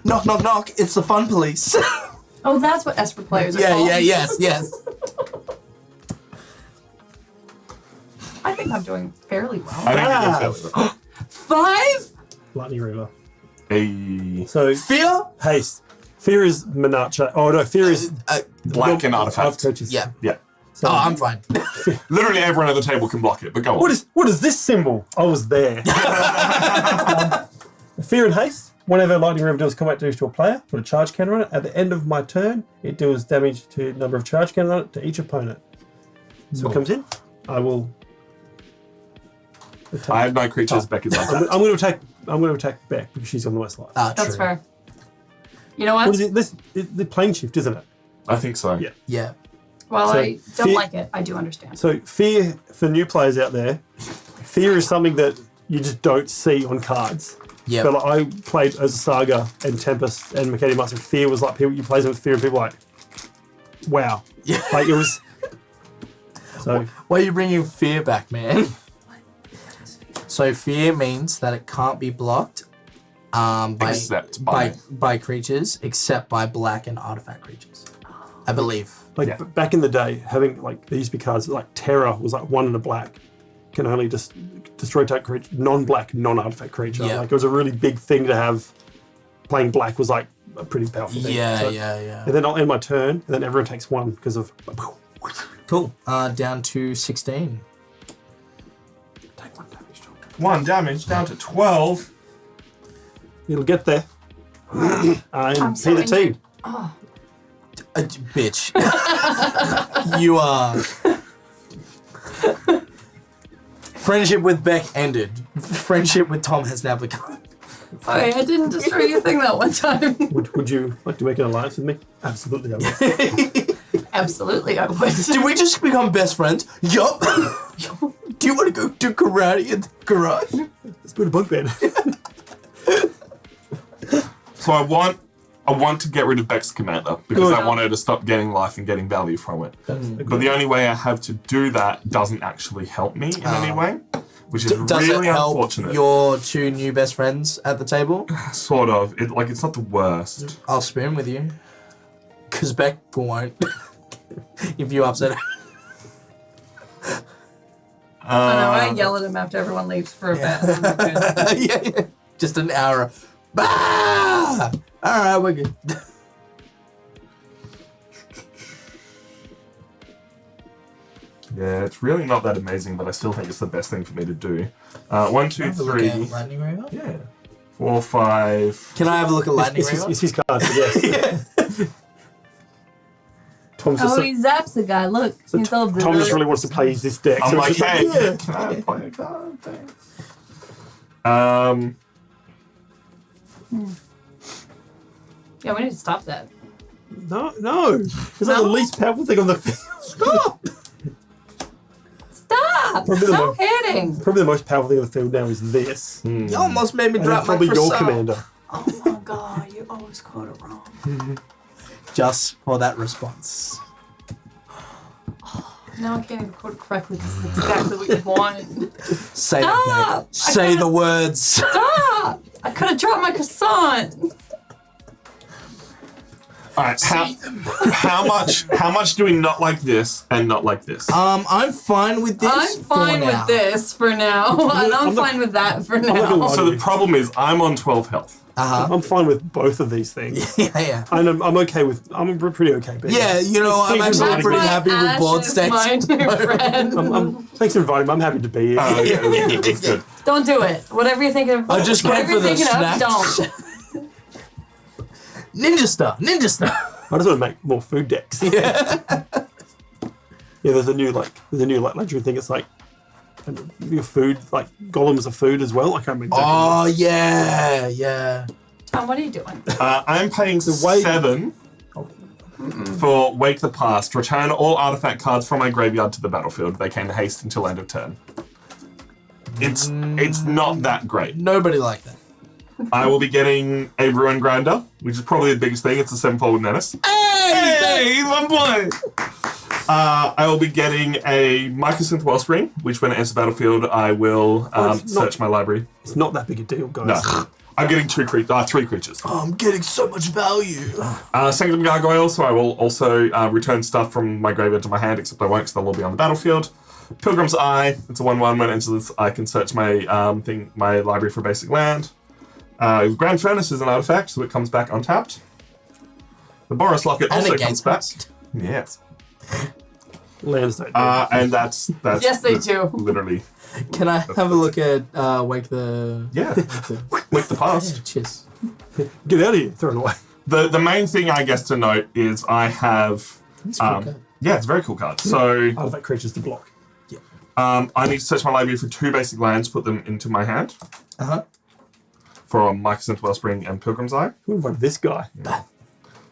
Knock, knock, knock. It's the fun police. Oh, that's what Esper players are called. Yes. I think I'm doing fairly well. I think you're doing fairly well. 5? Lightning River. Hey. So, Fear? haste. Fear is Minacha. Oh, no, fear is... Black and artifact. Coaches. Yeah. Yeah. So, I'm fine. Literally everyone at the table can block it, but go on. What is this symbol? I was there. Fear and haste. Whenever Lightning River deals combat damage to a player, put a charge counter on it. At the end of my turn, it deals damage to number of charge counters on it to each opponent. So it comes in. I will attack. I have no creatures. Beck is I'm going to attack Beck because she's on the most life. That's True. fair. You know what? What is it? The plane shift, isn't it? I think so. Yeah. Yeah. While So, I don't fear- like it, I do understand. So fear, for new players out there, fear is something that you just don't see on cards. Yeah. But like, I played as a Saga and Tempest and Mercadian Master. Fear was like, people, you play them with fear and people are like, wow. Yeah. Like it was... So, Why are you bringing fear back, man? So fear means that it can't be blocked Except by- by creatures, except by black and artifact creatures. I believe. like Yeah. back in the day, having like, there used to be cards like Terror was like 1 and a black. Can only just destroy type creature, non-black, non-artifact creature. Yeah. Like it was a really big thing to have. Playing black was like a pretty powerful thing. Yeah, So- yeah. And then I'll end my turn, and then everyone takes 1 because of... Cool. Down to 16. Take 1 damage, John. 1 damage down to 12. It'll get there. I'm so the team. injured. Oh, Bitch. You are... Friendship with Beck ended. Friendship with Tom has now begun. okay, I didn't destroy your thing that one time. Would you like to make an alliance with me? Absolutely, I would. Absolutely, I would. Did we just become best friends? Yup. Do you want to go do karate in the garage? Let's put a bunk bed. So I want to get rid of Beck's commander because Good. I want her to stop getting life and getting value from it. But the only way I have to do that doesn't actually help me in any way, which is Does really it help unfortunate. your 2 new best friends at the table? Sort of. It's not the worst. I'll spoon with you. Because Beck won't. If you upset her. I know, I yell at him after everyone leaves for a bit. Yeah. Just an hour. Bah! Alright, we're good. Yeah, it's really not that amazing, but I still think it's the best thing for me to do. 1, 2, Have a look at 3. Lightning Raver? Yeah. 4, 5. Can I have a look at Lightning It's Raver? his card, yes. Tom's just, Oh, he zaps the guy. Look, he's all Tom just really wants to play this deck. I'm so like, it's just hey, yeah. can I play a card? Thanks. Yeah, we need to stop that. No. Is that the least powerful thing on the field? Stop! Stop! Probably the Stop most- hitting! Probably the most powerful thing on the field now is this. You almost made me And drop then my probably your croissant. commander. Oh my god, you always quote it wrong. Just for that response. Now I can't even quote it correctly because it's exactly what you wanted. Say Stop! it, Beck. Say the words. Stop! I could have dropped my croissant. All right, how much do we not like this and not like this? I'm fine with this. I'm fine with this for now, and I'm fine with that for now. So the problem is I'm on 12 health. I'm fine with both of these things. Yeah. And I'm okay with. I'm pretty okay. But Yeah, you know, I'm actually pretty happy with board Ash is my stacks. new friend. Thanks for inviting me. I'm happy to be here. Yeah, that's good. Don't do it. Whatever you're thinking of. I just came whatever for you're the thinking snacks. of, don't. Ninja star. I just want to make more food decks. Yeah. There's a new legendary thing. It's like your food, like golems are food as well. I can't remember. Exactly. Oh yeah. Tom, what are you doing? I'm paying 7 for Wake the Past. Return all artifact cards from my graveyard to the battlefield. They can haste until end of turn. It's not that great. Nobody liked that. I will be getting a Ruin Grinder, which is probably the biggest thing. It's a 7-fold menace. Hey, 1 point! I will be getting a Mycosynth Wellspring, which when it enters the battlefield, I will search my library. It's not that big a deal, guys. No. I'm getting 3 creatures. Oh, I'm getting so much value. Sanctum Gargoyle, so I will also return stuff from my graveyard to my hand, except I won't because they'll all be on the battlefield. Pilgrim's Eye, it's a 1/1. When it enters this, I can search my my library for basic land. Grand Furnace is an artifact, so it comes back untapped. The Boros Locket And also it comes gains back. cost. Yes. Lands don't. And that's Yes, they do. Literally. Can I have a look at Wake the... Yeah. Wake the Past. Yeah, cheers. Get out of here. Throw it away. The main thing I guess to note is I have It's a cool card. yeah, it's a very cool card. So Artifact creatures to block. I need to search my library for 2 basic lands, put them into my hand. For Mycosynth Wellspring and Pilgrim's Eye. Who invited this guy?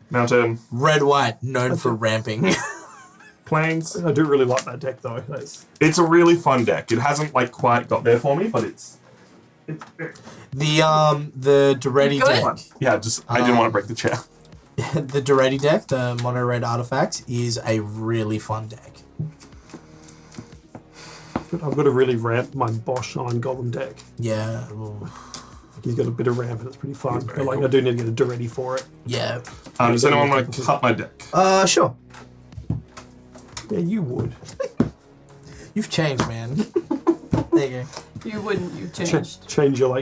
Mountain, Red-white, known for ramping. Plains. I do really like that deck though. It's a really fun deck. It hasn't quite got there for me, but it's The Duretti Good. deck. yeah. I didn't want to break the chair. The Duretti deck, the mono red artifact, is a really fun deck. I've got to really ramp my Bosch Iron Golem deck. Yeah. Ooh. He's got a bit of ramp and it's pretty fun. He's very But cool. I do need to get a Duretti for it. Yeah. Does anyone want to cut my deck? Sure. Yeah, you would. You've changed, man. There you go. You wouldn't. You changed. Change your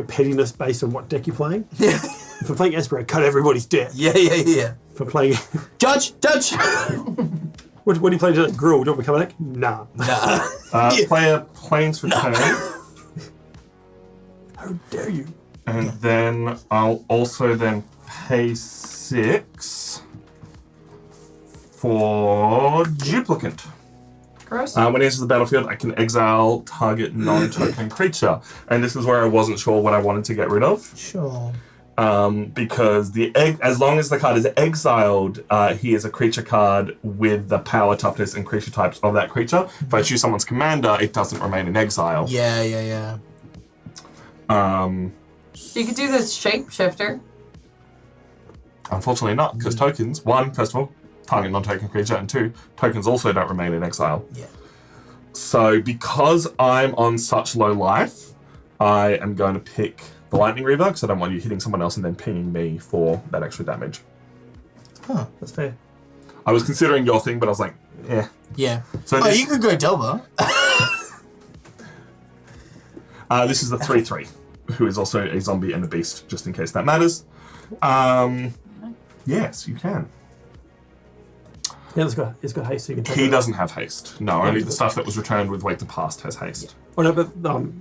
pettiness based on what deck you're playing. Yeah. If I'm playing Esper, I cut everybody's deck. Yeah. If I'm playing... Judge! What do you play today? Gruel, do you want me to come back? Nah. Nah. Player Plains return. How dare you? And then I'll also then pay 6 for Duplicant. Gross. When it enters the battlefield, I can exile target non-token creature. And this is where I wasn't sure what I wanted to get rid of. Sure. Because as long as the card is exiled, he is a creature card with the power, toughness, and creature types of that creature. If I choose someone's commander, it doesn't remain in exile. Yeah. You could do this shapeshifter. Unfortunately not, because tokens, 1, first of all, target non-token creature, and 2, tokens also don't remain in exile. Yeah. So because I'm on such low life, I am going to pick the Lightning Reaver, because I don't want you hitting someone else and then pinging me for that extra damage. Huh. That's fair. I was considering your thing, but I was like, eh. Yeah. So You could go Delver. This is the 3/3, who is also a zombie and a beast, just in case that matters. Yes, you can. Yeah, it's got haste, so you can take He it. doesn't have haste. No, only the stuff that was returned with Wake the Past has haste. Oh, no, but No,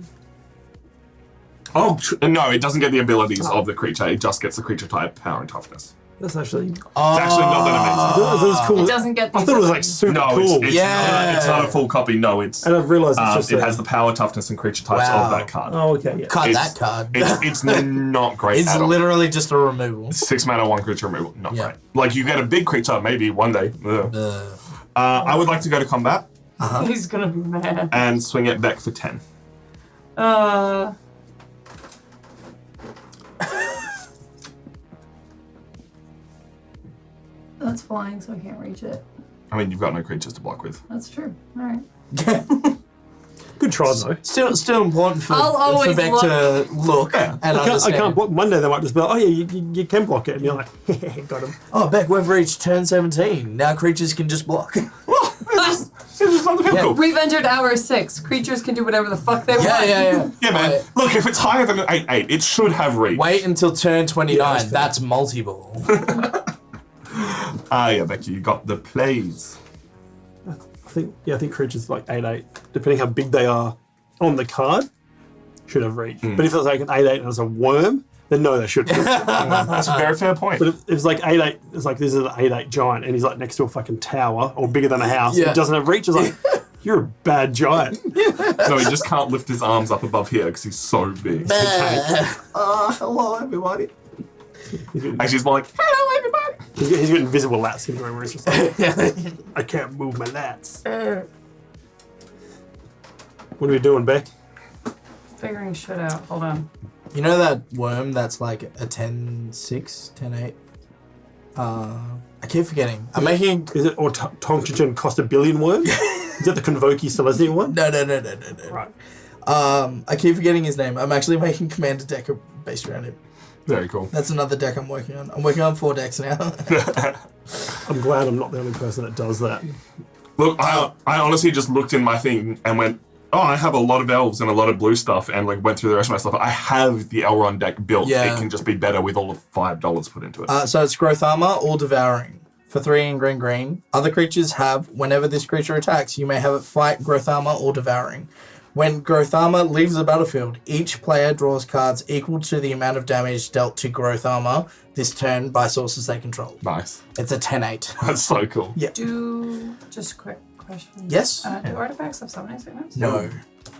it doesn't get the abilities of the creature. It just gets the creature type, power, and toughness. that's actually... It's actually not that amazing. That's cool. It doesn't get. I thought it was like super No, cool. it's not a full copy. No, it's And I've realised it's just... it has the power, toughness, and creature types Wow. of that card. Oh, okay, yeah. Cut It's- that card. It's not great It's at all. literally just a removal. 6 mana, 1 creature removal. Not Yeah. great. Like, you get a big creature, maybe, one day. Ugh. I would like to go to combat He's gonna be mad. and swing it back for 10. That's flying, so I can't reach it. I mean, you've got no creatures to block with. That's true. All right. Good try though. Still important for Beck to look and understand. I can't block. Monday they might just be like, oh yeah, you can block it, and you're like, got him. Oh, Beck, we've reached turn 17. Now creatures can just block. We've entered hour 6. Creatures can do whatever the fuck they want. Yeah, man. Look, if it's higher than an 8/8, it should have reach. Wait until turn 29. That's multi-ball. Yeah, Becky, you got the plays. I think creatures like 8/8, depending how big they are on the card, should have reach. But if it's like an 8/8 and it's a worm, then no, they shouldn't. That's a very fair point. But if it's like 8/8, it's like this is an 8/8 giant and he's like next to a fucking tower or bigger than a house. It doesn't have reach. It's like, you're a bad giant. No, he just can't lift his arms up above here because he's so big. Hello, everybody. Actually, he's more like, hello, everybody. He's got invisible lats syndrome where he's just like, I can't move my lats. What are we doing, Beck? Figuring shit out. Hold on. You know that worm that's like a 10-6, 10-8? I keep forgetting. I'm making... Is it Tonkigen cost $1 billion worm? Is that the Convoki Celestia one? No. Right. I keep forgetting his name. I'm actually making Commander deck based around him. very cool. That's another deck I'm working on. I'm working on 4 decks now. I'm glad I'm not the only person that does that. Look, I honestly just looked in my thing and went, oh, I have a lot of elves and a lot of blue stuff, and like went through the rest of my stuff. I have the Elrond deck built. Yeah. It can just be better with all of $5 put into it. So it's Growth Armor or Devouring. For 3 in green. Other creatures have, whenever this creature attacks, you may have it fight Growth Armor or Devouring. When Growth Armor leaves the battlefield, each player draws cards equal to the amount of damage dealt to Growth Armor this turn by sources they control. Nice. It's a 10-8. That's so cool. Yeah. Just a quick question. Yes? Do artifacts have summoning signals? No.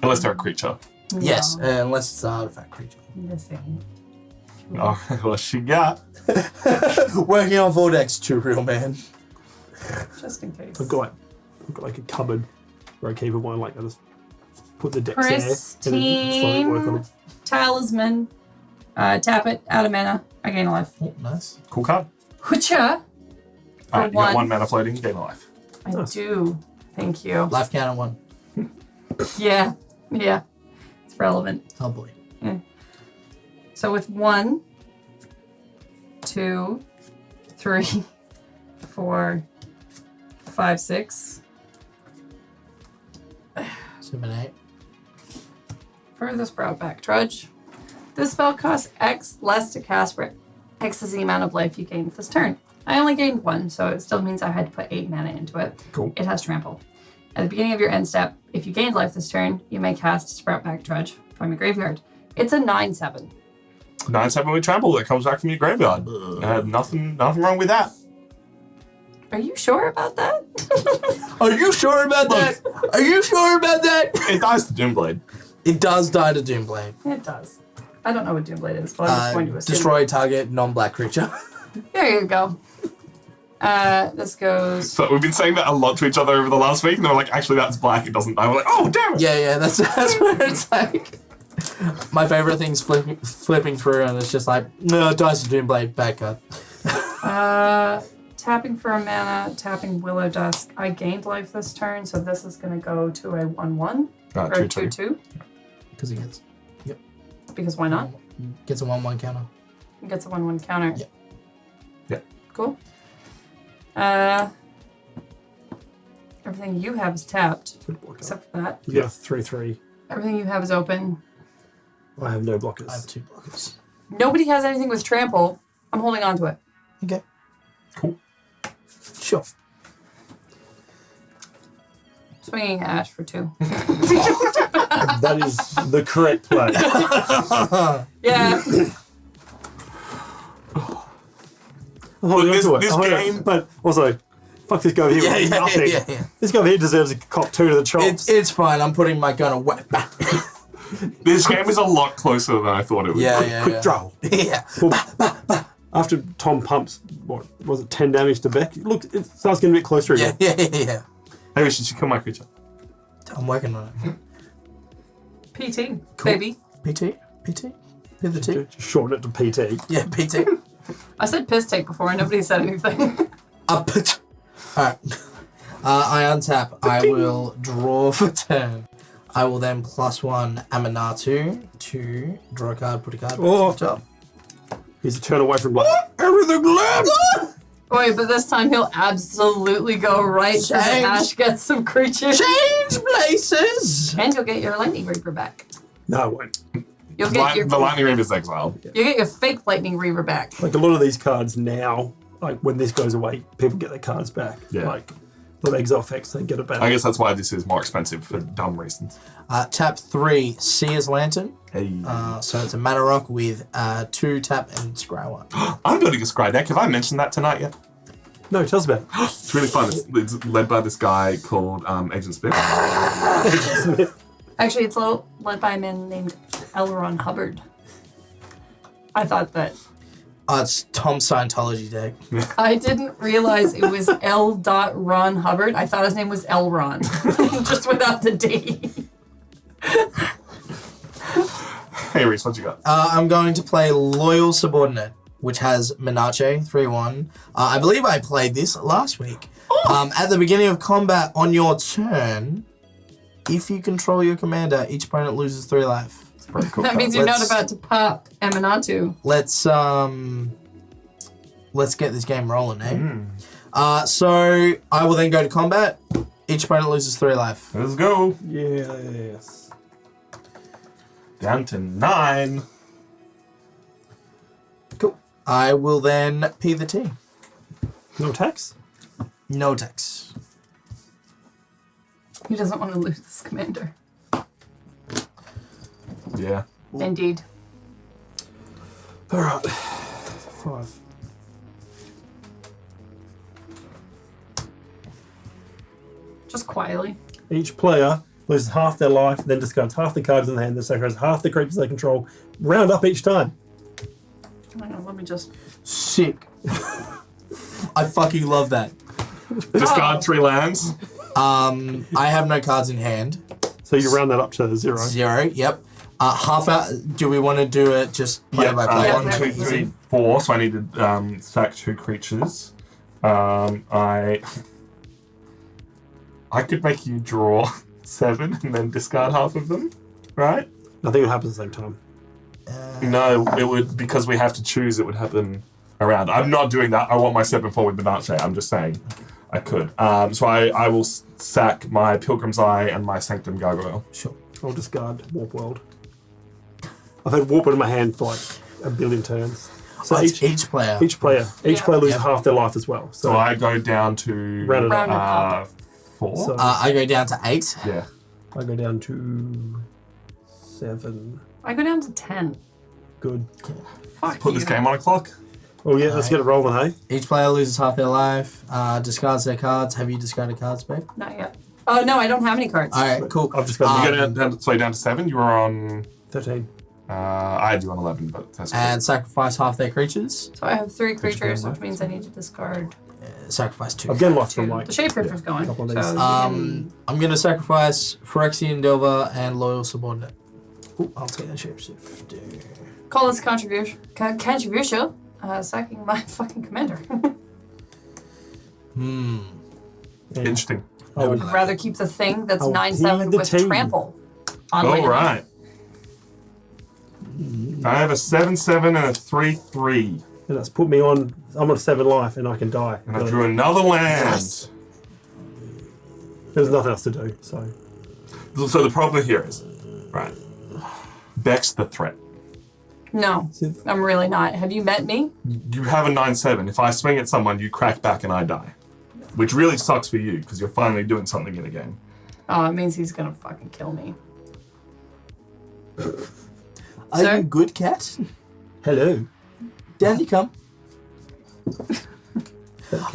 Unless they're a creature. Yes, unless it's an artifact creature. Missing. Oh, what she got? Working on 4 decks, too real, man. Just in case. I've got like a cupboard where I keep one. Like I just put the decks there and then slowly work on it. Talisman. Tap it, out of mana. I gain a life. Oh, nice. Cool card. Whatcha? Alright, you got 1 mana floating, gain a life. I do. Thank you. Life counter 1. Yeah. It's relevant. Oh boy. So with 1, 2, 3, 4, 5, 6. 7, 8. Further sprout back trudge. This spell costs X less to cast for X is the amount of life you gain this turn. I only gained 1, so it still means I had to put 8 mana into it. Cool. It has trample. At the beginning of your end step, if you gained life this turn, you may cast Sprout Back Trudge from your graveyard. It's a 9/7. 9/7 with trample that comes back from your graveyard. Nothing wrong with that. Are you sure about that? Are you sure about that? Are you sure about that? It dies to Doomblade. It does die to Doomblade. It does. I don't know what Doomblade is, but I'm just going to assume. Destroy target non-black creature. There you go. This goes... So we've been saying that a lot to each other over the last week, and they're like, actually, that's black, it doesn't die. We're like, oh, damn it! Yeah, that's where it's like... My favorite thing's flipping through, and it's just like, no, it dies to Doomblade, bad card. Tapping for a mana, tapping Willow Dusk. I gained life this turn, so this is going to go to a 1/1. Or 2/2. Because he gets... Yep. Because why not? Gets a 1/1 counter. It gets a 1/1 counter. Yep. Yeah. Cool. Everything you have is tapped, except for that. You got a 3/3. Everything you have is open. I have no blockers. I have 2 blockers. Nobody has anything with trample. I'm holding on to it. Okay. Cool. Sure. Swinging Ash for 2. That is the correct play. Yeah. I'm holding Look, on to it. this I'm holding game- on- But also, fuck this guy over here with nothing. Yeah. This guy over here deserves a cop 2 to the chops. It's fine. I'm putting my gun away. This game is a lot closer than I thought it would. Quick draw. Yeah. After Tom pumps, what was it, 10 damage to Beck? Look, it starts getting a bit closer again. Yeah. Maybe she should kill my creature. I'm working on it. PT, baby. PT? The T? Just shorten it to PT. Yeah, PT. I said piss take before and nobody said anything. Alright. I untap. I will draw for turn. I will then +1 Aminatu to draw a card, put a card Oh. back to the top. He's a turn away from like everything left. Wait, but this time he'll absolutely go right so that Change. Ash gets some creatures. Change places! And you'll get your Lightning Reaper back. No, I won't. You'll get your The Lightning Reaper's exiled. you get your fake Lightning Reaper back. Like a lot of these cards now, like when this goes away, people get their cards back. Yeah. Like the exile effects, they get it back. I guess that's why this is more expensive for dumb reasons. Tap 3, Seer's Lantern. Hey. So it's a mana rock with 2 tap and scry 1. I'm building a Scry deck. Have I mentioned that tonight yet? No, tell us about it. It's really fun. It's led by this guy called Agent Smith. Actually, it's led by a man named L. Ron Hubbard. I thought that. It's Tom's Scientology deck. I didn't realize it was L. Ron Hubbard. I thought his name was L. Ron, just without the D. Hey, Reese, what you got? I'm going to play Loyal Subordinate, which has Menache, 3/1. I believe I played this last week. At the beginning of combat on your turn, if you control your commander, each opponent loses 3 life. It's a pretty cool. That card. means you're not Let's- about to pop Aminatu. Let's get this game rolling, eh? So I will then go to combat. Each opponent loses 3 life. Let's go. Yes. Down to 9. Cool. I will then P the T. No attacks? No attacks. He doesn't want to lose this commander. Yeah. Indeed. All right. 5. Just quietly. Each player loses half their life, then discards half the cards in the hand, then sacrifices half the creatures they control. Round up each time. Hang on, let me just. Sick. I fucking love that. Discard 3 lands. I have no cards in hand. So you round that up to 0. 0, yep. Half out. Do we want to do it just play by play? Yeah, 1, 2, 3, 4. So I need to sack 2 creatures. I could make you draw 7 and then discard half of them, right? Nothing will happen at the same time. No, it would, because we have to choose, it would happen around. I'm not doing that. I want my 7/4 with Menache. I'm just saying I could. So I will sack my Pilgrim's Eye and my Sanctum Gargoyle. Sure. I'll discard Warp World. I've had Warp in my hand for like a billion turns. So It's each player. each player Yeah. loses Yep. half their life as well. So I go down to Round it up. Round it up. 4. So I go down to 8. Yeah. I go down to 7. I go down to 10. Good. Fuck Put you. this game on a clock. Oh yeah, let's get it rolling, hey? Each player loses half their life. Discards their cards. Have you discarded cards, babe? Not yet. Oh, no, I don't have any cards. All right, cool. I've just got You go down to 7. You were on. 13. I had you on 11, but that's cool. And sacrifice half their creatures. So I have 3 Creature creatures, going which means I need to discard Sacrifice 2. I've again lost 2. from like The Shapeshifter's going. couple of So these. you I'm going to sacrifice Phyrexian Delver and Loyal Subordinate. Ooh, I'll take that shapeshift. can call this controversial. Sacking my fucking commander. Interesting. I would, I'd rather keep the thing that's I'll 9/7 heed the with team. trample. On All land. right. I have a 7/7 and a 3/3. and that's put me on. I'm on 7 life, and I can die. And I drew another land. Yes. There's nothing else to do. So So the problem here is, right, Beck's the threat. No, I'm really not. Have you met me? You have a 9/7. If I swing at someone, you crack back and I die. Which really sucks for you, because you're finally doing something in a game. Oh, it means he's gonna fucking kill me. Are Sir? you good, cat? hello. Down you come.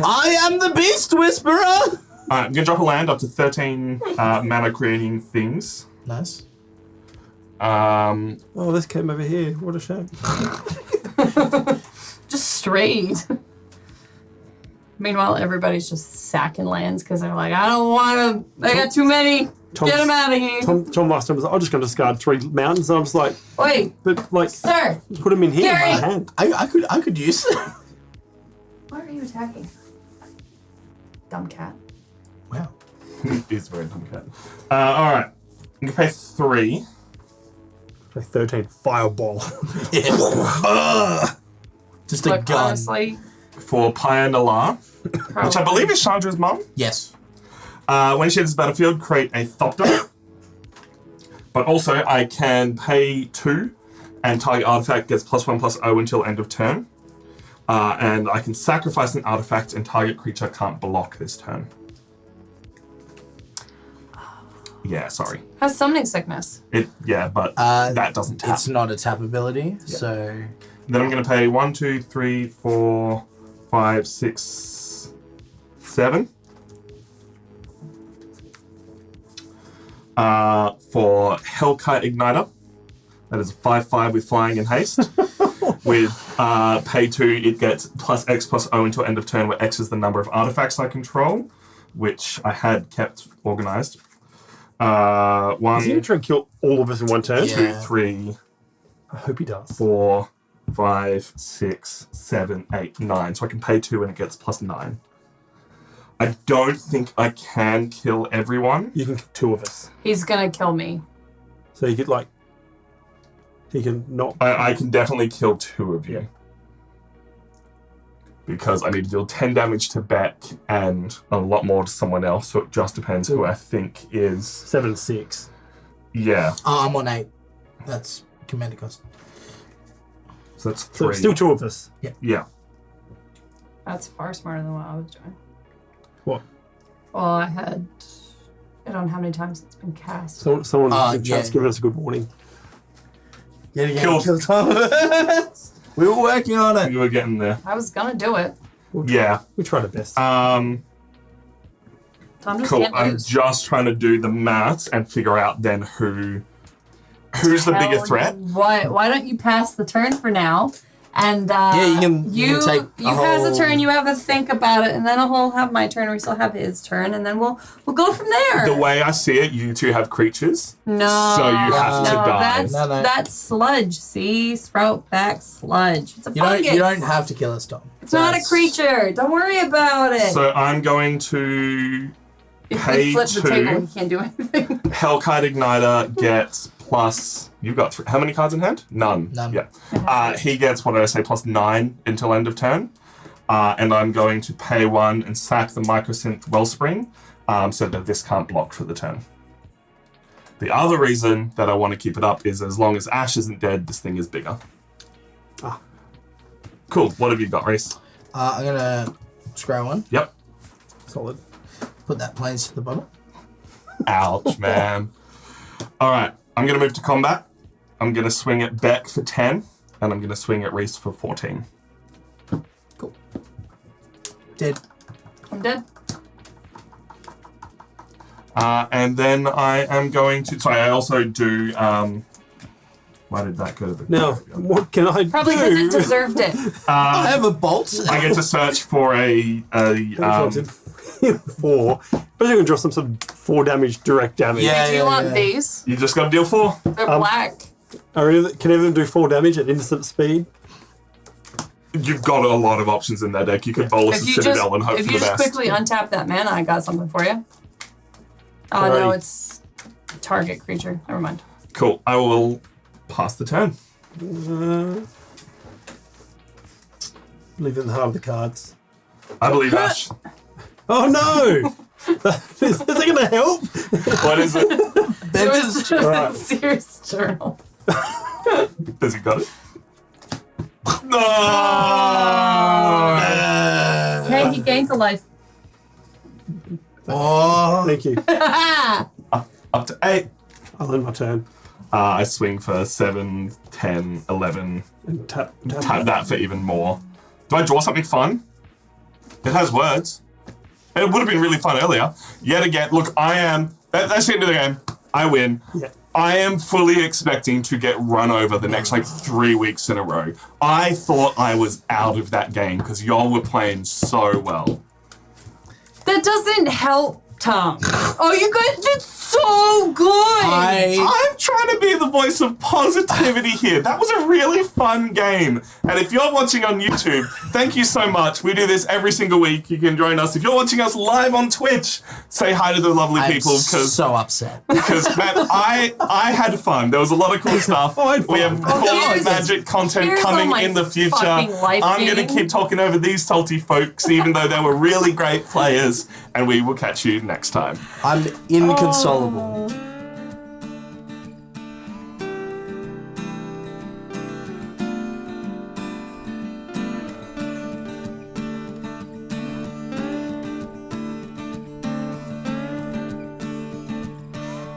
I am the Beast Whisperer! Alright, I'm going to drop a land up to 13 mana creating things. Nice. Oh, this came over here. What a shame. Just straight. Meanwhile, everybody's just sacking lands because they're like, I don't want to. I got too many. Get them out of here. Tom last time was like, I'm just going to discard 3 mountains, and I'm just like, Wait, but like, sir. put them in here Gary! in my hand. I could use Why are you attacking? Dumb cat. Wow. It's very dumb cat. Alright. You can pay 3. Like 13. Fireball. Just a Look, gun. honestly, For Paya Nala, which I believe is Chandra's mum. Yes. When she enters the battlefield, create a Thopter. But also, I can pay 2, and target artifact gets +1/+0 until end of turn. And I can sacrifice an artifact, and target creature can't block this turn. Yeah, sorry. has summoning sickness. But that doesn't tap. It's not a tap ability, so... Then I'm going to pay 1, 2, 3, 4, 5, 6, 7. For Hellkite Igniter. That is a 5/5 with flying and haste. With pay 2, it gets +X/+0 until end of turn, where X is the number of artifacts I control, which I had kept organized. 1, Is he going to try and kill all of us in one turn? Yeah. 2, 3, I hope he does. 4, 5, 6, 7, 8, 9. So I can pay 2 and it gets +9. I don't think I can kill everyone. You can kill 2 of us. He's gonna kill me. So he could, like... He can not... I can definitely kill 2 of you. Yeah. Because I need to deal 10 damage to Beck and a lot more to someone else, so it just depends who I think is... 7 and 6. Yeah. I'm on 8. That's commander cost. So that's So 3. it's still 2 of us. Yeah. That's far smarter than what I was doing. What? Well, I had... I don't know how many times it's been cast. Someone in chat's yeah. giving us a good warning. Yet again, Kill- kill Thomas. We were working on it. You were getting there. I was gonna do it. Yeah. We tried our best. Tom just Cool. can't I'm lose. just trying to do the maths and figure out then who's the bigger threat. Why don't you pass the turn for now? And you can take a pass the whole- turn, you have a think about it, and then I'll have my turn, we still have his turn, and then we'll go from there. The way I see it, you two have creatures. No. So you have to no, die. That's, No. that's sludge. See? Sprout back sludge. It's a fungus. You don't have to kill us, Tom. It's not a creature. Don't worry about it. So I'm going to if pay we flip the 2. table, we can't do anything. Hellkite Igniter gets plus... You've got 3. How many cards in hand? None. None. Yeah. He gets, what did I say, +9 until end of turn. And I'm going to pay 1 and sack the Microsynth Wellspring so that this can't block for the turn. The other reason that I want to keep it up is as long as Ash isn't dead, this thing is bigger. Cool. What have you got, Reese? I'm going to scroll one. Yep. Solid. Put that planes to the bottom. Ouch, man. All right. I'm going to move to combat. I'm going to swing at Beck for 10, and I'm going to swing at Reese for 14. Cool. Dead. I'm dead. And then I am going to... Sorry, I also do... why did that go to the... Now, what can I Probably do? because it deserved it. I have a bolt. I get to search for a 4. But you're going to draw some sort of 4 damage, direct damage. Yeah. Do you want these? you just got to deal 4. They're black. Can any of them do 4 damage at instant speed? You've got a lot of options in that deck. You could bolus If a you Citadel and hope if for you the just best. quickly untap that mana, I got something for you. Oh no, Alrighty. it's target creature. Never mind. Cool. I will pass the turn. Leave it in the heart of the cards. I believe Ash. Oh no! Is that going to help? What is it? It was Alright. Sears Journal. Has he got it? No! Hey, he gains a life. Oh. Thank you. Up to 8. I'll end my turn. I swing for 7, 10, 11. And tap. Tap that for even more. Do I draw something fun? It has words. It would have been really fun earlier. Yet again, look, that's the end of the game. I win. Yeah. I am fully expecting to get run over the next 3 weeks in a row. I thought I was out of that game because y'all were playing so well. That doesn't help Tom. Oh, you guys did so good. I'm trying to be the voice of positivity here. That was a really fun game. And if you're watching on YouTube, thank you so much. We do this every single week. You can join us. If you're watching us live on Twitch, say hi to the lovely people. Because so upset. Because, man, I had fun. There was a lot of cool stuff. We have cool magic content coming in the future. I'm going to keep talking over these salty folks, even though they were really great players. And we will catch you next time. I'm inconsolable.